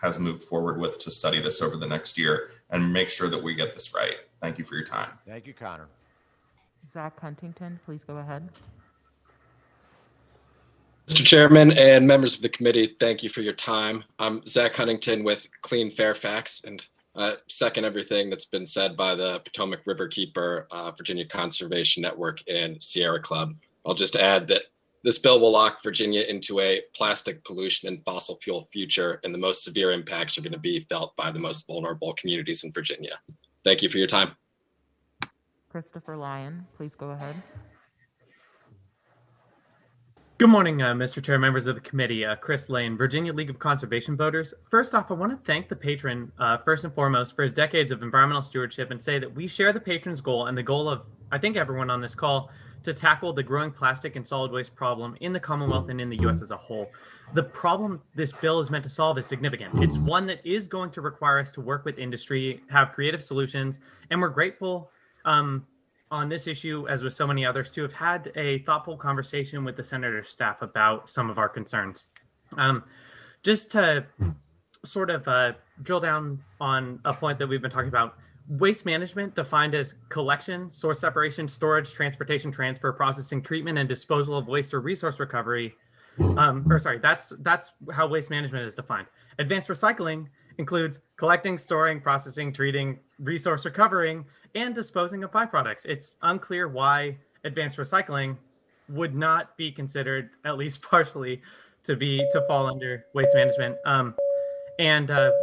Speaker 3: has moved forward with to study this over the next year and make sure that we get this right. Thank you for your time.
Speaker 1: Thank you, Connor.
Speaker 4: Zach Huntington, please go ahead.
Speaker 8: Mr. Chairman and members of the committee, thank you for your time. I'm Zach Huntington with Clean Fairfax, and second everything that's been said by the Potomac Riverkeeper, Virginia Conservation Network, and Sierra Club. I'll just add that this bill will lock Virginia into a plastic pollution and fossil fuel future, and the most severe impacts are going to be felt by the most vulnerable communities in Virginia. Thank you for your time.
Speaker 4: Christopher Lyon, please go ahead.
Speaker 2: Good morning, Mr. Chair, members of the committee. Chris Lane, Virginia League of Conservation Voters. First off, I want to thank the patron, first and foremost, for his decades of environmental stewardship and say that we share the patron's goal and the goal of, I think, everyone on this call to tackle the growing plastic and solid waste problem in the Commonwealth and in the U.S. as a whole. The problem this bill is meant to solve is significant. It's one that is going to require us to work with industry, have creative solutions, and we're grateful on this issue, as with so many others, to have had a thoughtful conversation with the senator's staff about some of our concerns. Just to sort of drill down on a point that we've been talking about, waste management defined as collection, source separation, storage, transportation, transfer, processing, treatment, and disposal of waste or resource recovery. That's how waste management is defined. Advanced recycling includes collecting, storing, processing, treating, resource recovering, and disposing of byproducts. It's unclear why advanced recycling would not be considered, at least partially, to fall under waste management.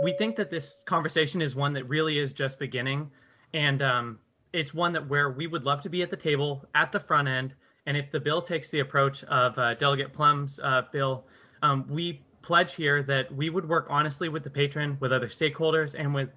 Speaker 2: We think that this conversation is one that really is just beginning, and it's one where we would love to be at the table at the front end. And if the bill takes the approach of Delegate Plum's bill, we pledge here that we would work honestly with the patron, with other stakeholders, and with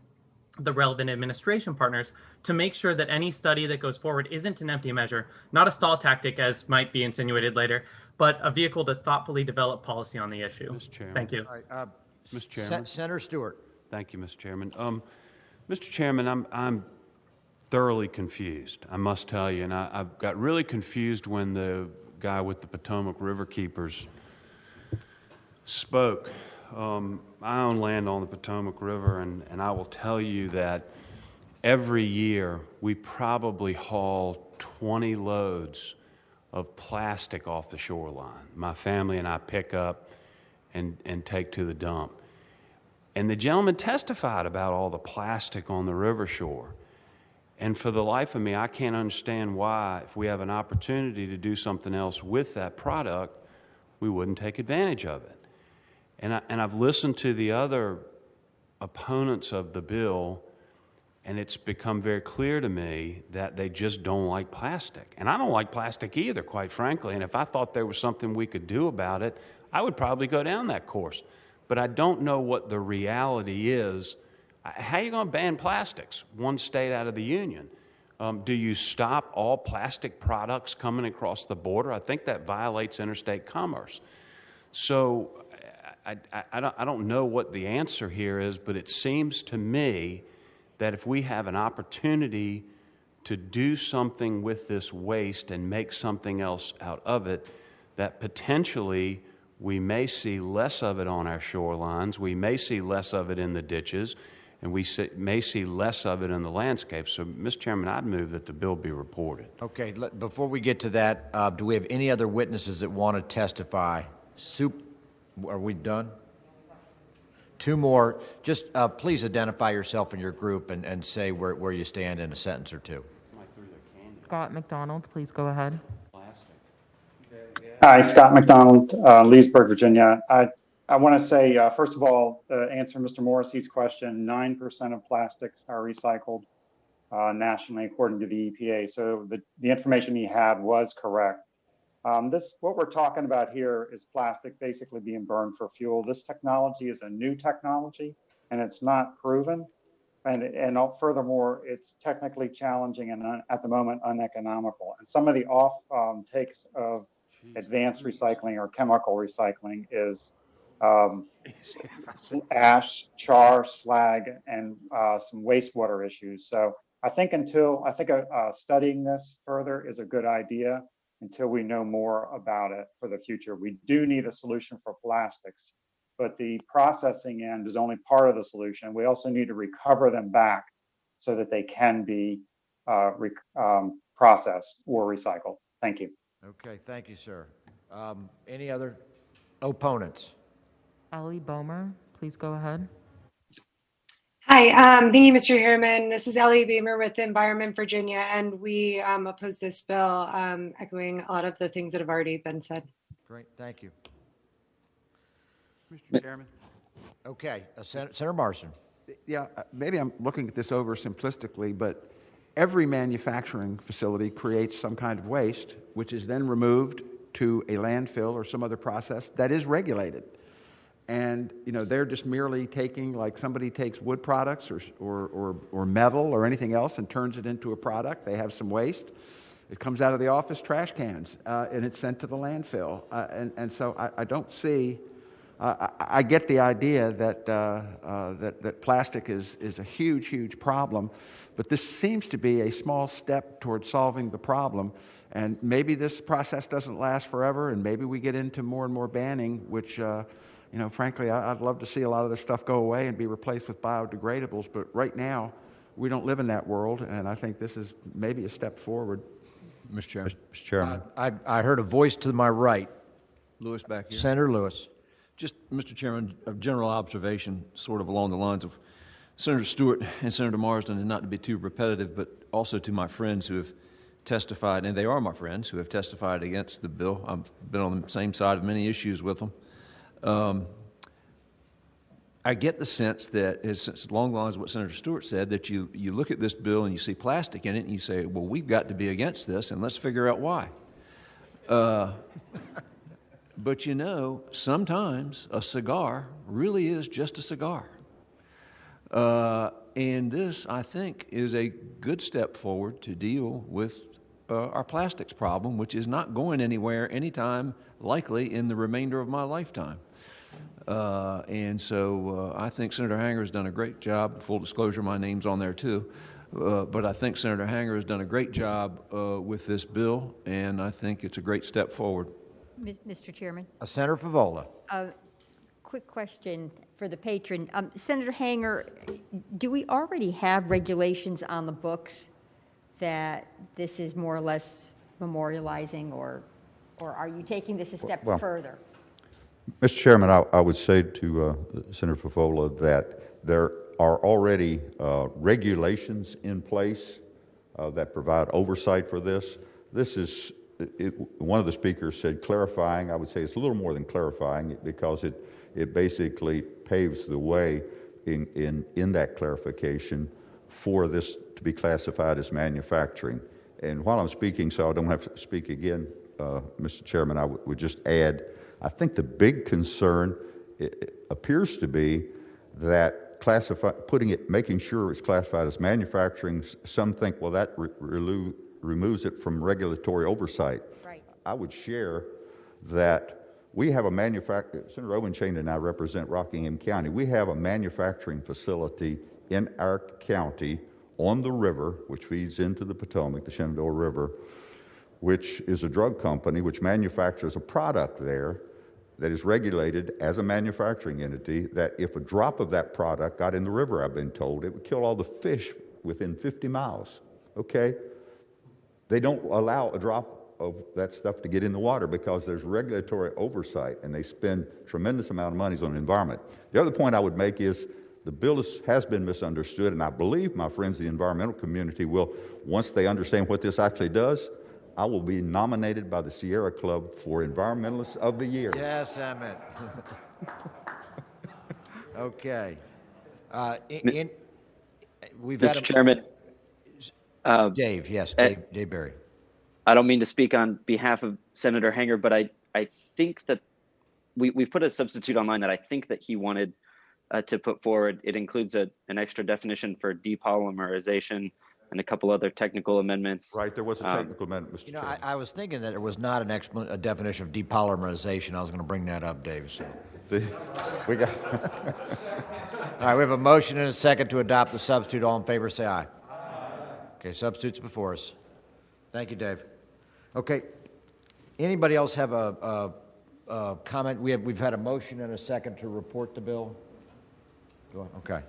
Speaker 2: the relevant administration partners to make sure that any study that goes forward isn't an empty measure, not a stall tactic as might be insinuated later, but a vehicle to thoughtfully develop policy on the issue.
Speaker 12: Mr. Chairman.
Speaker 2: Thank you.
Speaker 12: All right, Mr. Chairman.
Speaker 1: Senator Stewart.
Speaker 12: Thank you, Mr. Chairman. Mr. Chairman, I'm thoroughly confused, I must tell you, and I got really confused when the guy with the Potomac Riverkeepers spoke. I own land on the Potomac River, and I will tell you that every year we probably haul 20 loads of plastic off the shoreline. My family and I pick up and take to the dump. And the gentleman testified about all the plastic on the river shore. And for the life of me, I can't understand why, if we have an opportunity to do something else with that product, we wouldn't take advantage of it. And I've listened to the other opponents of the bill, and it's become very clear to me that they just don't like plastic. And I don't like plastic either, quite frankly. And if I thought there was something we could do about it, I would probably go down that course. But I don't know what the reality is. How are you going to ban plastics, one state out of the union? Do you stop all plastic products coming across the border? I think that violates interstate commerce. So I don't know what the answer here is, but it seems to me that if we have an opportunity to do something with this waste and make something else out of it, that potentially we may see less of it on our shorelines, we may see less of it in the ditches, and we may see less of it in the landscape. So, Mr. Chairman, I'd move that the bill be reported.
Speaker 1: Okay, before we get to that, do we have any other witnesses that want to testify? Are we done? Two more. Just please identify yourself and your group and say where you stand in a sentence or two.
Speaker 4: Scott McDonald, please go ahead.
Speaker 13: Hi, Scott McDonald, Leesburg, Virginia. I want to say, first of all, answer Mr. Morrissey's question, 9% of plastics are recycled nationally, according to the EPA. So the information he had was correct. What we're talking about here is plastic basically being burned for fuel. This technology is a new technology, and it's not proven. And furthermore, it's technically challenging and at the moment uneconomical. And some of the takes of advanced recycling or chemical recycling is ash, char, slag, and some wastewater issues. So I think studying this further is a good idea until we know more about it for the future. We do need a solution for plastics, but the processing end is only part of the solution. We also need to recover them back so that they can be processed or recycled. Thank you.
Speaker 1: Okay, thank you, sir. Any other opponents?
Speaker 4: Ellie Bomer, please go ahead.
Speaker 14: Hi, thank you, Mr. Harriman. This is Ellie Beamer with Environment Virginia, and we oppose this bill, echoing a lot of the things that have already been said.
Speaker 1: Great, thank you.
Speaker 16: Mr. Chairman.
Speaker 1: Okay, Senator Marsden.
Speaker 16: Yeah, maybe I'm looking at this over simplistically, but every manufacturing facility creates some kind of waste, which is then removed to a landfill or some other process that is regulated. And they're just merely taking, like somebody takes wood products or metal or anything else and turns it into a product. They have some waste. It comes out of the office trash cans and it's sent to the landfill. And so I don't see. I get the idea that that plastic is a huge problem, but this seems to be a small step towards solving the problem. And maybe this process doesn't last forever, and maybe we get into more and more banning, which. Frankly, I'd love to see a lot of this stuff go away and be replaced with biodegradables, but right now, we don't live in that world, and I think this is maybe a step forward.
Speaker 1: Mr. Chairman.
Speaker 19: Mr. Chairman.
Speaker 1: I heard a voice to my right.
Speaker 19: Lewis back here.
Speaker 1: Senator Lewis.
Speaker 19: Just, Mr. Chairman, a general observation sort of along the lines of Senator Stewart and Senator Marsden, and not to be too repetitive, but also to my friends who have testified, and they are my friends, who have testified against the bill. I've been on the same side of many issues with them. I get the sense that, it's along the lines of what Senator Stewart said, that you look at this bill and you see plastic in it and you say, well, we've got to be against this and let's figure out why. But sometimes a cigar really is just a cigar. And this, I think, is a good step forward to deal with our plastics problem, which is not going anywhere anytime likely in the remainder of my lifetime. And so I think Senator Hanger has done a great job. Full disclosure, my name's on there too. But I think Senator Hanger has done a great job with this bill, and I think it's a great step forward.
Speaker 23: Mr. Chairman.
Speaker 1: Senator Favola.
Speaker 23: Quick question for the patron. Senator Hanger, do we already have regulations on the books that this is more or less memorializing, or are you taking this a step further?
Speaker 24: Mr. Chairman, I would say to Senator Favola that there are already regulations in place that provide oversight for this. This is, one of the speakers said clarifying. I would say it's a little more than clarifying because it basically paves the way in that clarification for this to be classified as manufacturing. And while I'm speaking, so I don't have to speak again, Mr. Chairman, I would just add, I think the big concern appears to be that making sure it's classified as manufacturing. Some think, well, that removes it from regulatory oversight.
Speaker 23: Right.
Speaker 24: I would share that we have a Senator Owenchain and I represent Rockingham County. We have a manufacturing facility in our county on the river, which feeds into the Potomac, the Shenandoah River, which is a drug company which manufactures a product there that is regulated as a manufacturing entity, that if a drop of that product got in the river, I've been told, it would kill all the fish within 50 miles, okay? They don't allow a drop of that stuff to get in the water because there's regulatory oversight and they spend tremendous amount of money on the environment. The other point I would make is the bill has been misunderstood, and I believe my friends in the environmental community will, once they understand what this actually does, I will be nominated by the Sierra Club for Environmentalist of the Year.
Speaker 1: Yes, Emmett. Okay.
Speaker 10: Mr. Chairman.
Speaker 1: Dave, yes, Dave Berry.
Speaker 10: I don't mean to speak on behalf of Senator Hanger, but I think that we've put a substitute online that I think that he wanted to put forward. It includes an extra definition for depolymerization and a couple other technical amendments.
Speaker 24: Right, there was a technical amendment, Mr. Chairman.
Speaker 1: I was thinking that it was not a definition of depolymerization. I was going to bring that up, Dave. So.
Speaker 24: We got.
Speaker 1: All right, we have a motion and a second to adopt the substitute. All in favor, say aye. Aye. Okay, substitute's before us. Thank you, Dave. Okay, anybody else have a comment? We've had a motion and a second to report the bill. Okay.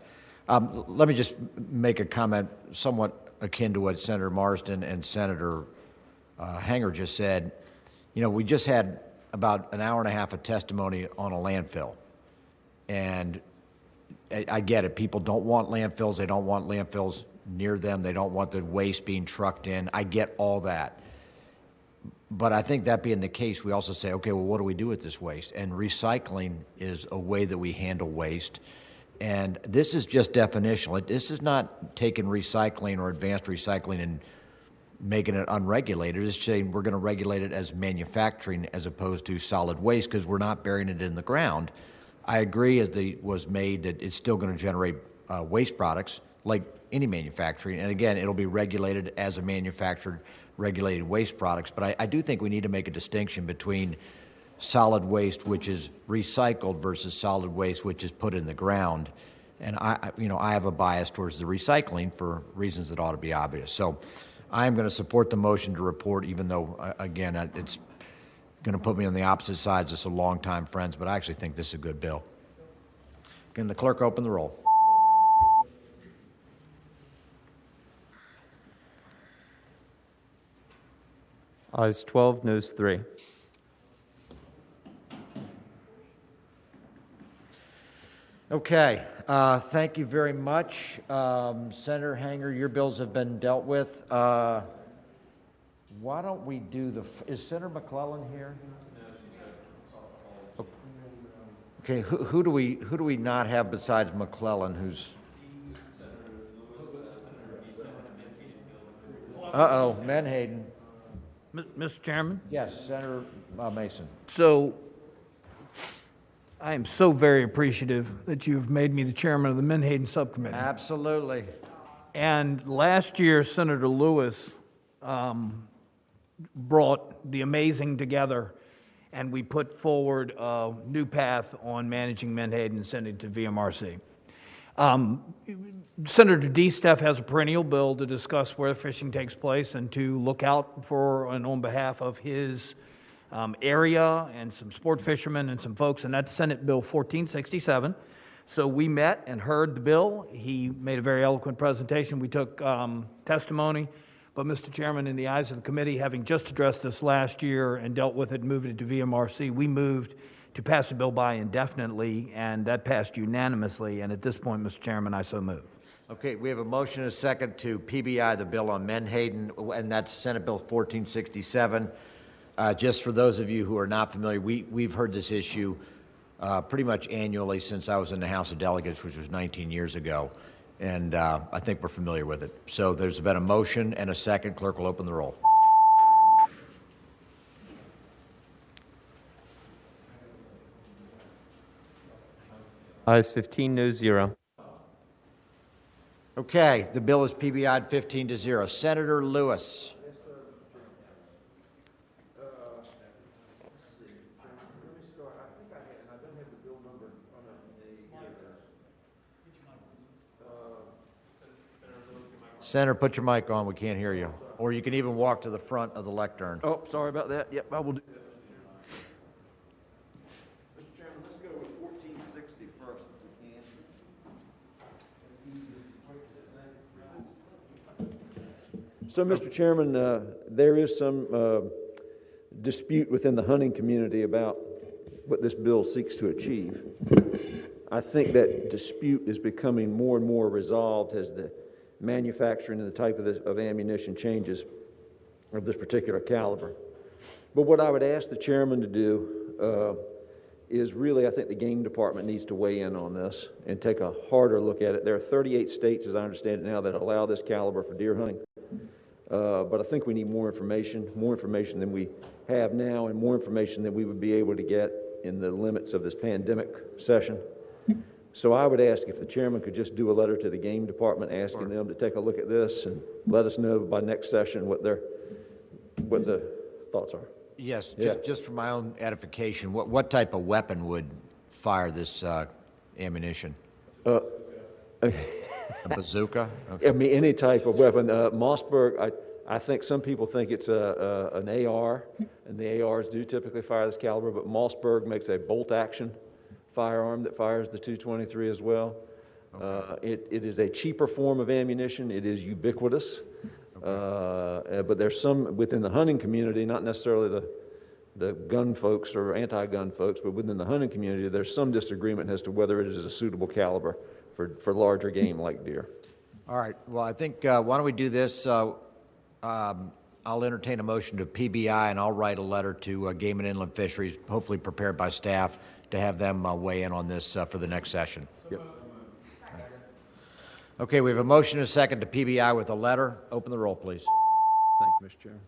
Speaker 1: Let me just make a comment somewhat akin to what Senator Marsden and Senator Hanger just said. You know, we just had about an hour and a half of testimony on a landfill. And I get it. People don't want landfills. They don't want landfills near them. They don't want the waste being trucked in. I get all that. But I think that being the case, we also say, okay, well, what do we do with this waste? And recycling is a way that we handle waste. And this is just definitional. This is not taking recycling or advanced recycling and making it unregulated. It's saying we're going to regulate it as manufacturing as opposed to solid waste because we're not burying it in the ground. I agree, as was made, that it's still going to generate waste products like any manufacturing. And again, it'll be regulated as a manufactured, regulated waste products. But I do think we need to make a distinction between solid waste, which is recycled, versus solid waste, which is put in the ground. And I have a bias towards the recycling for reasons that ought to be obvious. So I am going to support the motion to report, even though, again, it's going to put me on the opposite sides of some longtime friends, but I actually think this is a good bill. Can the clerk open the roll?
Speaker 5: Ayes 12, noes 3.
Speaker 1: Okay, thank you very much. Senator Hanger, your bills have been dealt with. Why don't we do is Senator McClellan here? Okay, who do we not have besides McClellan, who's... Uh-oh, Menhaden.
Speaker 17: Mr. Chairman?
Speaker 1: Yes, Senator Mason.
Speaker 17: So I am so very appreciative that you've made me the chairman of the Menhaden Subcommittee.
Speaker 1: Absolutely.
Speaker 17: And last year, Senator Lewis brought the amazing together, and we put forward a new path on managing Menhaden and sending it to VMRC. Senator DeSteff has a perennial bill to discuss where fishing takes place and to look out for and on behalf of his area and some sport fishermen and some folks, and that's Senate Bill 1467. So we met and heard the bill. He made a very eloquent presentation. We took testimony. But, Mr. Chairman, in the eyes of the committee, having just addressed this last year and dealt with it and moved it to VMRC, we moved to pass the bill by indefinitely, and that passed unanimously. And at this point, Mr. Chairman, I so move.
Speaker 1: Okay, we have a motion and a second to PBI the bill on Menhaden, and that's Senate Bill 1467. Just for those of you who are not familiar, we've heard this issue pretty much annually since I was in the House of Delegates, which was 19 years ago. And I think we're familiar with it. So there's been a motion and a second. Clerk will open the roll.
Speaker 5: Ayes 15, noes 0.
Speaker 1: Okay, the bill is PBI'd 15-0. Senator Lewis. Senator, put your mic on. We can't hear you. Or you can even walk to the front of the lectern.
Speaker 6: Oh, sorry about that. Yep, I will do.
Speaker 16: Mr. Chairman, let's go with 1460 first, if we can.
Speaker 18: So, Mr. Chairman, there is some dispute within the hunting community about what this bill seeks to achieve. I think that dispute is becoming more and more resolved as the manufacturing and the type of ammunition changes of this particular caliber. But what I would ask the chairman to do is really, I think the game department needs to weigh in on this and take a harder look at it. There are 38 states, as I understand it now, that allow this caliber for deer hunting. But I think we need more information than we have now, and more information than we would be able to get in the limits of this pandemic session. So I would ask if the chairman could just do a letter to the game department asking them to take a look at this and let us know by next session what the thoughts are.
Speaker 1: Yes, just for my own edification, what type of weapon would fire this ammunition? A bazooka? Okay.
Speaker 18: I mean, any type of weapon. Mossberg, I think some people think it's an AR, and the ARs do typically fire this caliber, but Mossberg makes a bolt-action firearm that fires the .223 as well. It is a cheaper form of ammunition. It is ubiquitous. But there's some within the hunting community, not necessarily the gun folks or anti-gun folks, but within the hunting community, there's some disagreement as to whether it is a suitable caliber for larger game like deer.
Speaker 1: All right. Well, I think, why don't we do this? I'll entertain a motion to PBI, and I'll write a letter to Game and Inland Fisheries, hopefully prepared by staff, to have them weigh in on this for the next session.
Speaker 18: Yep.
Speaker 1: Okay, we have a motion and a second to PBI with a letter. Open the roll, please.
Speaker 18: Thank you, Mr. Chairman.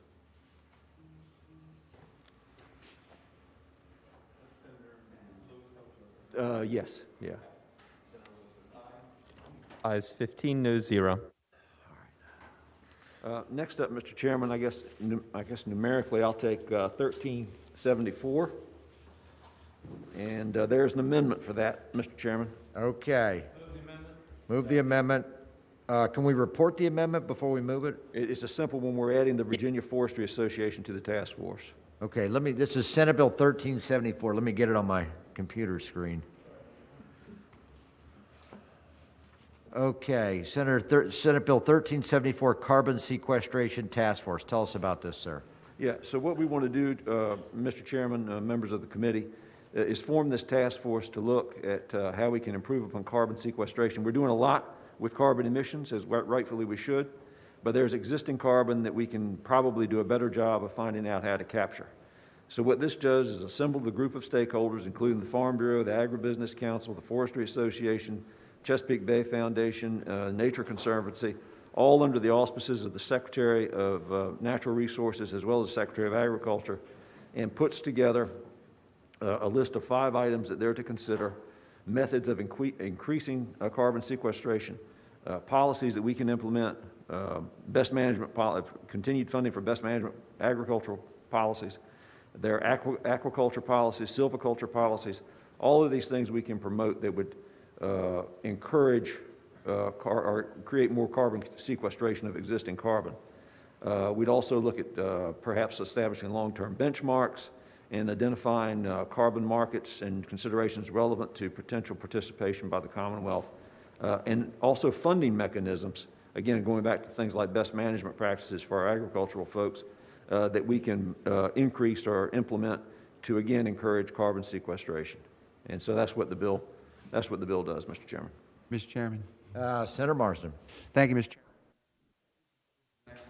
Speaker 18: Yes, yeah.
Speaker 5: Ayes 15, no 0.
Speaker 18: Next up, Mr. Chairman, I guess numerically I'll take 1374. And there's an amendment for that, Mr. Chairman.
Speaker 1: Okay. Move the amendment. Can we report the amendment before we move it?
Speaker 18: It's a simple one. We're adding the Virginia Forestry Association to the task force.
Speaker 1: Okay, this is Senate Bill 1374. Let me get it on my computer screen. Okay, Senate Bill 1374, Carbon Sequestration Task Force. Tell us about this, sir.
Speaker 18: Yeah, so what we want to do, Mr. Chairman, members of the committee, is form this task force to look at how we can improve upon carbon sequestration. We're doing a lot with carbon emissions, as rightfully we should, but there's existing carbon that we can probably do a better job of finding out how to capture. So what this does is assemble the group of stakeholders, including the Farm Bureau, the Agribusiness Council, the Forestry Association, Chesapeake Bay Foundation, Nature Conservancy, all under the auspices of the Secretary of Natural Resources as well as the Secretary of Agriculture, and puts together a list of 5 items that they're to consider: methods of increasing carbon sequestration, policies that we can implement, best management, continued funding for best management agricultural policies, their aquaculture policies, silviculture policies, all of these things we can promote that would encourage or create more carbon sequestration of existing carbon. We'd also look at perhaps establishing long-term benchmarks and identifying carbon markets and considerations relevant to potential participation by the Commonwealth, and also funding mechanisms, again, going back to things like best management practices for our agricultural folks, that we can increase or implement to, again, encourage carbon sequestration. And so that's what the bill does, Mr. Chairman.
Speaker 16: Mr. Chairman.
Speaker 1: Senator Marsden.
Speaker 16: Thank you, Mr. Chairman.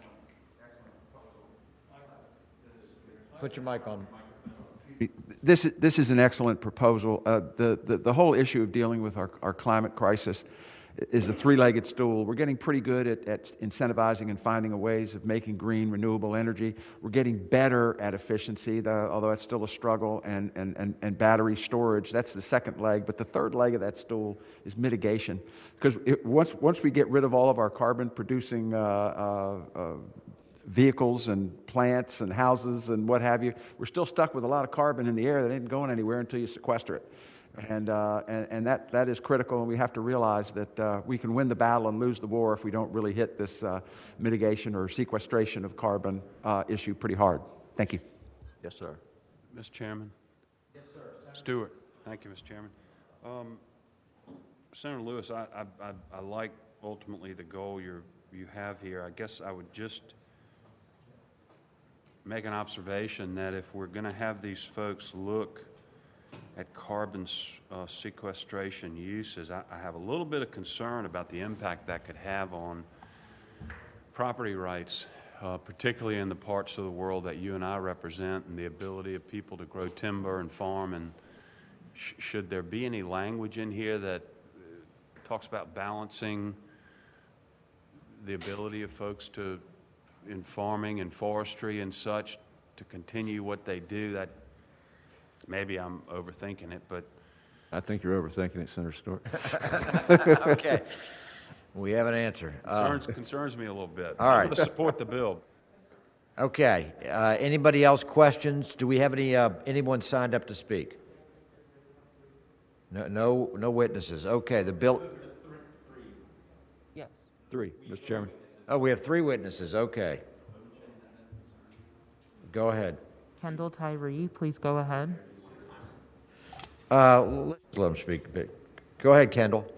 Speaker 1: Put your mic on.
Speaker 16: This is an excellent proposal. The whole issue of dealing with our climate crisis is a three-legged stool. We're getting pretty good at incentivizing and finding ways of making green, renewable energy. We're getting better at efficiency, although it's still a struggle, and battery storage. That's the second leg. But the third leg of that stool is mitigation. Because once we get rid of all of our carbon-producing vehicles and plants and houses and what have you, we're still stuck with a lot of carbon in the air that ain't going anywhere until you sequester it. And that is critical, and we have to realize that we can win the battle and lose the war if we don't really hit this mitigation or sequestration of carbon issue pretty hard. Thank you.
Speaker 18: Yes, sir.
Speaker 12: Mr. Chairman? Yes, sir. Stewart. Thank you, Mr. Chairman. Senator Lewis, I like ultimately the goal you have here. I guess I would just make an observation that if we're going to have these folks look at carbon sequestration uses, I have a little bit of concern about the impact that could have on property rights, particularly in the parts of the world that you and I represent, and the ability of people to grow timber and farm. And should there be any language in here that talks about balancing the ability of folks to, in farming and forestry and such, to continue what they do? That maybe I'm overthinking it, but
Speaker 18: I think you're overthinking it, Senator Stewart.
Speaker 1: Okay. We have an answer.
Speaker 12: Concerns me a little bit.
Speaker 1: All right.
Speaker 12: I'm going to support the bill.
Speaker 1: Okay. Anybody else questions? Do we have anyone signed up to speak? No witnesses. Okay. The bill.
Speaker 4: Yes.
Speaker 18: 3, Mr. Chairman.
Speaker 1: Oh, we have 3 witnesses. Okay. Go ahead.
Speaker 4: Kendall Tyree, please go ahead.
Speaker 1: Let's let him speak a bit. Go ahead, Kendall.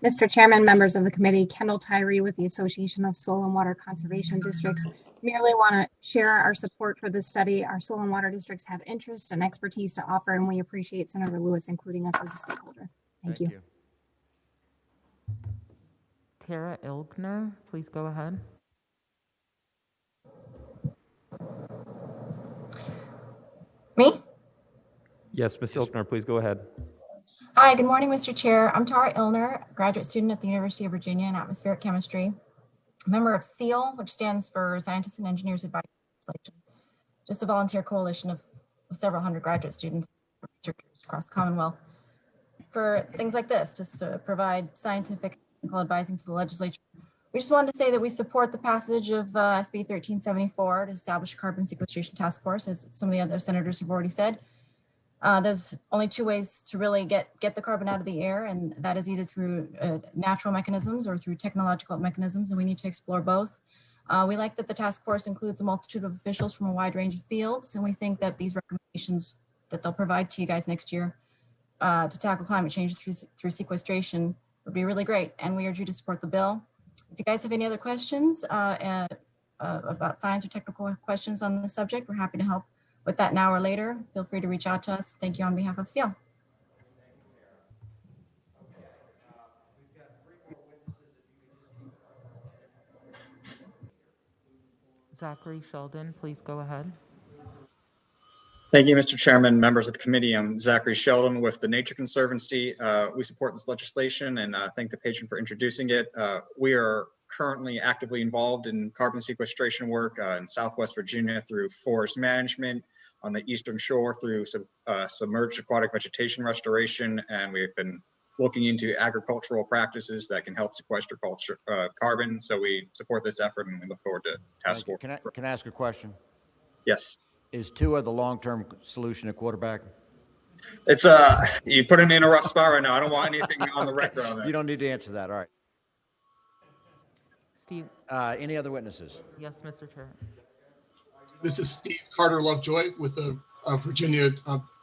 Speaker 7: Mr. Chairman, members of the committee, Kendall Tyree with the Association of Soil and Water Conservation Districts. Merely want to share our support for this study. Our soil and water districts have interest and expertise to offer, and we appreciate Senator Lewis including us as a stakeholder. Thank you.
Speaker 4: Tara Ilgner, please go ahead.
Speaker 11: Me?
Speaker 5: Yes, Ms. Ilkner, please go ahead.
Speaker 11: Hi, good morning, Mr. Chair. I'm Tara Illner, graduate student at the University of Virginia in atmospheric chemistry, a member of SEAL, which stands for Scientists and Engineers Advisory Legislation, just a volunteer coalition of several hundred graduate students and researchers across the Commonwealth for things like this, to provide scientific and technical advising to the legislature. We just wanted to say that we support the passage of SB 1374 to establish a carbon sequestration task force, as some of the other senators have already said. There's only two ways to really get the carbon out of the air, and that is either through natural mechanisms or through technological mechanisms, and we need to explore both. We like that the task force includes a multitude of officials from a wide range of fields, and we think that these recommendations that they'll provide to you guys next year to tackle climate change through sequestration would be really great, and we urge you to support the bill. If you guys have any other questions about science or technical questions on the subject, we're happy to help with that now or later. Feel free to reach out to us. Thank you on behalf of SEAL.
Speaker 4: Zachary Sheldon, please go ahead.
Speaker 20: Thank you, Mr. Chairman, members of the committee. I'm Zachary Sheldon with the Nature Conservancy. We support this legislation and thank the patron for introducing it. We are currently actively involved in carbon sequestration work in Southwest Virginia through forest management, on the Eastern Shore through submerged aquatic vegetation restoration, and we've been looking into agricultural practices that can help sequester carbon. So we support this effort and we look forward to task force.
Speaker 1: Can I ask a question?
Speaker 20: Yes.
Speaker 1: Is Tua the long-term solution at quarterback?
Speaker 20: It's you put me in a rough spot right now. I don't want anything on the record on that.
Speaker 1: You don't need to answer that. All right.
Speaker 4: Steve.
Speaker 1: Any other witnesses?
Speaker 4: Yes, Mr. Chair.
Speaker 22: This is Steve Carter Lovejoy with the Virginia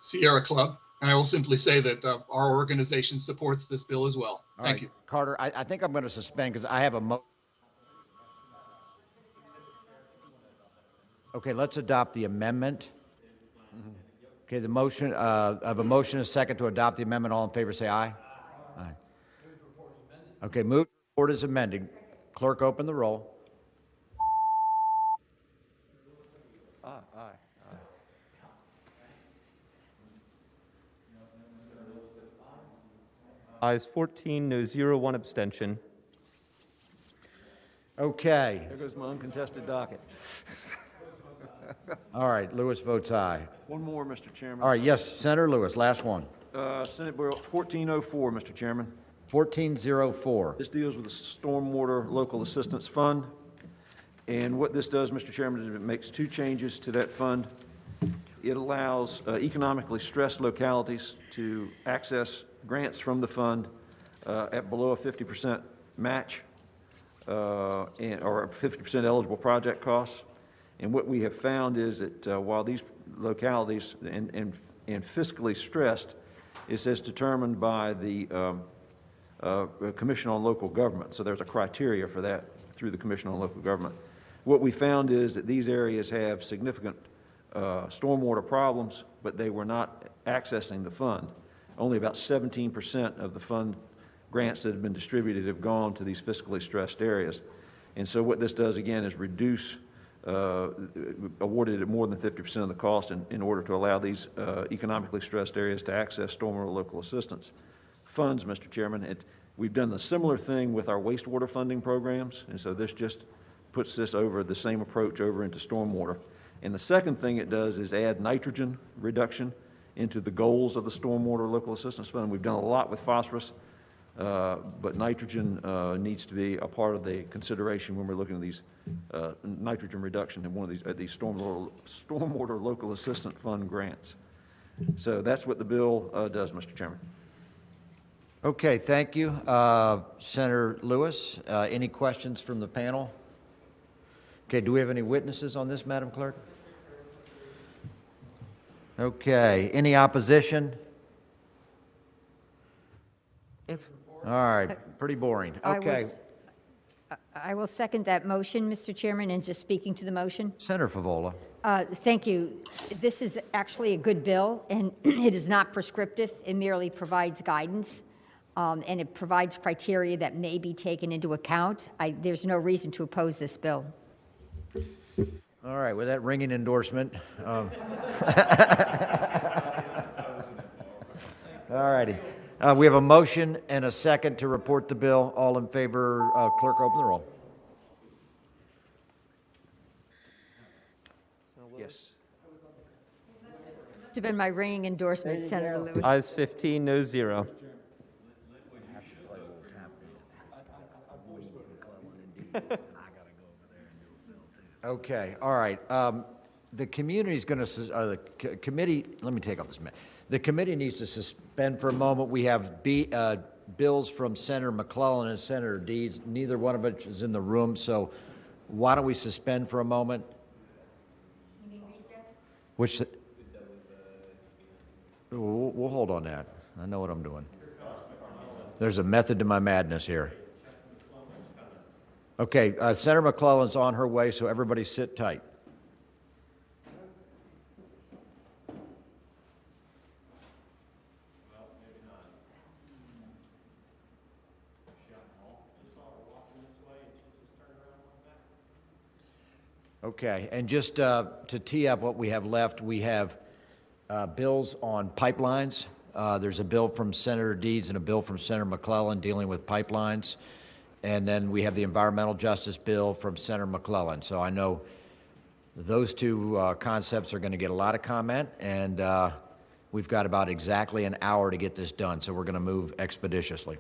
Speaker 22: Sierra Club. And I will simply say that our organization supports this bill as well. Thank you.
Speaker 1: Carter, I think I'm going to suspend because I have a Okay, let's adopt the amendment. Okay, the motion of a motion is second to adopt the amendment. All in favor say aye. Aye. Okay, move report is amended. Clerk, open the roll.
Speaker 5: Ayes 14, no 0, 1 abstention.
Speaker 1: Okay.
Speaker 18: There goes my uncontested docket.
Speaker 1: All right, Lewis votes aye.
Speaker 18: One more, Mr. Chairman.
Speaker 1: All right, yes, Senator Lewis, last one.
Speaker 18: Senate Bill 1404, Mr. Chairman.
Speaker 1: 1404.
Speaker 18: This deals with the Stormwater Local Assistance Fund. And what this does, Mr. Chairman, is it makes two changes to that fund. It allows economically stressed localities to access grants from the fund at below a 50% match or 50% eligible project costs. And what we have found is that while these localities and fiscally stressed is as determined by the Commission on Local Government. So there's a criteria for that through the Commission on Local Government. What we found is that these areas have significant stormwater problems, but they were not accessing the fund. Only about 17% of the fund grants that have been distributed have gone to these fiscally stressed areas. And so what this does again is reduce awarded at more than 50% of the cost in order to allow these economically stressed areas to access stormwater local assistance funds, Mr. Chairman. We've done the similar thing with our wastewater funding programs, and so this just puts this over the same approach over into stormwater. And the second thing it does is add nitrogen reduction into the goals of the Stormwater Local Assistance Fund. We've done a lot with phosphorus, but nitrogen needs to be a part of the consideration when we're looking at these nitrogen reduction in one of these Stormwater Local Assistance Fund grants. So that's what the bill does, Mr. Chairman.
Speaker 1: Okay, thank you, Senator Lewis. Any questions from the panel? Okay, do we have any witnesses on this, Madam Clerk? Okay, any opposition?
Speaker 4: If
Speaker 1: All right, pretty boring. Okay.
Speaker 23: I will second that motion, Mr. Chairman, and just speaking to the motion.
Speaker 1: Senator Favola.
Speaker 23: Thank you. This is actually a good bill, and it is not prescriptive. It merely provides guidance, and it provides criteria that may be taken into account. There's no reason to oppose this bill.
Speaker 1: All right, with that ringing endorsement. All righty. We have a motion and a second to report the bill. All in favor, clerk, open the roll.
Speaker 5: Yes.
Speaker 23: It's been my ringing endorsement, Senator Lewis.
Speaker 5: Ayes 15, no 0.
Speaker 1: Okay, all right. The community's going to, the committee, let me take off this. The committee needs to suspend for a moment. We have bills from Senator McClellan and Senator Deeds. Neither one of which is in the room, so why don't we suspend for a moment?
Speaker 23: You mean recess?
Speaker 1: Which, we'll hold on that. I know what I'm doing. There's a method to my madness here. Okay, Senator McClellan's on her way, so everybody sit tight. Okay, and just to tee up what we have left, we have bills on pipelines. There's a bill from Senator Deeds and a bill from Senator McClellan dealing with pipelines. And then we have the environmental justice bill from Senator McClellan. So I know those two concepts are going to get a lot of comment, and we've got about exactly an hour to get this done. So we're going to move expeditiously.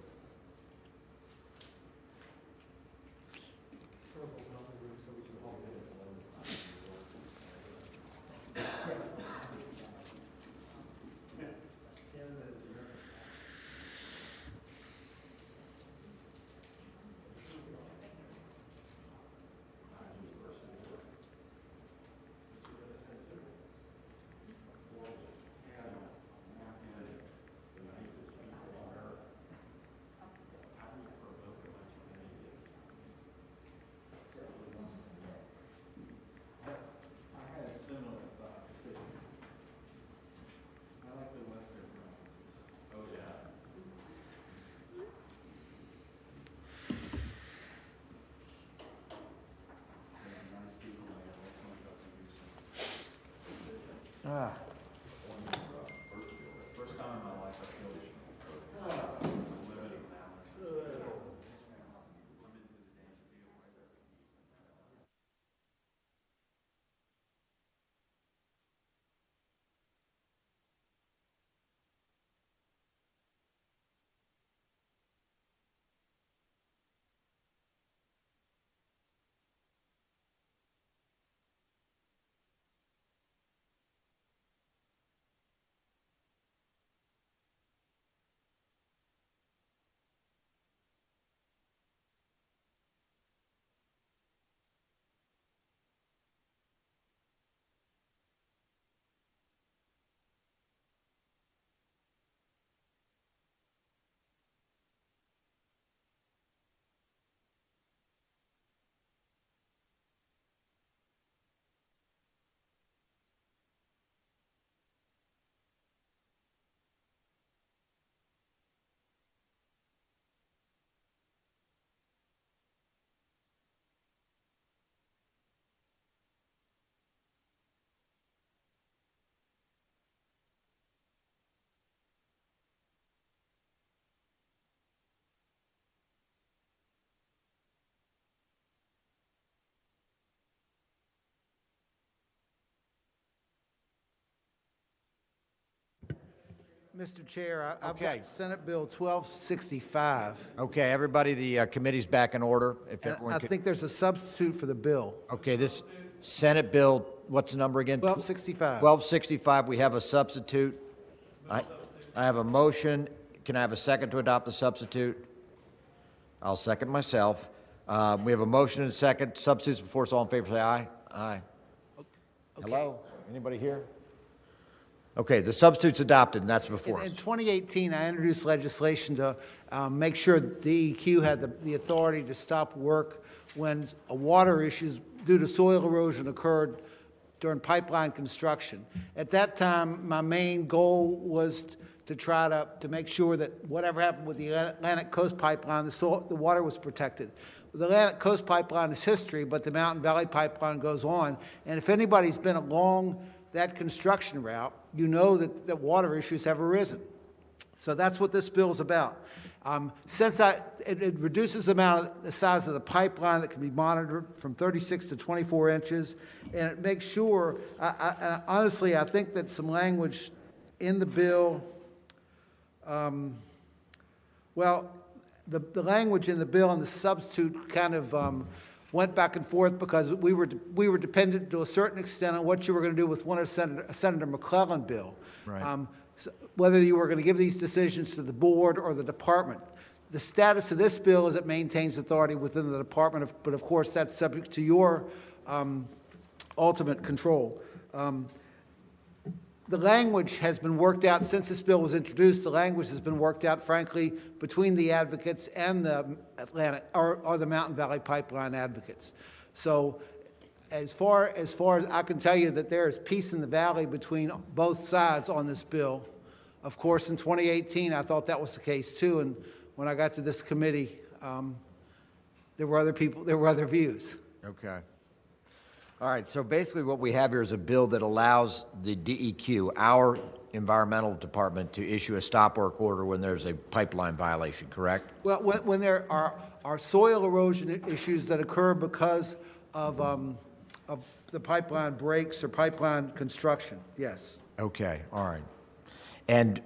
Speaker 24: First time in my life I feel
Speaker 3: Mr. Chair, I've
Speaker 1: Okay.
Speaker 3: got Senate Bill 1265.
Speaker 1: Okay, everybody, the committee's back in order. If
Speaker 3: And
Speaker 1: everyone
Speaker 3: I
Speaker 1: could,
Speaker 3: think there's a substitute for the bill.
Speaker 1: okay, this Senate bill, what's the number again?
Speaker 3: 1265.
Speaker 1: 1265. We have a substitute. I have a motion. Can I have a second to adopt the substitute? I'll second myself. We have a motion and a second. Substitutes before us. All in favor, say aye. Aye. Hello? Anybody here? Okay, the substitute's adopted, and that's before
Speaker 3: In
Speaker 1: us.
Speaker 3: 2018, I introduced legislation to make sure DEQ had the authority to stop work when water issues due to soil erosion occurred during pipeline construction. At that time, my main goal was to try to make sure that whatever happened with the Atlantic Coast Pipeline, the water was protected. The Atlantic Coast Pipeline is history, but the Mountain Valley Pipeline goes on. And if anybody's been along that construction route, you know that water issues have arisen. So that's what this bill is about. Since it reduces the size of the pipeline that can be monitored from 36 to 24 inches, and it makes sure, honestly, I think that some language in the bill, the language in the bill and the substitute kind of went back and forth because we were dependent to a certain extent on what you were going to do with one of Senator McClellan bill.
Speaker 1: Right.
Speaker 3: So whether you were going to give these decisions to the board or the department. The status of this bill is it maintains authority within the department, but of course that's subject to your ultimate control. The language has been worked out since this bill was introduced. The language has been worked out, frankly, between the advocates and the Atlantic or the Mountain Valley Pipeline advocates. So, as far as I can tell you, that there is peace in the valley between both sides on this bill. Of course, in 2018, I thought that was the case too. And when I got to this committee, there were other people, there were other views.
Speaker 1: Okay. All right, so basically what we have here is a bill that allows the DEQ, our environmental department, to issue a stop work order when there's a pipeline violation, correct?
Speaker 3: Well, when there are soil erosion issues that occur because of the pipeline breaks or pipeline construction, yes.
Speaker 1: Okay, all right. And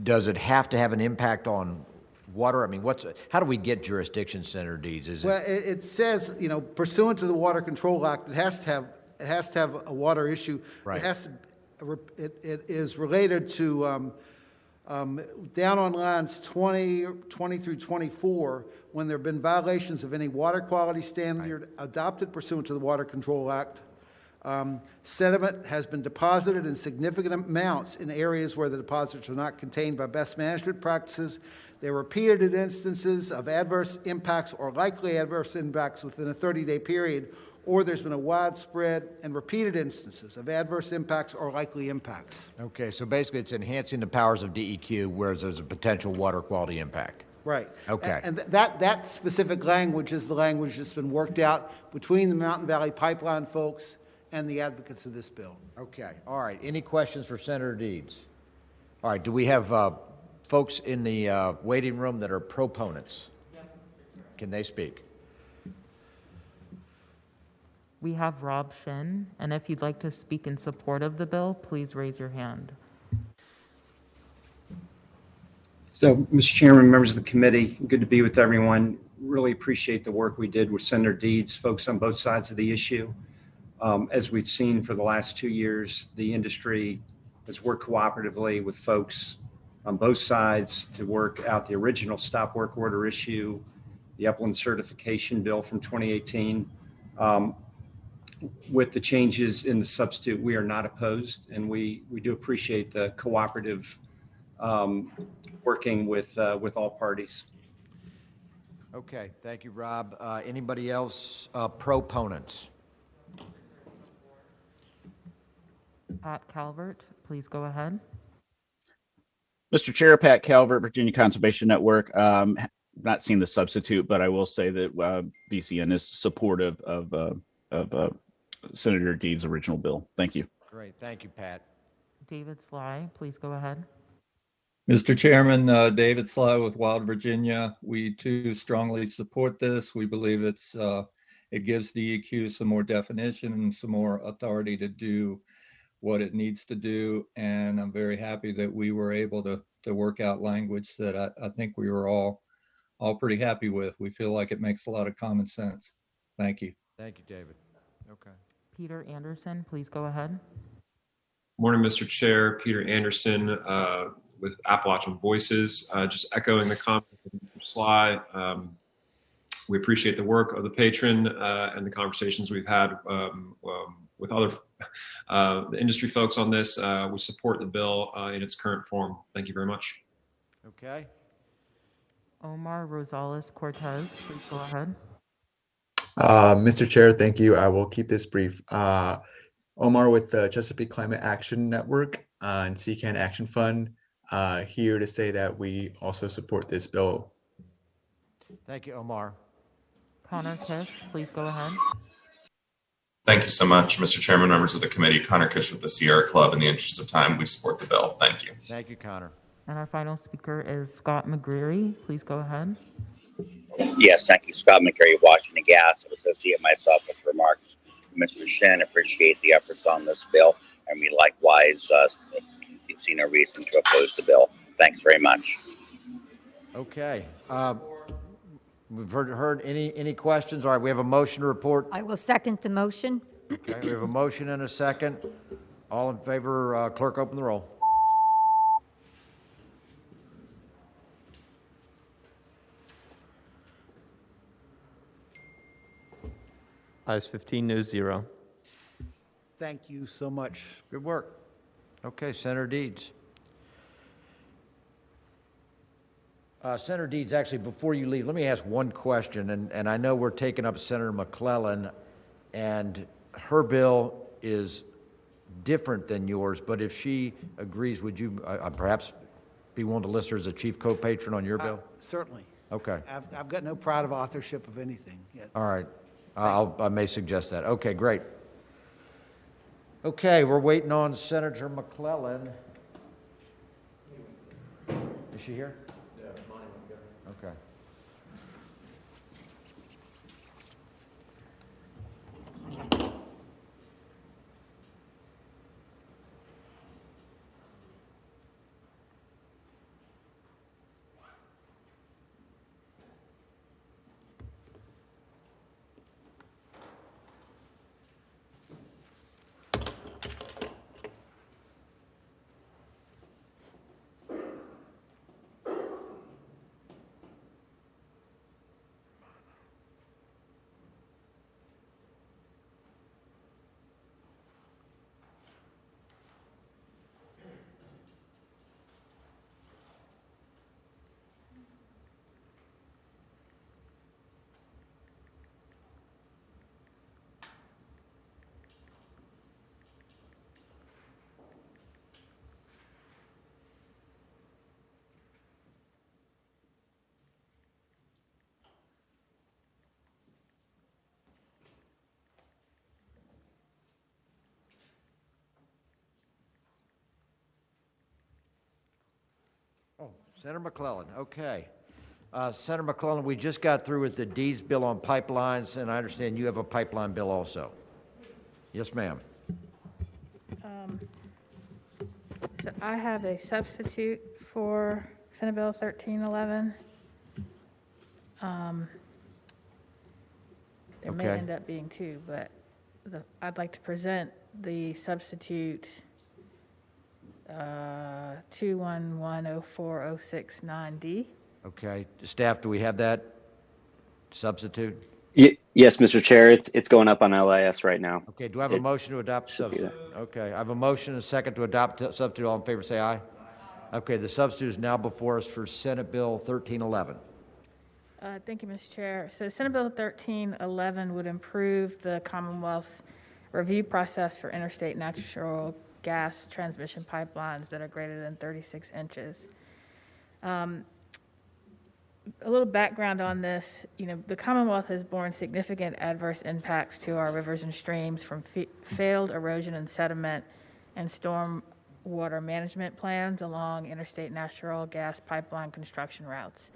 Speaker 1: does it have to have an impact on water? I mean, how do we get jurisdiction center deeds?
Speaker 3: Well, it says, pursuant to the Water Control Act, it has to have a water issue.
Speaker 1: Right.
Speaker 3: It is related to down on lines 20 through 24, when there have been violations of any water quality standard adopted pursuant to the Water Control Act. Sediment has been deposited in significant amounts in areas where the deposits are not contained by best management practices. There were repeated instances of adverse impacts or likely adverse impacts within a 30-day period, or there's been a widespread and repeated instances of adverse impacts or likely impacts.
Speaker 1: Okay, so basically it's enhancing the powers of DEQ where there's a potential water quality impact.
Speaker 3: Right.
Speaker 1: Okay.
Speaker 3: And that specific language is the language that's been worked out between the Mountain Valley Pipeline folks and the advocates of this bill.
Speaker 1: Okay, all right. Any questions for Senator Deeds? All right, do we have folks in the waiting room that are proponents? Can they speak?
Speaker 4: We have Rob Shin, and if you'd like to speak in support of the bill, please raise your hand.
Speaker 8: So, Mr. Chairman, members of the committee, good to be with everyone. Really appreciate the work we did with Senator Deeds, folks on both sides of the issue. As we've seen for the last 2 years, the industry has worked cooperatively with folks on both sides to work out the original stop work order issue, the upland certification bill from 2018. With the changes in the substitute, we are not opposed, and we do appreciate the cooperative working with all parties.
Speaker 1: Okay, thank you, Rob. Anybody else proponents?
Speaker 4: Pat Calvert, please go ahead.
Speaker 6: Mr. Chair, Pat Calvert, Virginia Conservation Network. Not seeing the substitute, but I will say that VCN is supportive of Senator Deeds' original bill. Thank you.
Speaker 1: Great, thank you, Pat.
Speaker 4: David Sly, please go ahead.
Speaker 9: Mr. Chairman, David Sly with Wild Virginia. We too strongly support this. We believe it gives DEQ some more definition and some more authority to do what it needs to do. And I'm very happy that we were able to work out language that I think we were all pretty happy with. We feel like it makes a lot of common sense. Thank you.
Speaker 1: Thank you, David. Okay.
Speaker 4: Peter Anderson, please go ahead.
Speaker 15: Morning, Mr. Chair. Peter Anderson with Appalachian Voices. Just echoing the comments of Mr. Sly. We appreciate the work of the patron and the conversations we've had with other the industry folks on this. We support the bill in its current form. Thank you very much.
Speaker 1: Okay.
Speaker 4: Omar Rosales Cortez, please go ahead.
Speaker 2: Mr. Chair, thank you. I will keep this brief. Omar with the Chesapeake Climate Action Network and CCAN Action Fund, here to say that we also support this bill.
Speaker 1: Thank you, Omar.
Speaker 4: Connor Kish, please go ahead.
Speaker 13: Thank you so much, Mr. Chairman, members of the committee. Connor Kish with the Sierra Club. In the interest of time, we support the bill. Thank you.
Speaker 1: Thank you, Connor.
Speaker 4: And our final speaker is Scott McGreary. Please go ahead.
Speaker 14: Yes, thank you. Scott McCary, Washington Gas. I associate myself with remarks. Mr. Shen, appreciate the efforts on this bill, and we likewise see no reason to oppose the bill. Thanks very much.
Speaker 1: Okay. We've heard any questions? All right, we have a motion to report.
Speaker 23: I will second the motion.
Speaker 1: Okay, we have a motion and a second. All in favor, clerk, open the roll.
Speaker 5: Ayes 15, no 0.
Speaker 3: Thank you so much.
Speaker 1: Good work. Okay, Senator Deeds. Senator Deeds, actually, before you leave, let me ask one question, and I know we're taking up Senator McClellan, and her bill is different than yours, but if she agrees, would you perhaps be willing to list her as a chief co-patron on your bill?
Speaker 3: Certainly.
Speaker 1: Okay.
Speaker 3: I've got no pride of authorship of anything yet.
Speaker 1: All right. I may suggest that. Okay, great. Okay, we're waiting on Senator McClellan. Is she here? Yeah, mine. Okay. Oh, Senator McClellan, okay. Senator McClellan, we just got through with the deeds bill on pipelines, and I understand you have a pipeline bill also. Yes, ma'am.
Speaker 21: So I have a substitute for Senate Bill 1311. There may
Speaker 1: Okay.
Speaker 21: end up being two, but I'd like to present the substitute 2110406-9D.
Speaker 1: Okay. Staff, do we have that substitute?
Speaker 10: Yes, Mr. Chair, it's going up on LIS right now.
Speaker 1: Okay, do I have a motion to adopt substitute? Okay, I have a motion and a second to adopt substitute. All in favor, say aye. Okay, the substitute is now before us for Senate Bill 1311.
Speaker 21: Thank you, Mr. Chair. So Senate Bill 1311 would improve the Commonwealth's review process for interstate natural gas transmission pipelines that are greater than 36 inches. A little background on this, the Commonwealth has borne significant adverse impacts to our rivers and streams from failed erosion and sediment and storm water management plans along interstate natural gas pipeline construction routes.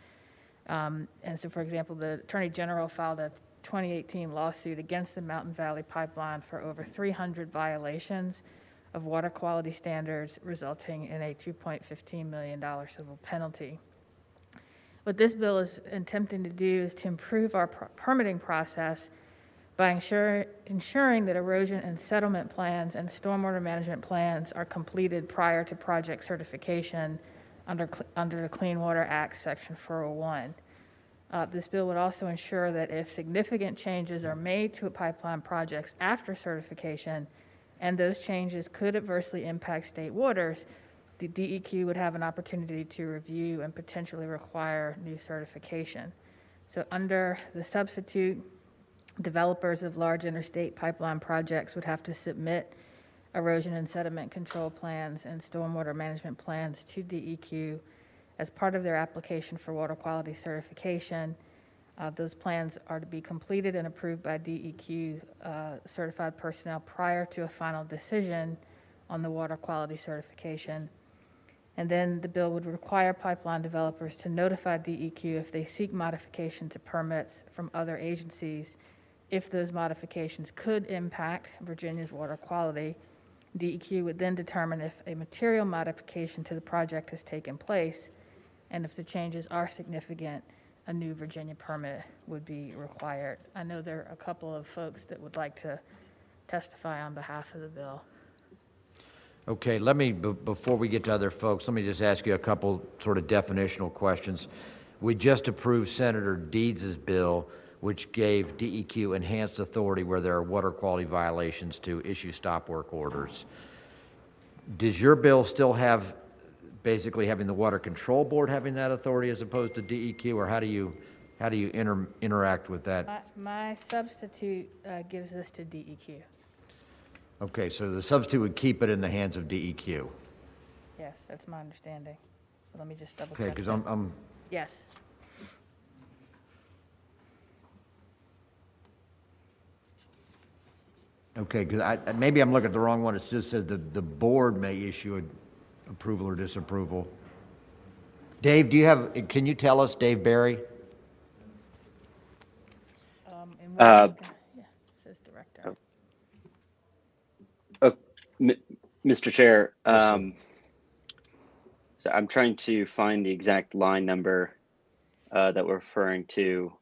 Speaker 21: And so, for example, the Attorney General filed a 2018 lawsuit against the Mountain Valley Pipeline for over 300 violations of water quality standards, resulting in a $2.15 million civil penalty. What this bill is attempting to do is to improve our permitting process by ensuring that erosion and settlement plans and stormwater management plans are completed prior to project certification under the Clean Water Act, Section 401. This bill would also ensure that if significant changes are made to pipeline projects after certification, and those changes could adversely impact state waters, the DEQ would have an opportunity to review and potentially require new certification. So under the substitute, developers of large interstate pipeline projects would have to submit erosion and sediment control plans and stormwater management plans to DEQ as part of their application for water quality certification. Those plans are to be completed and approved by DEQ certified personnel prior to a final decision on the water quality certification. And then the bill would require pipeline developers to notify DEQ if they seek modification to permits from other agencies. If those modifications could impact Virginia's water quality, DEQ would then determine if a material modification to the project has taken place, and if the changes are significant, a new Virginia permit would be required. I know there are a couple of folks that would like to testify on behalf of the bill.
Speaker 1: Okay, let me, before we get to other folks, let me just ask you a couple sort of definitional questions. We just approved Senator Deeds' bill, which gave DEQ enhanced authority where there are water quality violations to issue stop work orders. Does your bill still have basically having the Water Control Board having that authority as opposed to DEQ, or how do you interact with that?
Speaker 21: My substitute gives this to DEQ.
Speaker 1: Okay, so the substitute would keep it in the hands of DEQ.
Speaker 21: Yes, that's my understanding. Let me just double check.
Speaker 1: Okay, because I'm
Speaker 21: Yes.
Speaker 1: okay, because maybe I'm looking at the wrong one. It just says that the board may issue an approval or disapproval. Dave, can you tell us, Dave Barry?
Speaker 21: Yeah, it says director.
Speaker 10: Mr. Chair, so I'm trying to find the exact line number that we're referring to,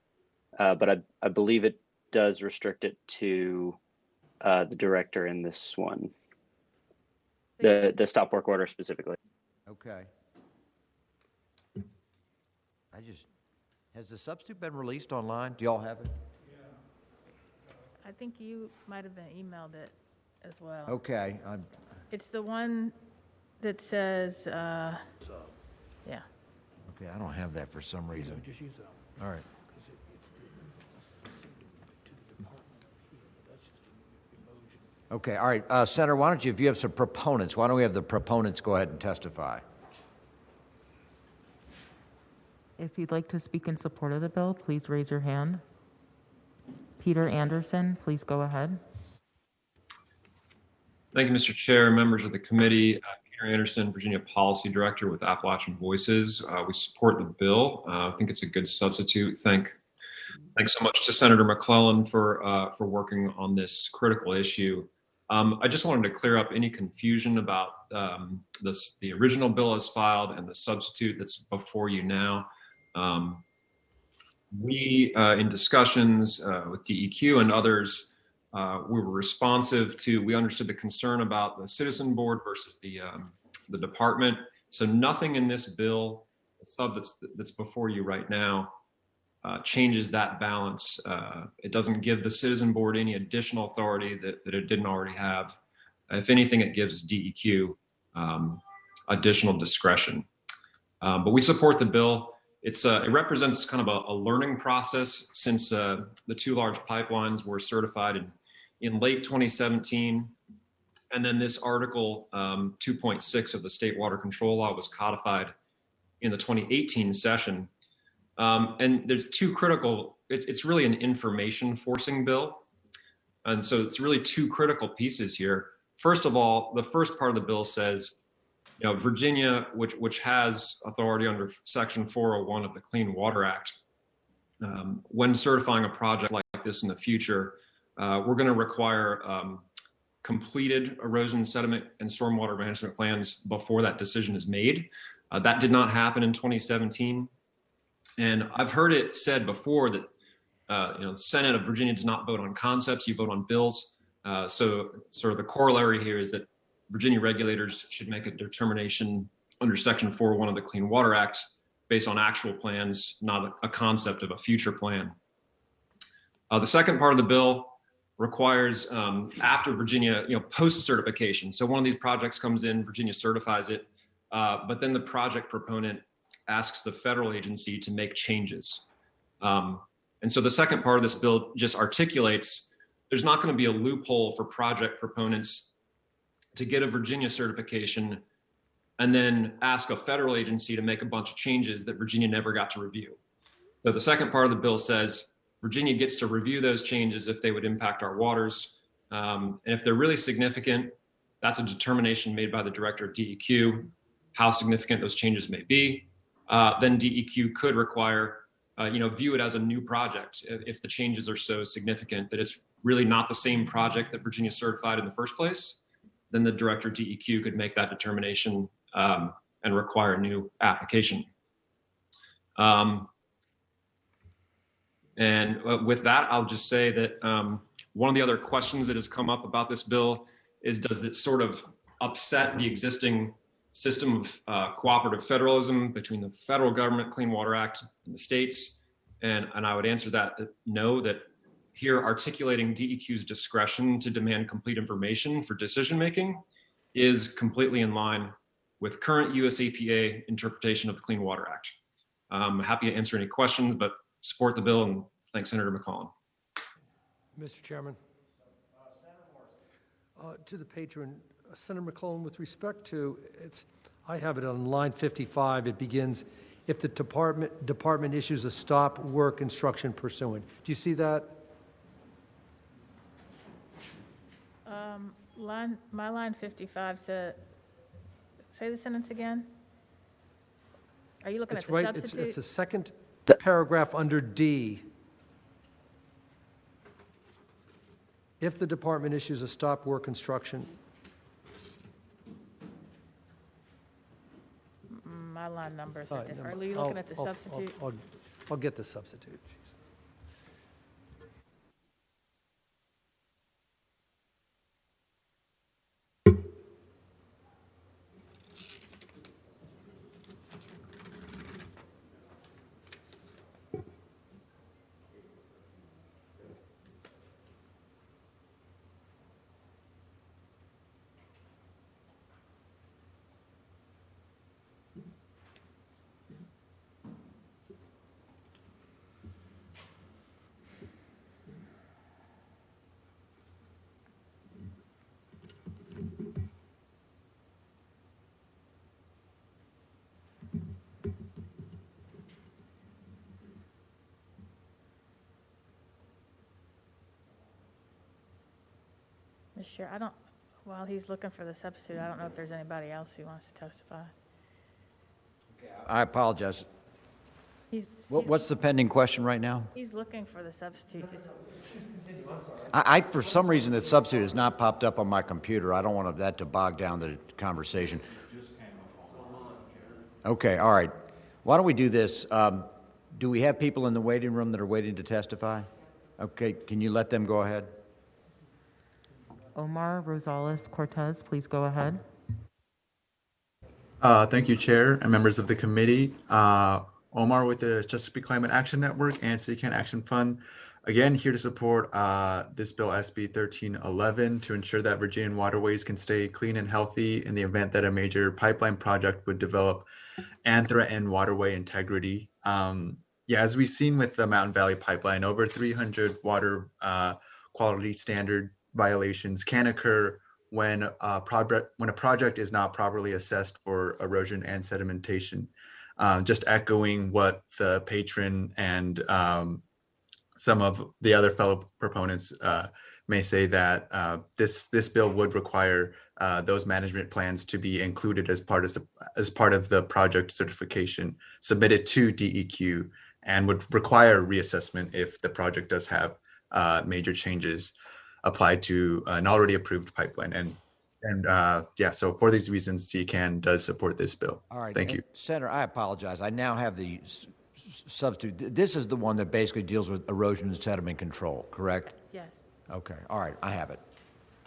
Speaker 10: but I believe it does restrict it to the director in this one, the stop work order specifically.
Speaker 1: Okay. Has the substitute been released online? Do y'all have it?
Speaker 21: I think you might have been emailed it as well.
Speaker 1: Okay.
Speaker 21: It's the one that says, yeah.
Speaker 1: Okay, I don't have that for some reason.
Speaker 3: Just use that.
Speaker 1: All right. Okay, all right. Senator, why don't you, if you have some proponents, why don't we have the proponents go ahead and testify?
Speaker 4: If you'd like to speak in support of the bill, please raise your hand. Peter Anderson, please go ahead.
Speaker 15: Thank you, Mr. Chair, members of the committee. Peter Anderson, Virginia Policy Director with Appalachian Voices. We support the bill. I think it's a good substitute. Thanks so much to Senator McClellan for working on this critical issue. I just wanted to clear up any confusion about the original bill as filed and the substitute that's before you now. We, in discussions with DEQ and others, we were responsive to, we understood the concern about the citizen board versus the department. So nothing in this bill, the sub that's before you right now, changes that balance. It doesn't give the citizen board any additional authority that it didn't already have. If anything, it gives DEQ additional discretion. But we support the bill. It represents kind of a learning process since the two large pipelines were certified in late 2017. And then this Article 2.6 of the State Water Control Law was codified in the 2018 session. And there's two critical, it's really an information forcing bill. And so it's really two critical pieces here. First of all, the first part of the bill says, Virginia, which has authority under Section 401 of the Clean Water Act, when certifying a project like this in the future, we're going to require completed erosion, sediment, and stormwater management plans before that decision is made. That did not happen in 2017. And I've heard it said before that the Senate of Virginia does not vote on concepts, you vote on bills. So sort of the corollary here is that Virginia regulators should make a determination under Section 401 of the Clean Water Act based on actual plans, not a concept of a future plan. The second part of the bill requires after Virginia, post certification. So one of these projects comes in, Virginia certifies it, but then the project proponent asks the federal agency to make changes. And so the second part of this bill just articulates there's not going to be a loophole for project proponents to get a Virginia certification and then ask a federal agency to make a bunch of changes that Virginia never got to review. So the second part of the bill says Virginia gets to review those changes if they would impact our waters. And if they're really significant, that's a determination made by the director of DEQ, how significant those changes may be. Then DEQ could require, view it as a new project if the changes are so significant that it's really not the same project that Virginia certified in the first place. Then the director of DEQ could make that determination and require a new application. And with that, I'll just say that one of the other questions that has come up about this bill is, does it sort of upset the existing system of cooperative federalism between the federal government, Clean Water Act, and the states? And I would answer that no, that here articulating DEQ's discretion to demand complete information for decision-making is completely in line with current US EPA interpretation of the Clean Water Act. I'm happy to answer any questions, but support the bill, and thanks, Senator McCollum.
Speaker 12: Mr. Chairman. To the patron, Senator McCollum, with respect to, I have it on line 55, it begins, if the department issues a stop work instruction pursuant. Do you see that?
Speaker 21: My line 55 said, say the sentence again. Are you looking at the
Speaker 12: right.
Speaker 21: substitute?
Speaker 12: It's the second paragraph under D. If the department issues a stop work instruction.
Speaker 21: My line numbers are different. Are you looking at the substitute?
Speaker 12: I'll get the substitute.
Speaker 21: Mr. Chair, while he's looking for the substitute, I don't know if there's anybody else who wants to testify.
Speaker 1: I apologize. What's the pending question right now?
Speaker 21: He's looking for the substitute.
Speaker 1: For some reason, the substitute has not popped up on my computer. I don't want that to bog down the conversation. Okay, all right. Why don't we do this? Do we have people in the waiting room that are waiting to testify? Okay, can you let them go ahead?
Speaker 4: Omar Rosales Cortez, please go ahead.
Speaker 2: Thank you, Chair and members of the committee. Omar with the Chesapeake Climate Action Network and CCAN Action Fund. Again, here to support this bill, SB 1311, to ensure that Virginian waterways can stay clean and healthy in the event that a major pipeline project would develop and threaten waterway integrity. As we've seen with the Mountain Valley Pipeline, over 300 water quality standard violations can occur when a project is not properly assessed for erosion and sedimentation. Just echoing what the patron and some of the other fellow proponents may say, that this bill would require those management plans to be included as part of the project certification submitted to DEQ, and would require reassessment if the project does have major changes applied to an already approved pipeline. So for these reasons, CCAN does support this bill.
Speaker 1: All right.
Speaker 2: Thank you.
Speaker 1: Senator, I apologize. I now have the substitute. This is the one that basically deals with erosion and sediment control, correct?
Speaker 21: Yes.
Speaker 1: Okay. All right. I have it.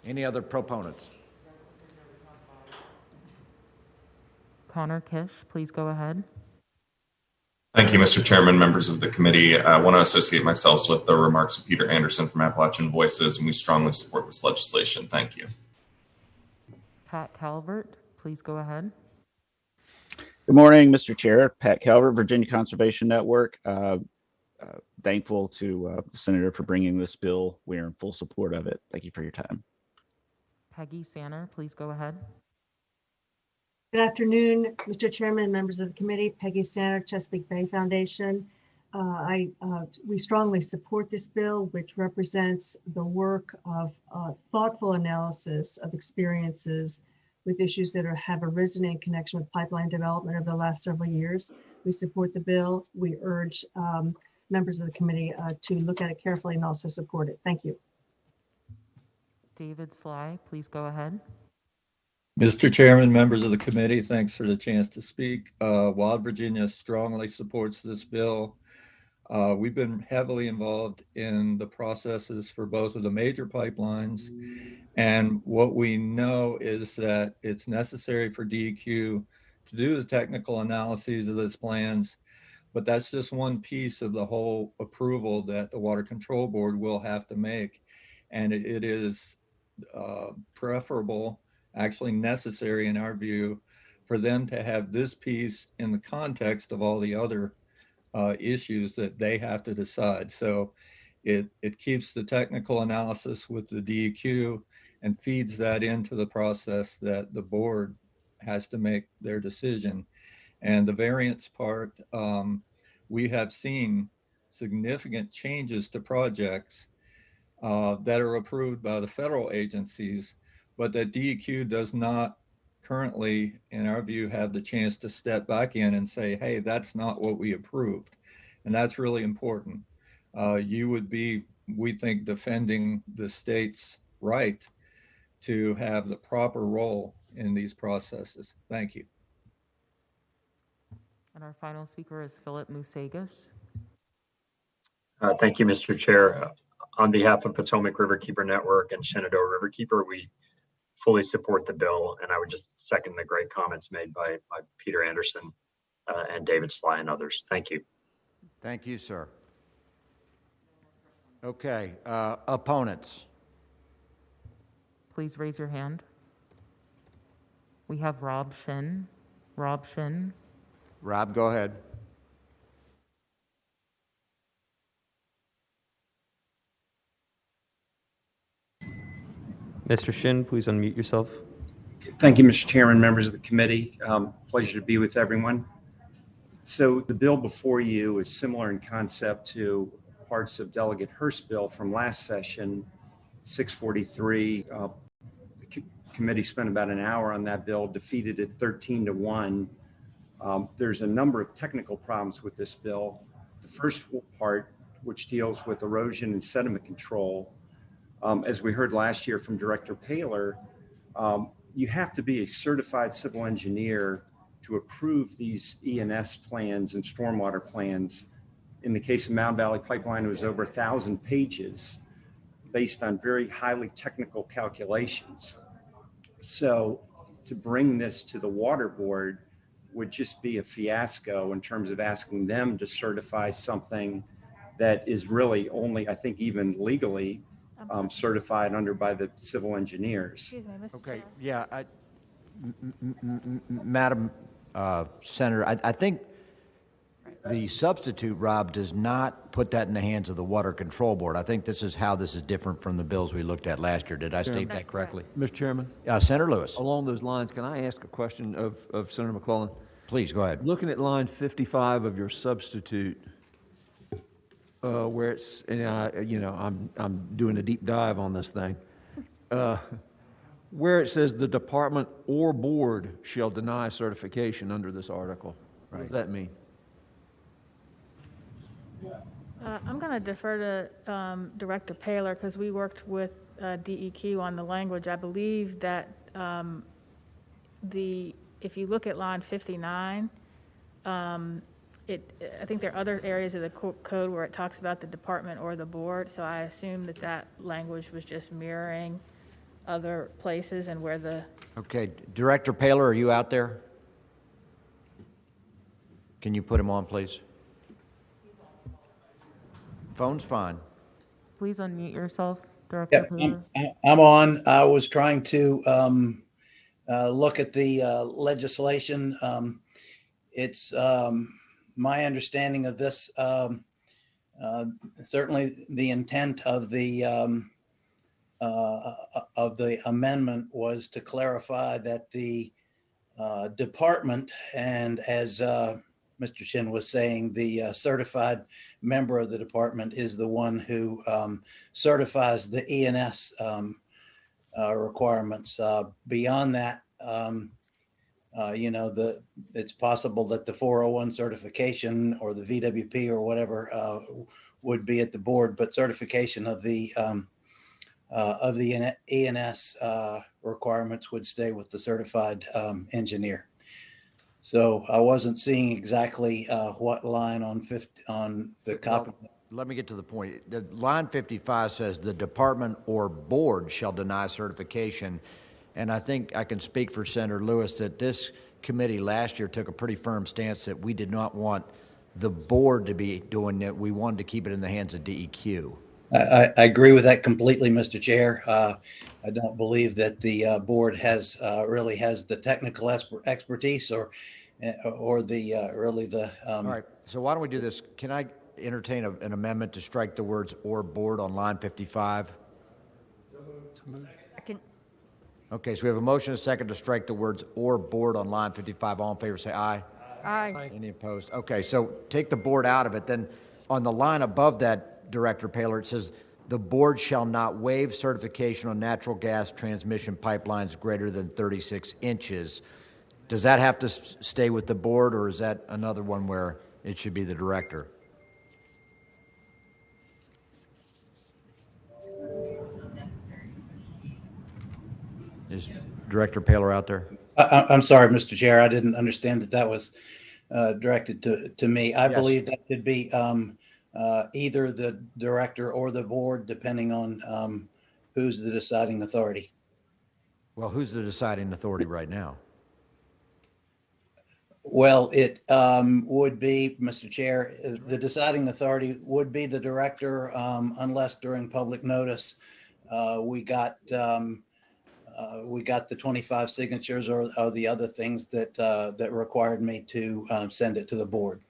Speaker 1: Any other proponents?
Speaker 4: Connor Kish, please go ahead.
Speaker 13: Thank you, Mr. Chairman, members of the committee. I want to associate myself with the remarks of Peter Anderson from Appalachian Voices, and we strongly support this legislation. Thank you.
Speaker 4: Pat Calvert, please go ahead.
Speaker 6: Good morning, Mr. Chair. Pat Calvert, Virginia Conservation Network. Thankful to the senator for bringing this bill. We are in full support of it. Thank you for your time.
Speaker 4: Peggy Sanner, please go ahead.
Speaker 7: Good afternoon, Mr. Chairman, members of the committee. Peggy Sanner, Chesapeake Bay Foundation. We strongly support this bill, which represents the work of thoughtful analysis of experiences with issues that have arisen in connection with pipeline development over the last several years. We support the bill. We urge members of the committee to look at it carefully and also support it. Thank you.
Speaker 4: David Sly, please go ahead.
Speaker 9: Mr. Chairman, members of the committee, thanks for the chance to speak. Wild Virginia strongly supports this bill. We've been heavily involved in the processes for both of the major pipelines. And what we know is that it's necessary for DEQ to do the technical analyses of those plans, but that's just one piece of the whole approval that the Water Control Board will have to make. And it is preferable, actually necessary in our view, for them to have this piece in the context of all the other issues that they have to decide. So it keeps the technical analysis with the DEQ and feeds that into the process that the board has to make their decision. And the variance part, we have seen significant changes to projects that are approved by the federal agencies, but that DEQ does not currently, in our view, have the chance to step back in and say, hey, that's not what we approved. And that's really important. You would be, we think, defending the state's right to have the proper role in these processes. Thank you.
Speaker 4: And our final speaker is Philip Musagas.
Speaker 16: Thank you, Mr. Chair. On behalf of Potomac Riverkeeper Network and Shenandoah Riverkeeper, we fully support the bill, and I would just second the great comments made by Peter Anderson and David Sly and others. Thank you.
Speaker 1: Thank you, sir. Okay, opponents.
Speaker 4: Please raise your hand. We have Rob Shin. Rob Shin.
Speaker 1: Rob, go ahead.
Speaker 5: Mr. Shin, please unmute yourself.
Speaker 8: Thank you, Mr. Chairman, members of the committee. Pleasure to be with everyone. So the bill before you is similar in concept to parts of Delegate Hurst's bill from last session, 643. The committee spent about an hour on that bill, defeated it 13-1. There's a number of technical problems with this bill. The first part, which deals with erosion and sediment control, as we heard last year from Director Paler, you have to be a certified civil engineer to approve these E&S plans and stormwater plans. In the case of Mound Valley Pipeline, it was over 1,000 pages based on very highly technical calculations. So to bring this to the Water Board would just be a fiasco in terms of asking them to certify something that is really only, I think, even legally certified under by the civil engineers.
Speaker 21: Excuse me, Mr.
Speaker 1: Okay,
Speaker 21: Chair.
Speaker 1: yeah, Madam Senator, I think the substitute, Rob, does not put that in the hands of the Water Control Board. I think this is how this is different from the bills we looked at last year. Did I state that correctly?
Speaker 17: Mr. Chairman?
Speaker 1: Senator Lewis.
Speaker 17: Along those lines, can I ask a question of Senator McClellan?
Speaker 1: Please, go ahead.
Speaker 17: Looking at line 55 of your substitute, where it's, and I'm doing a deep dive on this thing, where it says the department or board shall deny certification under this article. What does that mean?
Speaker 21: I'm going to defer to Director Paler because we worked with DEQ on the language. I believe that if you look at line 59, I think there are other areas of the code where it talks about the department or the board. So I assume that language was just mirroring other places and where the.
Speaker 1: Okay, Director Paler, are you out there? Can you put him on, please? Phone's fine.
Speaker 4: Please unmute yourself, Director Paler.
Speaker 11: I'm on. I was trying to look at the legislation. It's my understanding of this. Certainly, the intent of the amendment was to clarify that the department, and as Mr. Shin was saying, the certified member of the department is the one who certifies the ENS requirements. Beyond that, it's possible that the 401 certification or the VWP or whatever would be at the board, but certification of the ENS requirements would stay with the certified engineer. So I wasn't seeing exactly what line on the copy.
Speaker 1: Well, let me get to the point. The line 55 says the department or board shall deny certification. And I think I can speak for Senator Lewis that this committee last year took a pretty firm stance that we did not want the board to be doing it. We wanted to keep it in the hands of DEQ.
Speaker 11: I agree with that completely, Mr. Chair. I don't believe that the board has really has the technical expertise or the really the.
Speaker 1: All right. So why don't we do this? Can I entertain an amendment to strike the words "or board" on line 55? Okay. So we have a motion and a second to strike the words "or board" on line 55. All in favor, say aye.
Speaker 23: Aye.
Speaker 1: Any opposed? Okay. So take the board out of it. Then on the line above that, Director Paler, it says the board shall not waive certification on natural gas transmission pipelines greater than 36 inches. Does that have to stay with the board, or is that another one where it should be the director? Is Director Paler out there?
Speaker 11: I'm sorry, Mr. Chair. I didn't understand that was directed to me. I believe that should be either the director or the board, depending on who's the deciding authority.
Speaker 1: Well, who's the deciding authority right now?
Speaker 11: Well, it would be, Mr. Chair, the deciding authority would be the director, unless during public notice we got the 25 signatures or the other things that required me to send it to the board.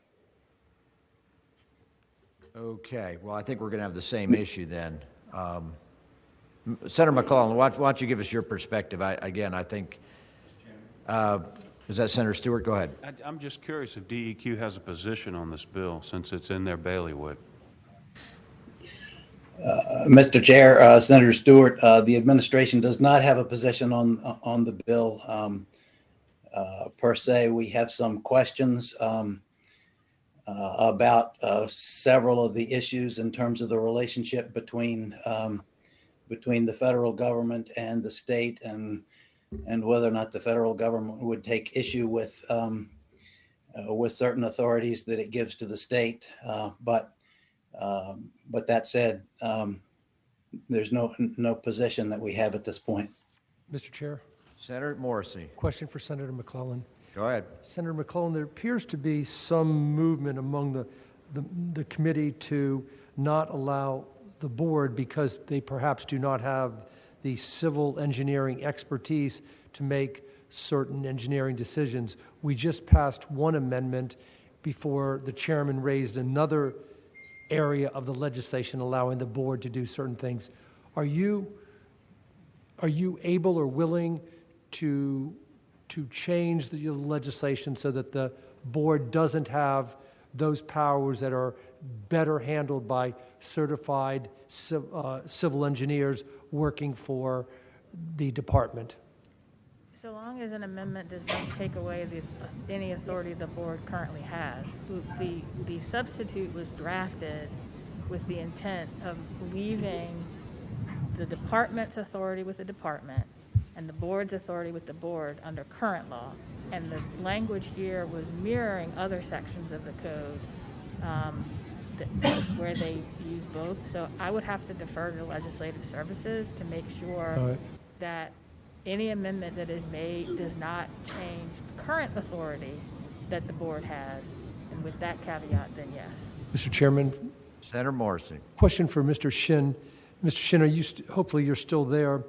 Speaker 1: Okay, well, I think we're going to have the same issue then. Senator McClellan, why don't you give us your perspective? I think, is that Senator Stewart? Go ahead.
Speaker 19: I'm just curious if DEQ has a position on this bill since it's in their bailiwick.
Speaker 11: Mr. Chair, Senator Stewart, the administration does not have a position on the bill per se. We have some questions about several of the issues in terms of the relationship between the federal government and the state, and whether or not the federal government would take issue with certain authorities that it gives to the state. But that said, there's no position that we have at this point.
Speaker 12: Mr. Chair.
Speaker 1: Senator Morrissey.
Speaker 12: Question for Senator McClellan.
Speaker 1: Go ahead.
Speaker 12: Senator McClellan, there appears to be some movement among the committee to not allow the board, because they perhaps do not have the civil engineering expertise to make certain engineering decisions. We just passed one amendment before the chairman raised another area of the legislation allowing the board to do certain things. Are you able or willing to change the legislation so that the board doesn't have those powers that are better handled by certified civil engineers working for the department?
Speaker 21: So long as an amendment does not take away any authority the board currently has. The substitute was drafted with the intent of leaving the department's authority with the department and the board's authority with the board under current law. And the language here was mirroring other sections of the code where they use both. So I would have to defer to legislative services to make sure that any amendment that is made does not change current authority that the board has. And with that caveat, then yes.
Speaker 12: Mr. Chairman,
Speaker 1: Senator Morrissey.
Speaker 12: Question for Mr. Shin. Mr. Shin, are you hopefully you're still there.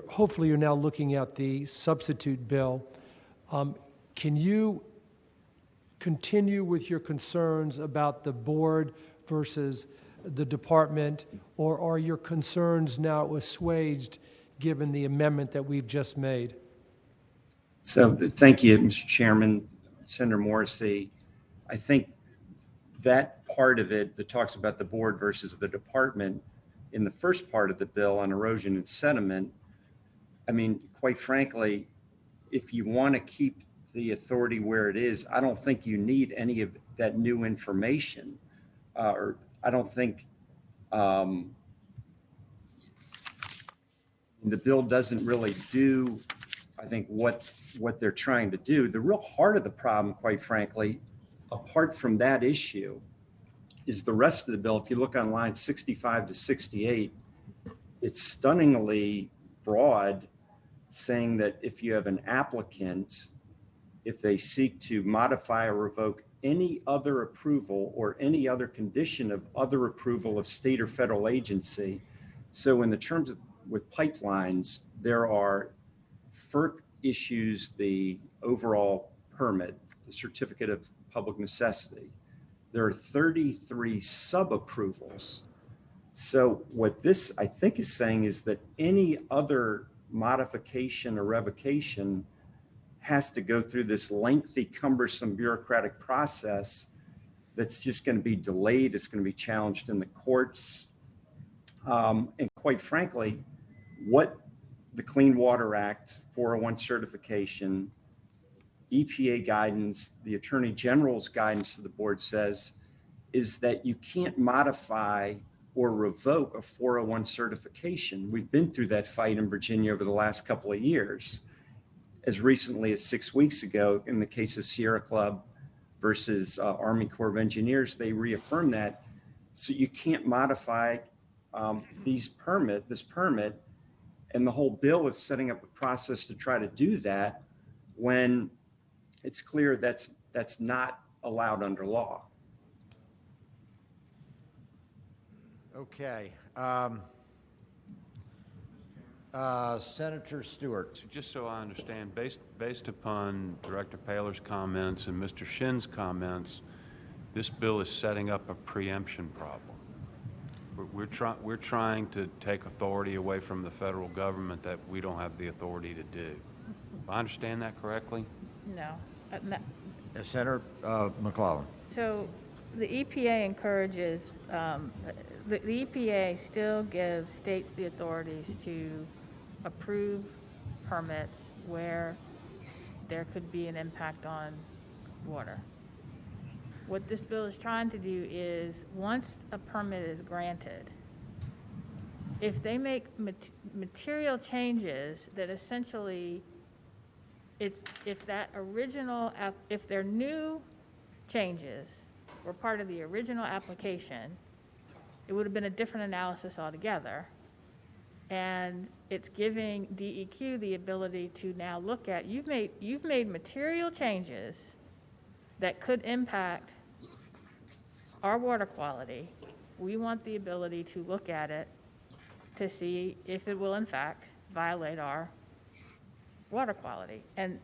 Speaker 12: Hopefully you're now looking at the substitute bill. Can you continue with your concerns about the board versus the department, or are your concerns now assuaged given the amendment that we've just made?
Speaker 8: So thank you, Mr. Chairman, Senator Morrissey. I think that part of it that talks about the board versus the department in the first part of the bill on erosion and sediment, I mean, quite frankly, if you want to keep the authority where it is, I don't think you need any of that new information. Or I don't think the bill doesn't really do, I think, what they're trying to do. The real heart of the problem, quite frankly, apart from that issue, is the rest of the bill. If you look on lines 65 to 68, it's stunningly broad, saying that if you have an applicant, if they seek to modify or revoke any other approval or any other condition of other approval of state or federal agency. So in the terms of with pipelines, there are FERC issues the overall permit, the certificate of public necessity. There are 33 sub-approvals. So what this, I think, is saying is that any other modification or revocation has to go through this lengthy, cumbersome bureaucratic process that's just going to be delayed. It's going to be challenged in the courts. And quite frankly, what the Clean Water Act 401 certification, EPA guidance, the Attorney General's guidance to the board says is that you can't modify or revoke a 401 certification. We've been through that fight in Virginia over the last couple of years. As recently as 6 weeks ago, in the case of Sierra Club versus Army Corps of Engineers, they reaffirmed that. So you can't modify this permit, and the whole bill is setting up a process to try to do that when it's clear that's not allowed under law.
Speaker 1: Okay. Senator Stewart.
Speaker 19: So just so I understand, based upon Director Paler's comments and Mr. Shin's comments, this bill is setting up a preemption problem. We're trying to take authority away from the federal government that we don't have the authority to do. Do I understand that correctly?
Speaker 21: No.
Speaker 1: Senator McClellan.
Speaker 21: So the EPA encourages, the EPA still gives states the authorities to approve permits where there could be an impact on water. What this bill is trying to do is, once a permit is granted, if they make material changes that essentially, if their new changes were part of the original application, it would have been a different analysis altogether. And it's giving DEQ the ability to now look at, you've made material changes that could impact our water quality. We want the ability to look at it to see if it will in fact violate our water quality. And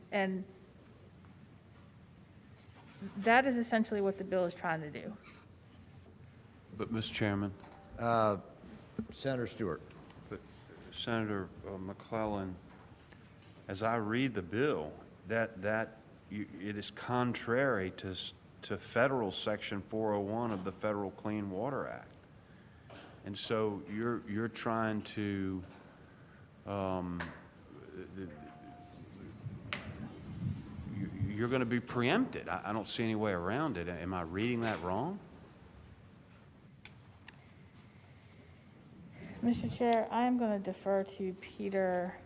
Speaker 21: that is essentially what the bill is trying to do.
Speaker 19: But, Mr. Chairman.
Speaker 1: Senator Stewart.
Speaker 19: But Senator McClellan, as I read the bill, it is contrary to federal Section 401 of the Federal Clean Water Act. And so you're trying to you're going to be preempted. I don't see any way around it. Am I reading that wrong?
Speaker 21: Mr. Chair, I am going to defer to Peter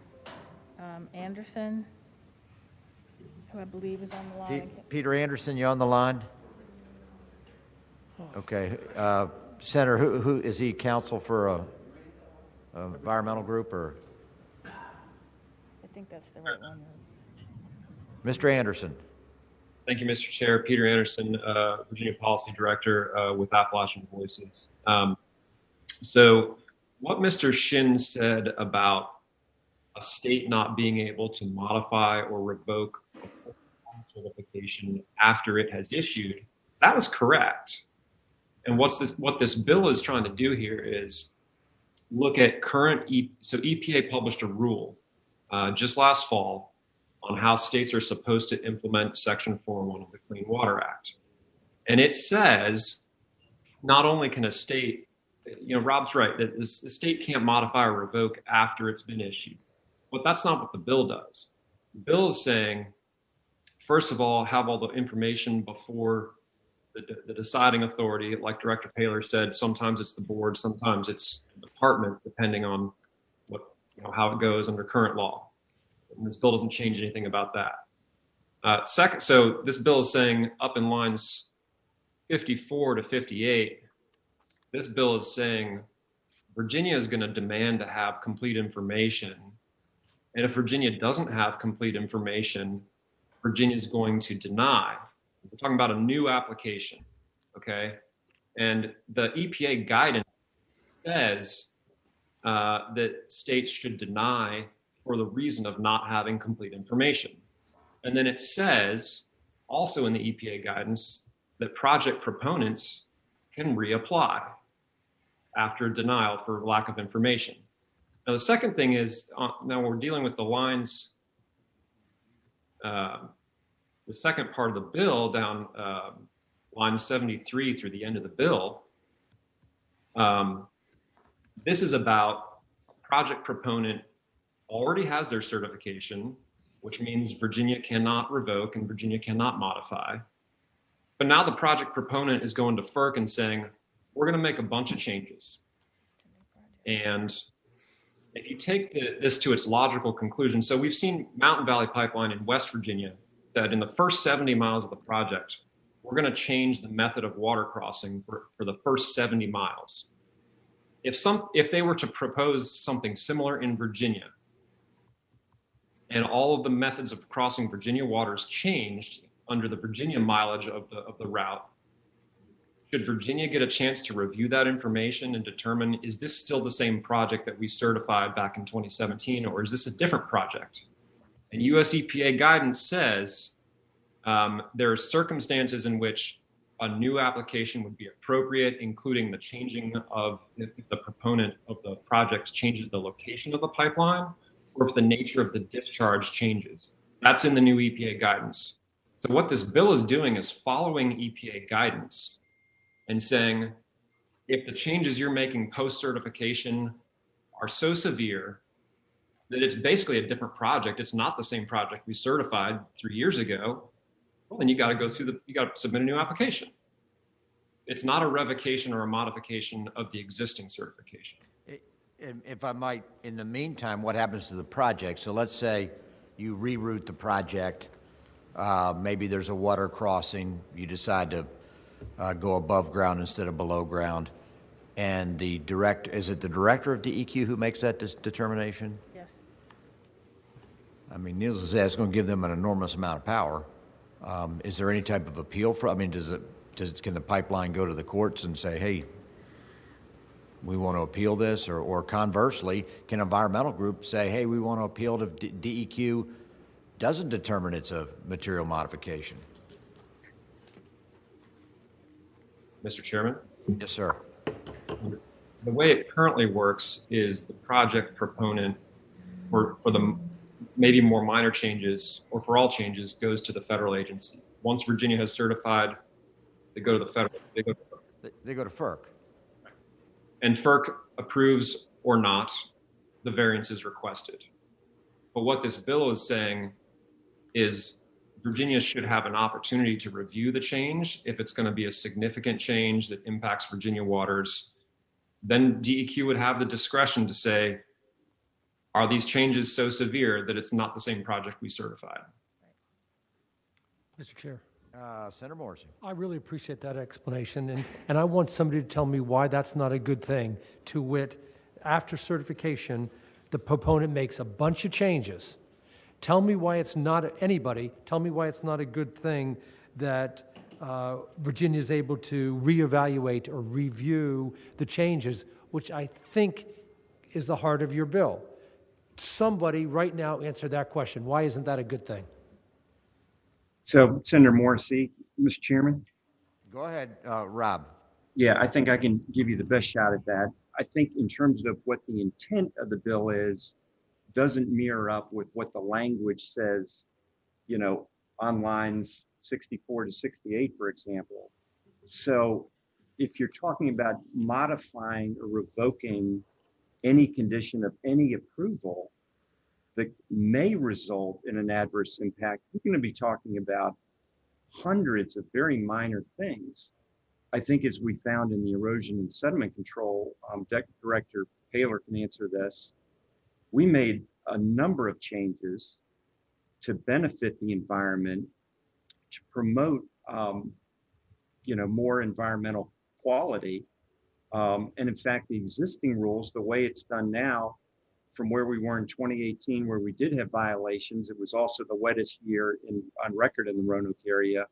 Speaker 21: Anderson, who I believe is on the line.
Speaker 1: Peter Anderson, you on the line? Okay. Senator, who is he counsel for a environmental group, or?
Speaker 21: I think that's the right one.
Speaker 1: Mr. Anderson.
Speaker 15: Thank you, Mr. Chair. Peter Anderson, Virginia Policy Director with Appalachian Voices. So what Mr. Shin said about a state not being able to modify or revoke a certification after it has issued, that was correct. And what this bill is trying to do here is look at so EPA published a rule just last fall on how states are supposed to implement Section 401 of the Clean Water Act. And it says not only can a state, Rob's right, that the state can't modify or revoke after it's been issued. But that's not what the bill does. The bill is saying, first of all, have all the information before the deciding authority. Like Director Paler said, sometimes it's the board, sometimes it's the department, depending on how it goes under current law. And this bill doesn't change anything about that. Second, so this bill is saying up in lines 54 to 58, this bill is saying Virginia is going to demand to have complete information. And if Virginia doesn't have complete information, Virginia is going to deny. We're talking about a new application, okay? And the EPA guidance says that states should deny for the reason of not having complete information. And then it says, also in the EPA guidance, that project proponents can reapply after denial for lack of information. Now, the second thing is, now we're dealing with the lines, the second part of the bill down line 73 through the end of the bill. This is about a project proponent already has their certification, which means Virginia cannot revoke and Virginia cannot modify. But now the project proponent is going to FERC and saying, we're going to make a bunch of changes. And if you take this to its logical conclusion, so we've seen Mountain Valley Pipeline in West Virginia said in the first 70 miles of the project, we're going to change the method of water crossing for the first 70 miles. If they were to propose something similar in Virginia, and all of the methods of crossing Virginia waters changed under the Virginia mileage of the route, should Virginia get a chance to review that information and determine, is this still the same project that we certified back in 2017, or is this a different project? And US EPA guidance says there are circumstances in which a new application would be appropriate, including the changing of, if the proponent of the project changes the location of the pipeline, or if the nature of the discharge changes. That's in the new EPA guidance. So what this bill is doing is following EPA guidance and saying, if the changes you're making post-certification are so severe that it's basically a different project, it's not the same project we certified 3 years ago, well, then you got to submit a new application. It's not a revocation or a modification of the existing certification.
Speaker 1: If I might, in the meantime, what happens to the project? So let's say you reroute the project. Maybe there's a water crossing. You decide to go above ground instead of below ground. And is it the director of DEQ who makes that determination?
Speaker 21: Yes.
Speaker 1: I mean, needless to say, it's going to give them an enormous amount of power. Is there any type of appeal can the pipeline go to the courts and say, hey, we want to appeal this, or conversely, can an environmental group say, hey, we want to appeal to DEQ doesn't determine it's a material modification?
Speaker 15: Mr. Chairman?
Speaker 1: Yes, sir.
Speaker 15: The way it currently works is the project proponent, for the maybe more minor changes, or for all changes, goes to the federal agency. Once Virginia has certified, they go to the federal, they go to
Speaker 1: FERC.
Speaker 15: And FERC approves or not the variances requested. But what this bill is saying is Virginia should have an opportunity to review the change. If it's going to be a significant change that impacts Virginia waters, then DEQ would have the discretion to say, are these changes so severe that it's not the same project we certified?
Speaker 12: Mr. Chair.
Speaker 1: Senator Morrissey.
Speaker 12: I really appreciate that explanation, and I want somebody to tell me why that's not a good thing. To wit, after certification, the proponent makes a bunch of changes, Tell me why it's not, tell me why it's not a good thing that Virginia is able to reevaluate or review the changes, which I think is the heart of your bill. Somebody right now answer that question. Why isn't that a good thing?
Speaker 8: So Senator Morrissey, Mr. Chairman.
Speaker 1: Go ahead, Rob.
Speaker 8: Yeah, I think I can give you the best shot at that. I think in terms of what the intent of the bill is, doesn't mirror up with what the language says, on lines 64 to 68, for example. So if you're talking about modifying or revoking any condition of any approval that may result in an adverse impact, we're going to be talking about hundreds of very minor things. I think as we found in the erosion and sediment control, Director Paler can answer this, we made a number of changes to benefit the environment, to promote, more environmental quality. And in fact, the existing rules, the way it's done now, from where we were in 2018, where we did have violations, it was also the wettest year on record in the Roanoke area.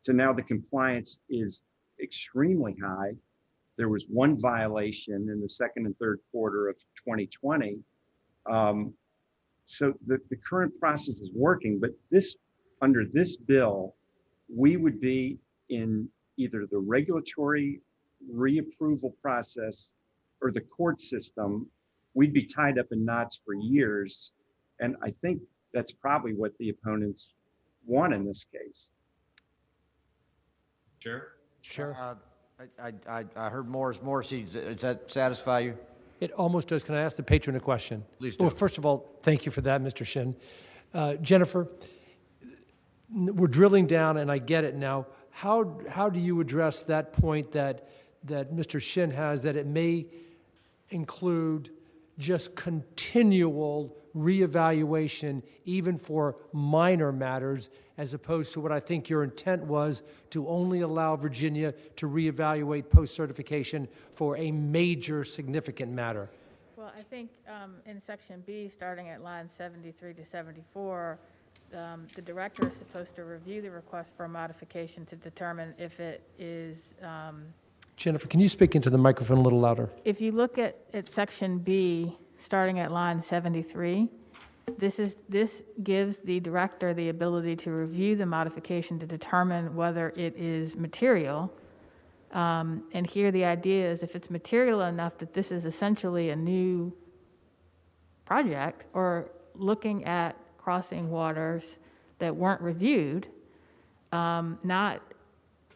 Speaker 8: So now the compliance is extremely high. There was one violation in the second and third quarter of 2020. So the current process is working, but under this bill, we would be in either the regulatory reapproval process or the court system. We'd be tied up in knots for years. And I think that's probably what the opponents want in this case.
Speaker 15: Chair?
Speaker 12: Sure.
Speaker 1: I heard Morrissey, does that satisfy you?
Speaker 12: It almost does. Can I ask the patron a question?
Speaker 1: Please do.
Speaker 12: Well, first of all, thank you for that, Mr. Shin. Jennifer, we're drilling down, and I get it now. How do you address that point that Mr. Shin has, that it may include just continual reevaluation, even for minor matters, as opposed to what I think your intent was, to only allow Virginia to reevaluate post-certification for a major significant matter?
Speaker 21: Well, I think in section B, starting at line 73 to 74, the director is supposed to review the request for a modification to determine if it is
Speaker 12: Jennifer, can you speak into the microphone a little louder?
Speaker 21: If you look at section B, starting at line 73, this gives the director the ability to review the modification to determine whether it is material. And here the idea is if it's material enough that this is essentially a new project, or looking at crossing waters that weren't reviewed, not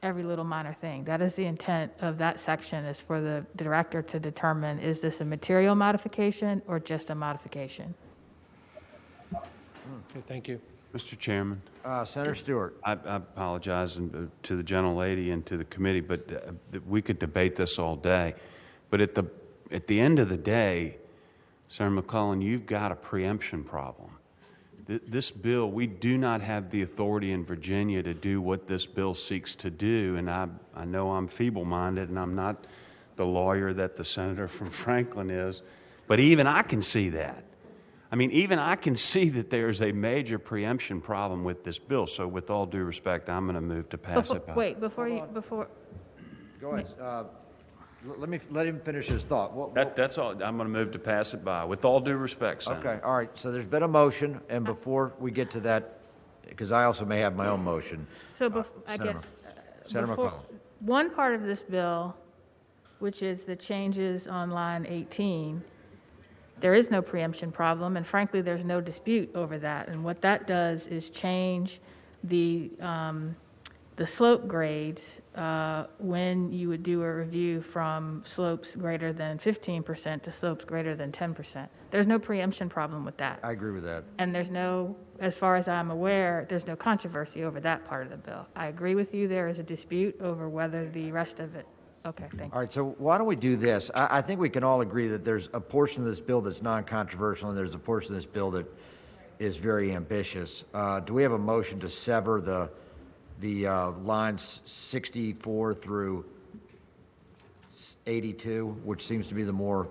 Speaker 21: every little minor thing. That is the intent of that section, is for the director to determine, is this a material modification or just a modification?
Speaker 12: Okay, thank you.
Speaker 19: Mr. Chairman.
Speaker 1: Senator Stewart.
Speaker 19: I apologize to the gentlelady and to the committee, but we could debate this all day. But at the end of the day, Senator McClellan, you've got a preemption problem. This bill, we do not have the authority in Virginia to do what this bill seeks to do, and I know I'm feeble-minded and I'm not the lawyer that the senator from Franklin is, but even I can see that. I mean, even I can see that there's a major preemption problem with this bill. So with all due respect, I'm going to move to pass it by.
Speaker 21: Wait, before.
Speaker 1: Go ahead. Let him finish his thought.
Speaker 19: That's all. I'm going to move to pass it by. With all due respect, Senator.
Speaker 1: Okay, all right. So there's been a motion, and before we get to that, because I also may have my own motion.
Speaker 21: So I guess
Speaker 1: Senator McClellan.
Speaker 21: One part of this bill, which is the changes on line 18, there is no preemption problem, and frankly, there's no dispute over that. And what that does is change the slope grades when you would do a review from slopes greater than 15% to slopes greater than 10%. There's no preemption problem with that.
Speaker 1: I agree with that.
Speaker 21: And there's no, as far as I'm aware, there's no controversy over that part of the bill. I agree with you, there is a dispute over whether the rest of it. Okay, thank you.
Speaker 1: All right, so why don't we do this? I think we can all agree that there's a portion of this bill that's non-controversial, and there's a portion of this bill that is very ambitious. Do we have a motion to sever the lines 64 through 82, which seems to be the more...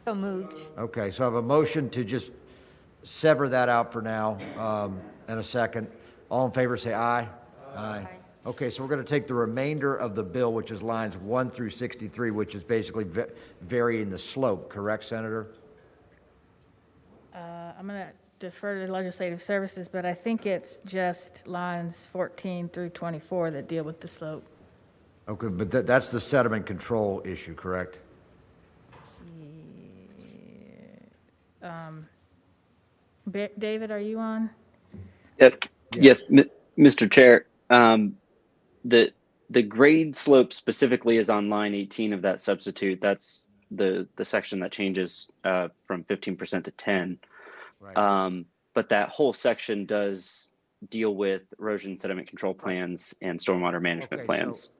Speaker 23: So moved.
Speaker 1: Okay, so I have a motion to just sever that out for now in a second. All in favor say aye. Aye. Okay, so we're going to take the remainder of the bill, which is lines 1 through 63, which is basically varying the slope, correct, Senator?
Speaker 21: I'm going to defer to Legislative Services, but I think it's just lines 14 through 24 that deal with the slope.
Speaker 1: Okay, but that's the sediment control issue, correct?
Speaker 21: David, are you on?
Speaker 10: Yes, Mr. Chair. The grade slope specifically is on line 18 of that substitute. That's the section that changes from 15% to 10. Right. But that whole section does deal with erosion sediment control plans and stormwater management plans.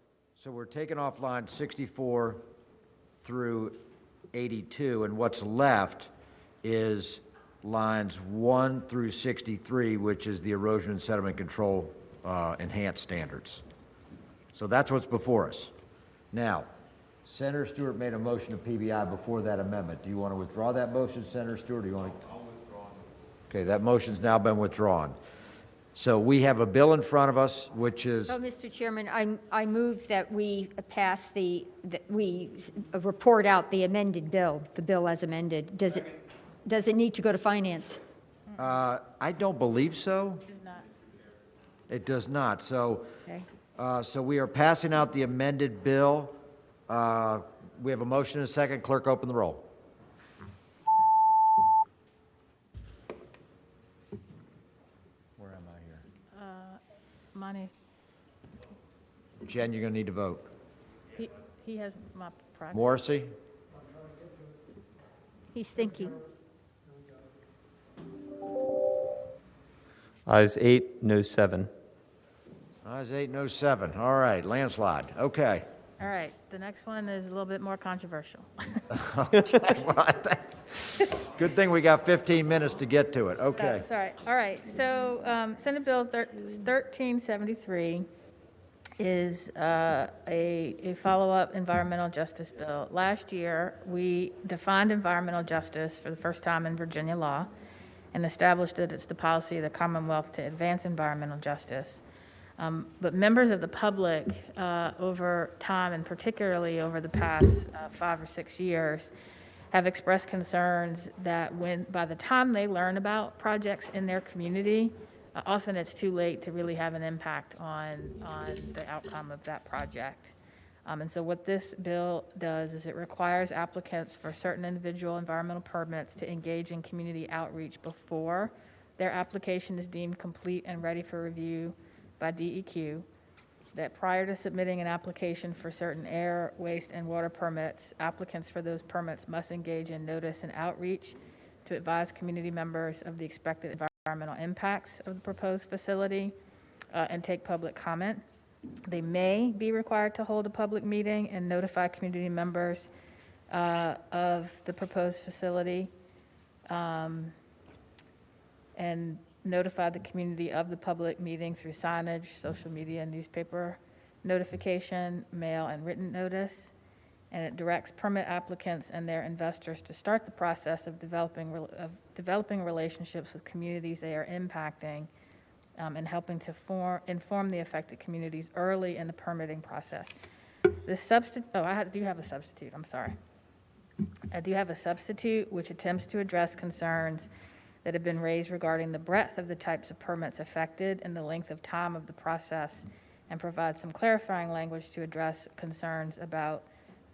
Speaker 1: So we're taking off line 64 through 82, and what's left is lines 1 through 63, which is the erosion and sediment control enhanced standards. So that's what's before us. Now, Senator Stewart made a motion to PBI before that amendment. Do you want to withdraw that motion, Senator Stewart? Or do you want to? I'll withdraw. Okay, that motion's now been withdrawn. So we have a bill in front of us, which is.
Speaker 23: So, Mr. Chairman, I move that we pass that we report out the amended bill, the bill as amended. Does it need to go to finance?
Speaker 1: I don't believe so. It does not. So,
Speaker 23: okay.
Speaker 1: So we are passing out the amended bill. We have a motion and a second. Clerk, open the roll. Where am I here?
Speaker 21: Money.
Speaker 1: Jen, you're going to need to vote.
Speaker 21: He has my proxy.
Speaker 1: Morrissey?
Speaker 23: He's thinking.
Speaker 5: Ayes 8, no 7.
Speaker 1: Ayes 8, no 7. All right, landslide. Okay.
Speaker 21: All right, the next one is a little bit more controversial.
Speaker 1: Okay. Well, good thing we got 15 minutes to get to it. Okay.
Speaker 21: Sorry. All right. So Senate Bill 1373 is a follow-up environmental justice bill. Last year, we defined environmental justice for the first time in Virginia law and established that it's the policy of the Commonwealth to advance environmental justice. But members of the public over time, and particularly over the past 5 or 6 years, have expressed concerns that by the time they learn about projects in their community, often it's too late to really have an impact on the outcome of that project. And so what this bill does is it requires applicants for certain individual environmental permits to engage in community outreach before their application is deemed complete and ready for review by DEQ, that prior to submitting an application for certain air, waste, and water permits, applicants for those permits must engage in notice and outreach to advise community members of the expected environmental impacts of the proposed facility and take public comment. They may be required to hold a public meeting and notify community members of the proposed facility and notify the community of the public meeting through signage, social media, and newspaper notification, mail, and written notice. And it directs permit applicants and their investors to start the process of developing relationships with communities they are impacting and helping to inform the affected communities early in the permitting process. I do have a substitute, I'm sorry. I do have a substitute which attempts to address concerns that have been raised regarding the breadth of the types of permits affected and the length of time of the process, and provide some clarifying language to address concerns about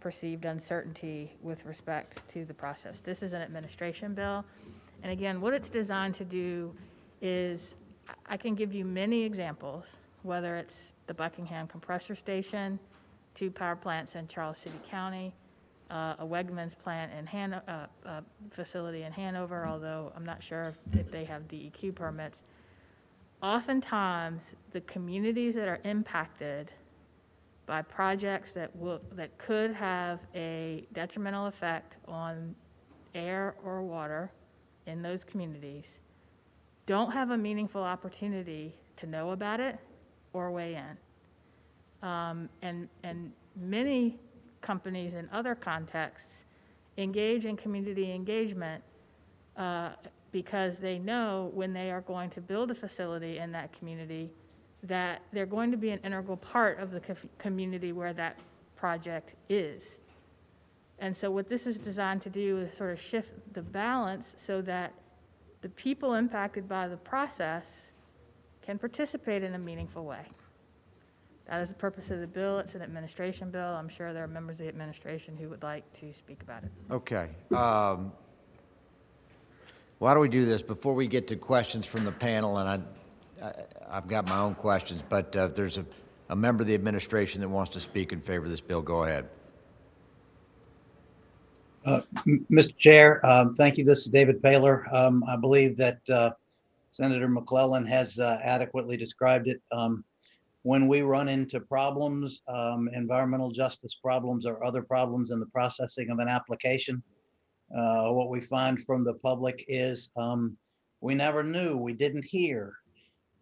Speaker 21: perceived uncertainty with respect to the process. This is an administration bill, and again, what it's designed to do is, I can give you many examples, whether it's the Buckingham compressor station, 2 power plants in Charles City County, a Wegmans plant in facility in Hanover, although I'm not sure if they have DEQ permits. Oftentimes, the communities that are impacted by projects that could have a detrimental effect on air or water in those communities don't have a meaningful opportunity to know about it or weigh in. And many companies in other contexts engage in community engagement because they know when they are going to build a facility in that community that they're going to be an integral part of the community where that project is. And so what this is designed to do is sort of shift the balance so that the people impacted by the process can participate in a meaningful way. That is the purpose of the bill. It's an administration bill. I'm sure there are members of the administration who would like to speak about it.
Speaker 1: Okay. Why don't we do this before we get to questions from the panel? And I've got my own questions, but if there's a member of the administration that wants to speak in favor of this bill, go ahead.
Speaker 11: Mr. Chair, thank you. This is David Paler. I believe that Senator McClellan has adequately described it. When we run into problems, environmental justice problems or other problems in the processing of an application, what we find from the public is we never knew, we didn't hear.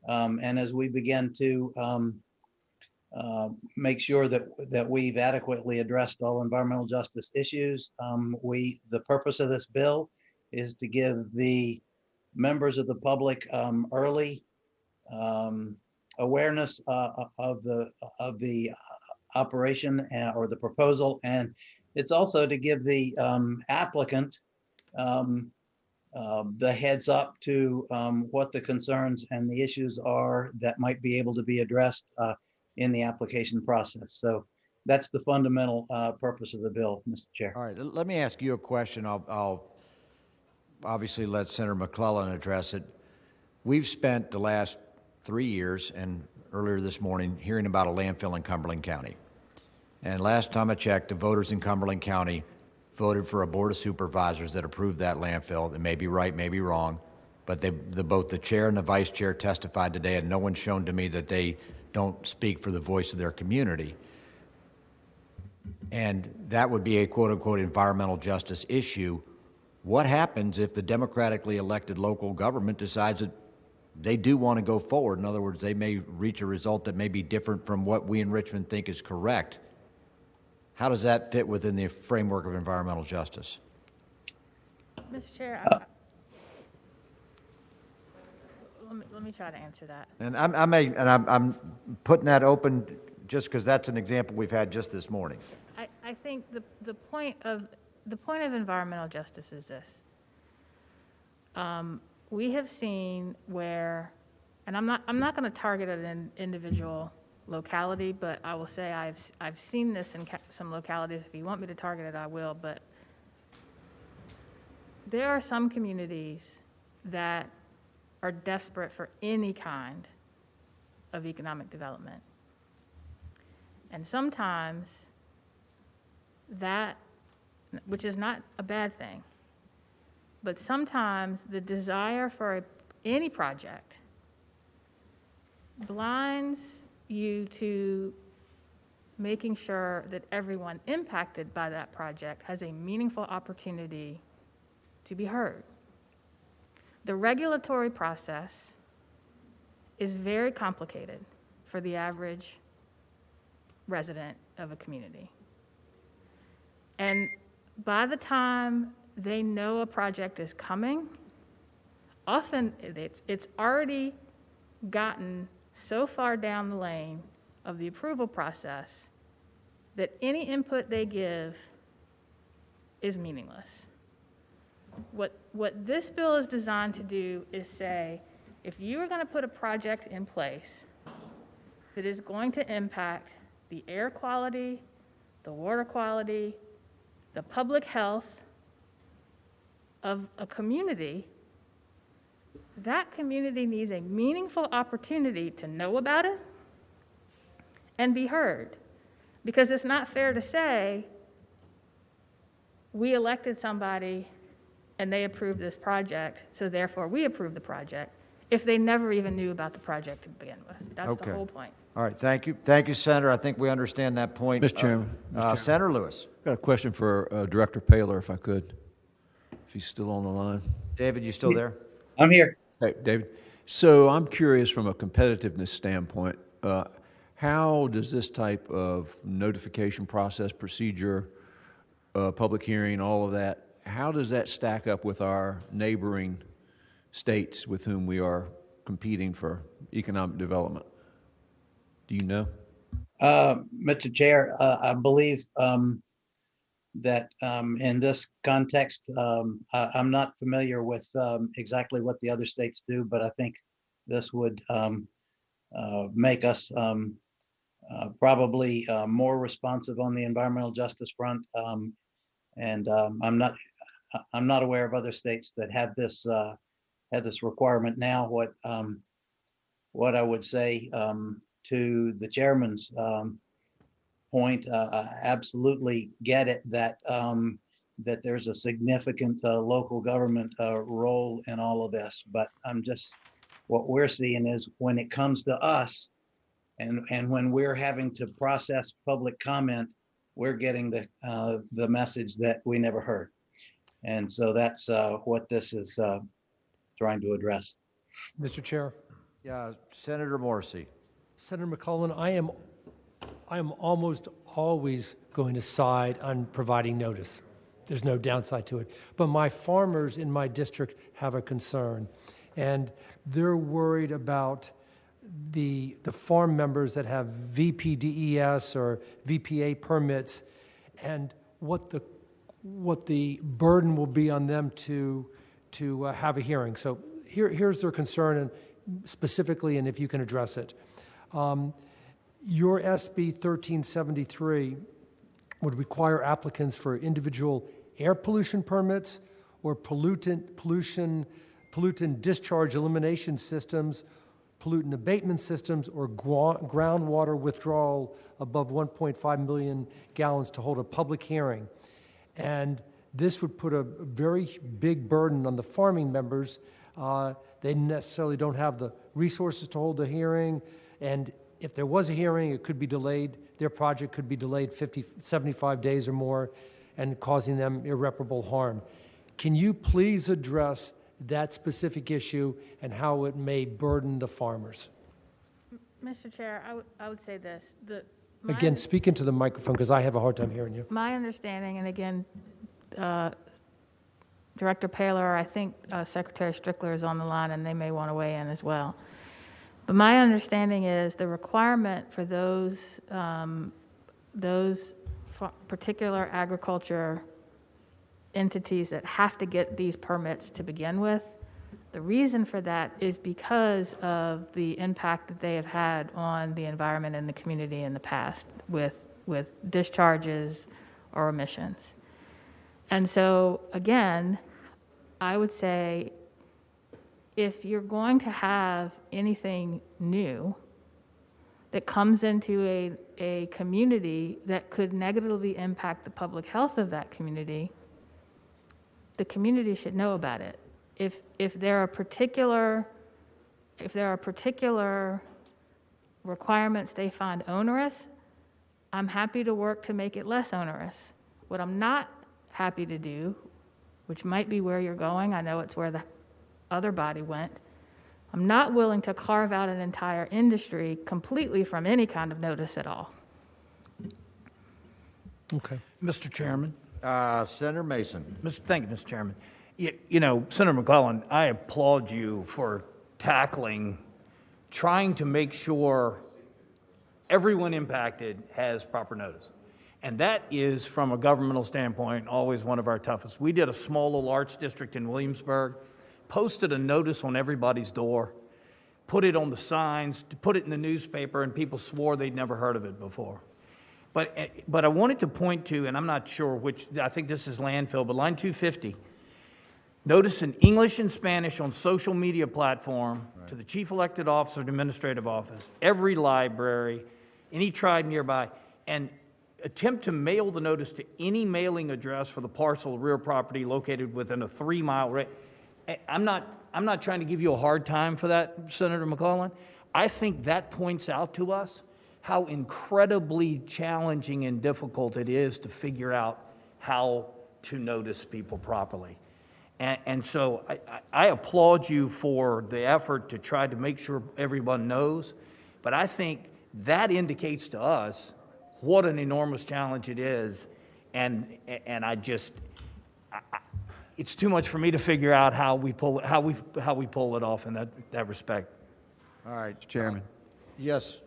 Speaker 11: And as we begin to make sure that we've adequately addressed all environmental justice issues, the purpose of this bill is to give the members of the public early awareness of the operation or the proposal, and it's also to give the applicant the heads up to what the concerns and the issues are that might be able to be addressed in the application process. So that's the fundamental purpose of the bill, Mr. Chair.
Speaker 1: All right, let me ask you a question. I'll obviously let Senator McClellan address it. We've spent the last 3 years and earlier this morning hearing about a landfill in Cumberland County. And last time I checked, the voters in Cumberland County voted for a board of supervisors that approved that landfill. They may be right, may be wrong, but both the chair and the vice chair testified today, and no one's shown to me that they don't speak for the voice of their community. And that would be a quote-unquote environmental justice issue. What happens if the democratically elected local government decides that they do want to go forward? In other words, they may reach a result that may be different from what we in Richmond think is correct. How does that fit within the framework of environmental justice?
Speaker 21: Mr. Chair, let me try to answer that.
Speaker 1: And I'm putting that open just because that's an example we've had just this morning.
Speaker 21: I think the point of environmental justice is this. We have seen where, and I'm not going to target an individual locality, but I will say I've seen this in some localities. If you want me to target it, I will. But there are some communities that are desperate for any kind of economic development. And sometimes that, which is not a bad thing, but sometimes the desire for any project blinds you to making sure that everyone impacted by that project has a meaningful opportunity to be heard. The regulatory process is very complicated for the average resident of a community. And by the time they know a project is coming, often it's already gotten so far down the lane of the approval process that any input they give is meaningless. What this bill is designed to do is say, if you are going to put a project in place that is going to impact the air quality, the water quality, the public health of a community, that community needs a meaningful opportunity to know about it and be heard. Because it's not fair to say, we elected somebody and they approved this project, so therefore we approve the project, if they never even knew about the project to begin with. That's the whole point.
Speaker 1: All right, thank you. Thank you, Senator. I think we understand that point.
Speaker 17: Mr. Chairman.
Speaker 1: Senator Lewis.
Speaker 17: I've got a question for Director Paler, if I could, if he's still on the line.
Speaker 1: David, you still there?
Speaker 11: I'm here.
Speaker 17: Hey, David. So I'm curious from a competitiveness standpoint, how does this type of notification process, procedure, public hearing, all of that, how does that stack up with our neighboring states with whom we are competing for economic development? Do you know?
Speaker 11: Mr. Chair, I believe that in this context, I'm not familiar with exactly what the other states do, but I think this would make us probably more responsive on the environmental justice front. And I'm not aware of other states that have this requirement now. What I would say to the chairman's point, I absolutely get it that that there's a significant local government role in all of this. But what we're seeing is when it comes to us, and when we're having to process public comment, we're getting the message that we never heard. And so that's what this is trying to address.
Speaker 12: Mr. Chair.
Speaker 1: Yeah, Senator Morrissey.
Speaker 12: Senator McClellan, I am almost always going to side on providing notice. There's no downside to it. But my farmers in my district have a concern, and they're worried about the farm members that have VPDES or VPA permits, and what the burden will be on them to have a hearing. So here's their concern, and specifically, and if you can address it. Your SB 1373 would require applicants for individual air pollution permits or pollutant discharge elimination systems, pollutant abatement systems, or groundwater withdrawal above 1.5 million gallons to hold a public hearing. And this would put a very big burden on the farming members. They necessarily don't have the resources to hold the hearing, and if there was a hearing, it could be delayed. Their project could be delayed 75 days or more, and causing them irreparable harm. Can you please address that specific issue and how it may burden the farmers?
Speaker 21: Mr. Chair, I would say this.
Speaker 12: Again, speak into the microphone because I have a hard time hearing you.
Speaker 21: My understanding, and again, Director Paler, I think Secretary Strickler is on the line, and they may want to weigh in as well. But my understanding is the requirement for those particular agriculture entities that have to get these permits to begin with, the reason for that is because of the impact that they have had on the environment and the community in the past with discharges or emissions. And so, again, I would say if you're going to have anything new that comes into a community that could negatively impact the public health of that community, the community should know about it. If there are particular requirements they find onerous, I'm happy to work to make it less onerous. What I'm not happy to do, which might be where you're going, I know it's where the other body went, I'm not willing to carve out an entire industry completely from any kind of notice at all.
Speaker 12: Okay.
Speaker 18: Mr. Chairman.
Speaker 1: Senator Mason.
Speaker 18: Thank you, Mr. Chairman. You know, Senator McClellan, I applaud you for trying to make sure everyone impacted has proper notice. And that is, from a governmental standpoint, always one of our toughest. We did a small little arts district in Williamsburg, posted a notice on everybody's door, put it on the signs, put it in the newspaper, and people swore they'd never heard of it before. But I wanted to point to, and I'm not sure which, I think this is landfill, but line 250, notice in English and Spanish on social media platform to the chief elected officer and administrative office, every library, any tribe nearby, and attempt to mail the notice to any mailing address for the parcel of real property located within a 3-mile radius. I'm not trying to give you a hard time for that, Senator McClellan. I think that points out to us how incredibly challenging and difficult it is to figure out how to notice people properly. And so I applaud you for the effort to try to make sure everyone knows, but I think that indicates to us what an enormous challenge it is, and it's too much for me to figure out how we pull it off in that respect.
Speaker 1: All right.
Speaker 17: Chairman.
Speaker 1: Yes.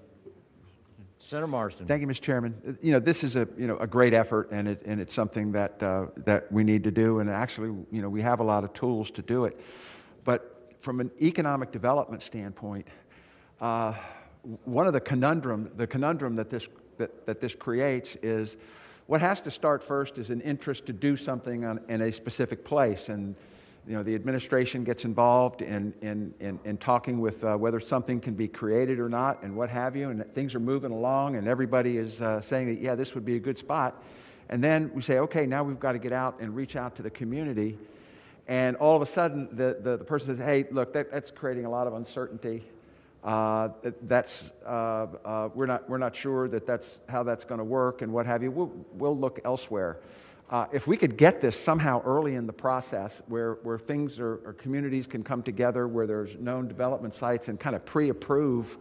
Speaker 1: Senator Marston.
Speaker 17: Thank you, Mr. Chairman. This is a great effort, and it's something that that we need to do. And actually, we have a lot of tools to do it. But from an economic development standpoint, one of the conundrum that this creates is what has to start first is an interest to do something in a specific place. And the administration gets involved in talking with whether something can be created or not and what have you, and things are moving along and everybody is saying that, yeah, this would be a good spot. And then we say, okay, now we've got to get out and reach out to the community. And all of a sudden, the person says, hey, look, that's creating a lot of uncertainty. We're not sure that that's how that's going to work and what have you. We'll look elsewhere. If we could get this somehow early in the process where things or communities can come together, where there's known development sites and kind of pre-approve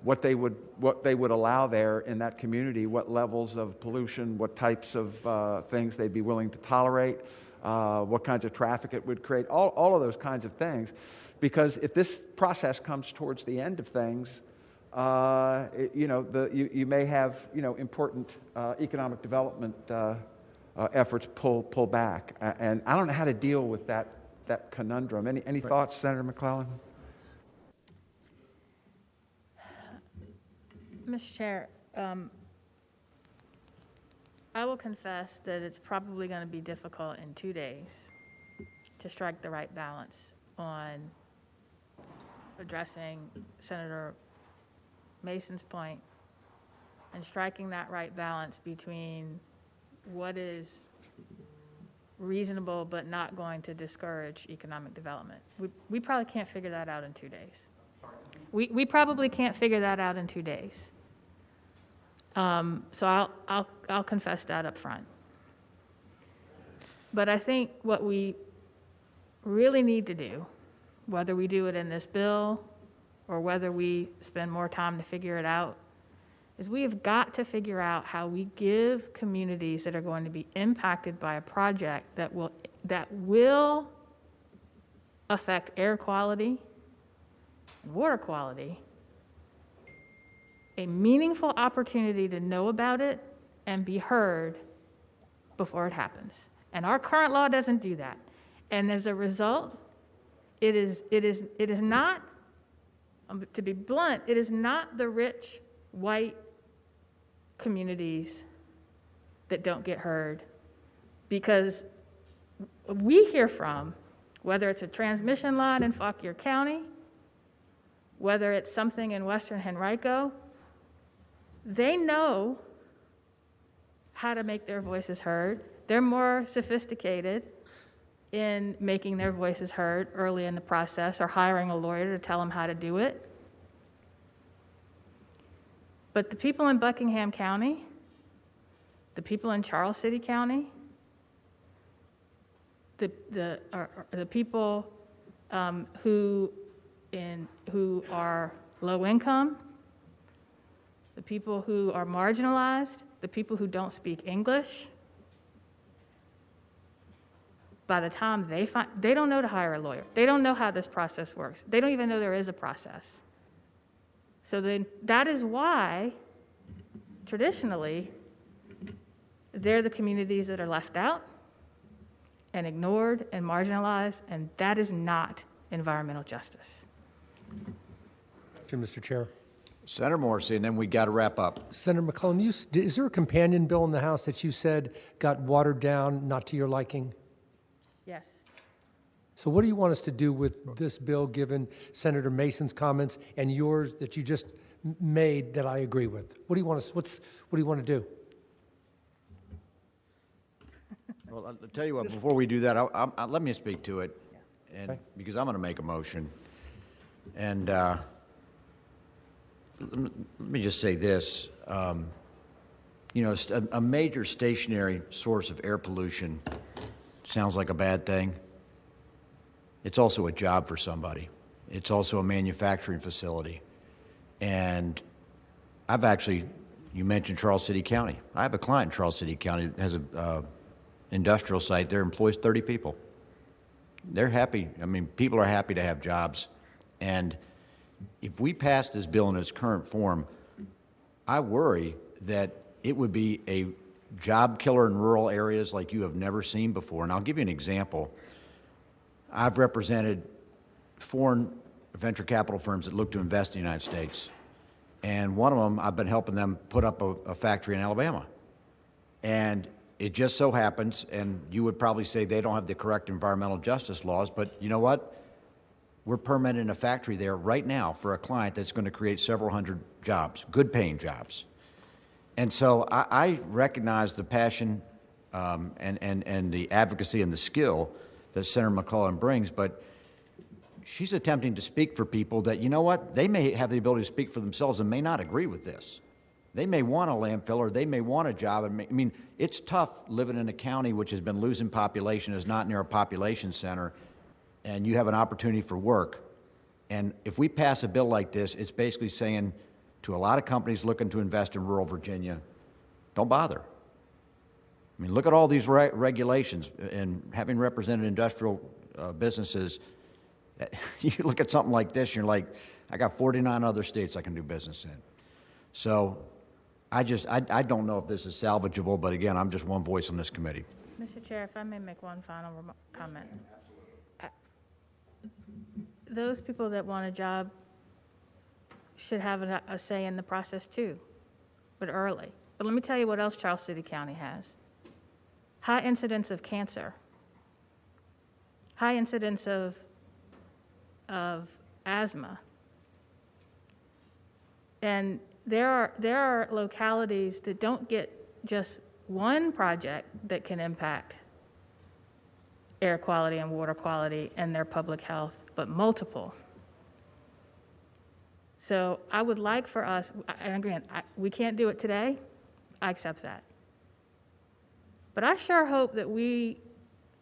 Speaker 17: what they would allow there in that community, what levels of pollution, what types of things they'd be willing to tolerate, what kinds of traffic it would create, all of those kinds of things. Because if this process comes towards the end of things, you may have important economic development efforts pull back, and I don't know how to deal with that conundrum. Any thoughts, Senator McClellan?
Speaker 21: Mr. Chair, I will confess that it's probably going to be difficult in 2 days to strike the right balance on addressing Senator Mason's point and striking that right balance between what is reasonable but not going to discourage economic development. We probably can't figure that out in 2 days. We probably can't figure that out in 2 days. So I'll confess that up front. But I think what we really need to do, whether we do it in this bill or whether we spend more time to figure it out, is we have got to figure out how we give communities that are going to be impacted by a project that will affect air quality and water quality a meaningful opportunity to know about it and be heard before it happens. And our current law doesn't do that. And as a result, it is not, to be blunt, it is not the rich white communities that don't get heard, because we hear from, whether it's a transmission line in Fauquier County, whether it's something in Western Henrico, they know how to make their voices heard. They're more sophisticated in making their voices heard early in the process or hiring a lawyer to tell them how to do it. But the people in Buckingham County, the people in Charles City County, the people who are low income, the people who are marginalized, the people who don't speak English, by the time they don't know to hire a lawyer. They don't know how this process works. They don't even know there is a process. So then that is why, traditionally, they're the communities that are left out and ignored and marginalized, and that is not environmental justice.
Speaker 12: Mr. Chair.
Speaker 1: Senator Morrissey, and then we got to wrap up.
Speaker 12: Senator McClellan, is there a companion bill in the House that you said got watered down, not to your liking?
Speaker 21: Yes.
Speaker 12: So what do you want us to do with this bill, given Senator Mason's comments and yours that you just made that I agree with? What do you want us? What do you want to do?
Speaker 1: Well, I'll tell you what. Before we do that, let me speak to it, and okay, because I'm going to make a motion, and let me just say this: a major stationary source of air pollution sounds like a bad thing. It's also a job for somebody. It's also a manufacturing facility. And you mentioned Charles City County. I have a client in Charles City County that has an industrial site there, employs 30 people. they're happy. I mean, people are happy to have jobs. And if we pass this bill in its current form, I worry that it would be a job killer in rural areas like you have never seen before. And I'll give you an example. I've represented foreign venture capital firms that look to invest in the United States. And one of them, I've been helping them put up a factory in Alabama. And it just so happens, and you would probably say they don't have the correct environmental justice laws, but you know what? We're permitting a factory there right now for a client that's going to create several hundred jobs, good paying jobs. And so I recognize the passion and the advocacy and the skill that Senator McClellan brings, but she's attempting to speak for people that, you know what, they may have the ability to speak for themselves and may not agree with this. They may want a landfill or they may want a job. I mean, it's tough living in a county which has been losing population, is not near a population center, and you have an opportunity for work. And if we pass a bill like this, it's basically saying to a lot of companies looking to invest in rural Virginia, don't bother. I mean, look at all these regulations, and having represented industrial businesses, you look at something like this, and you're like, I got 49 other states I can do business in. So I don't know if this is salvageable, but again, I'm just one voice on this committee.
Speaker 21: Mr. Chair, if I may make one final comment. Those people that want a job should have a say in the process too, but early. But let me tell you what else Charles City County has. High incidence of cancer, high incidence of asthma. And there are localities that don't get just one project that can impact air quality and water quality and their public health, but multiple. So I would like for us, and again, we can't do it today, I accept that. But I sure hope that we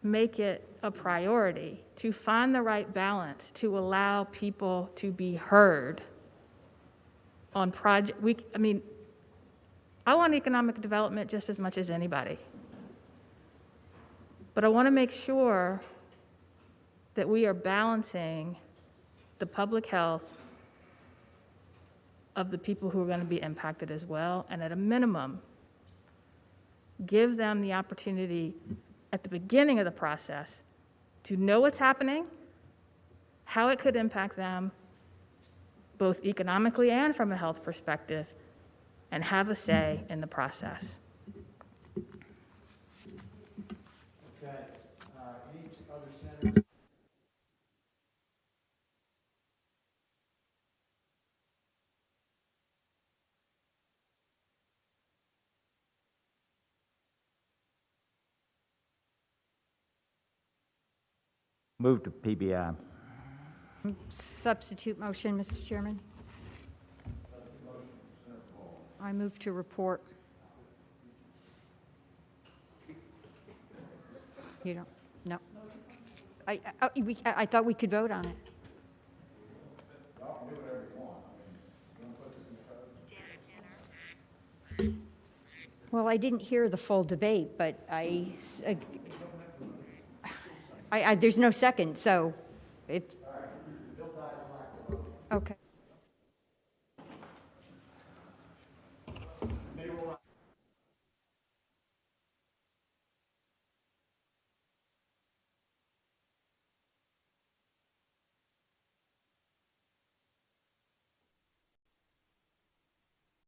Speaker 21: make it a priority to find the right balance to allow people to be heard on project. I mean, I want economic development just as much as anybody. But I want to make sure that we are balancing the public health of the people who are going to be impacted as well, and at a minimum, give them the opportunity at the beginning of the process to know what's happening, how it could impact them, both economically and from a health perspective, and have a say in the process.
Speaker 1: Okay. Any other senators?
Speaker 14: Move to PBI.
Speaker 23: Substitute motion, Mr. Chairman. I move to report. You don't? No. I thought we could vote on it. Well, I didn't hear the full debate, but there's no second, so it. Okay.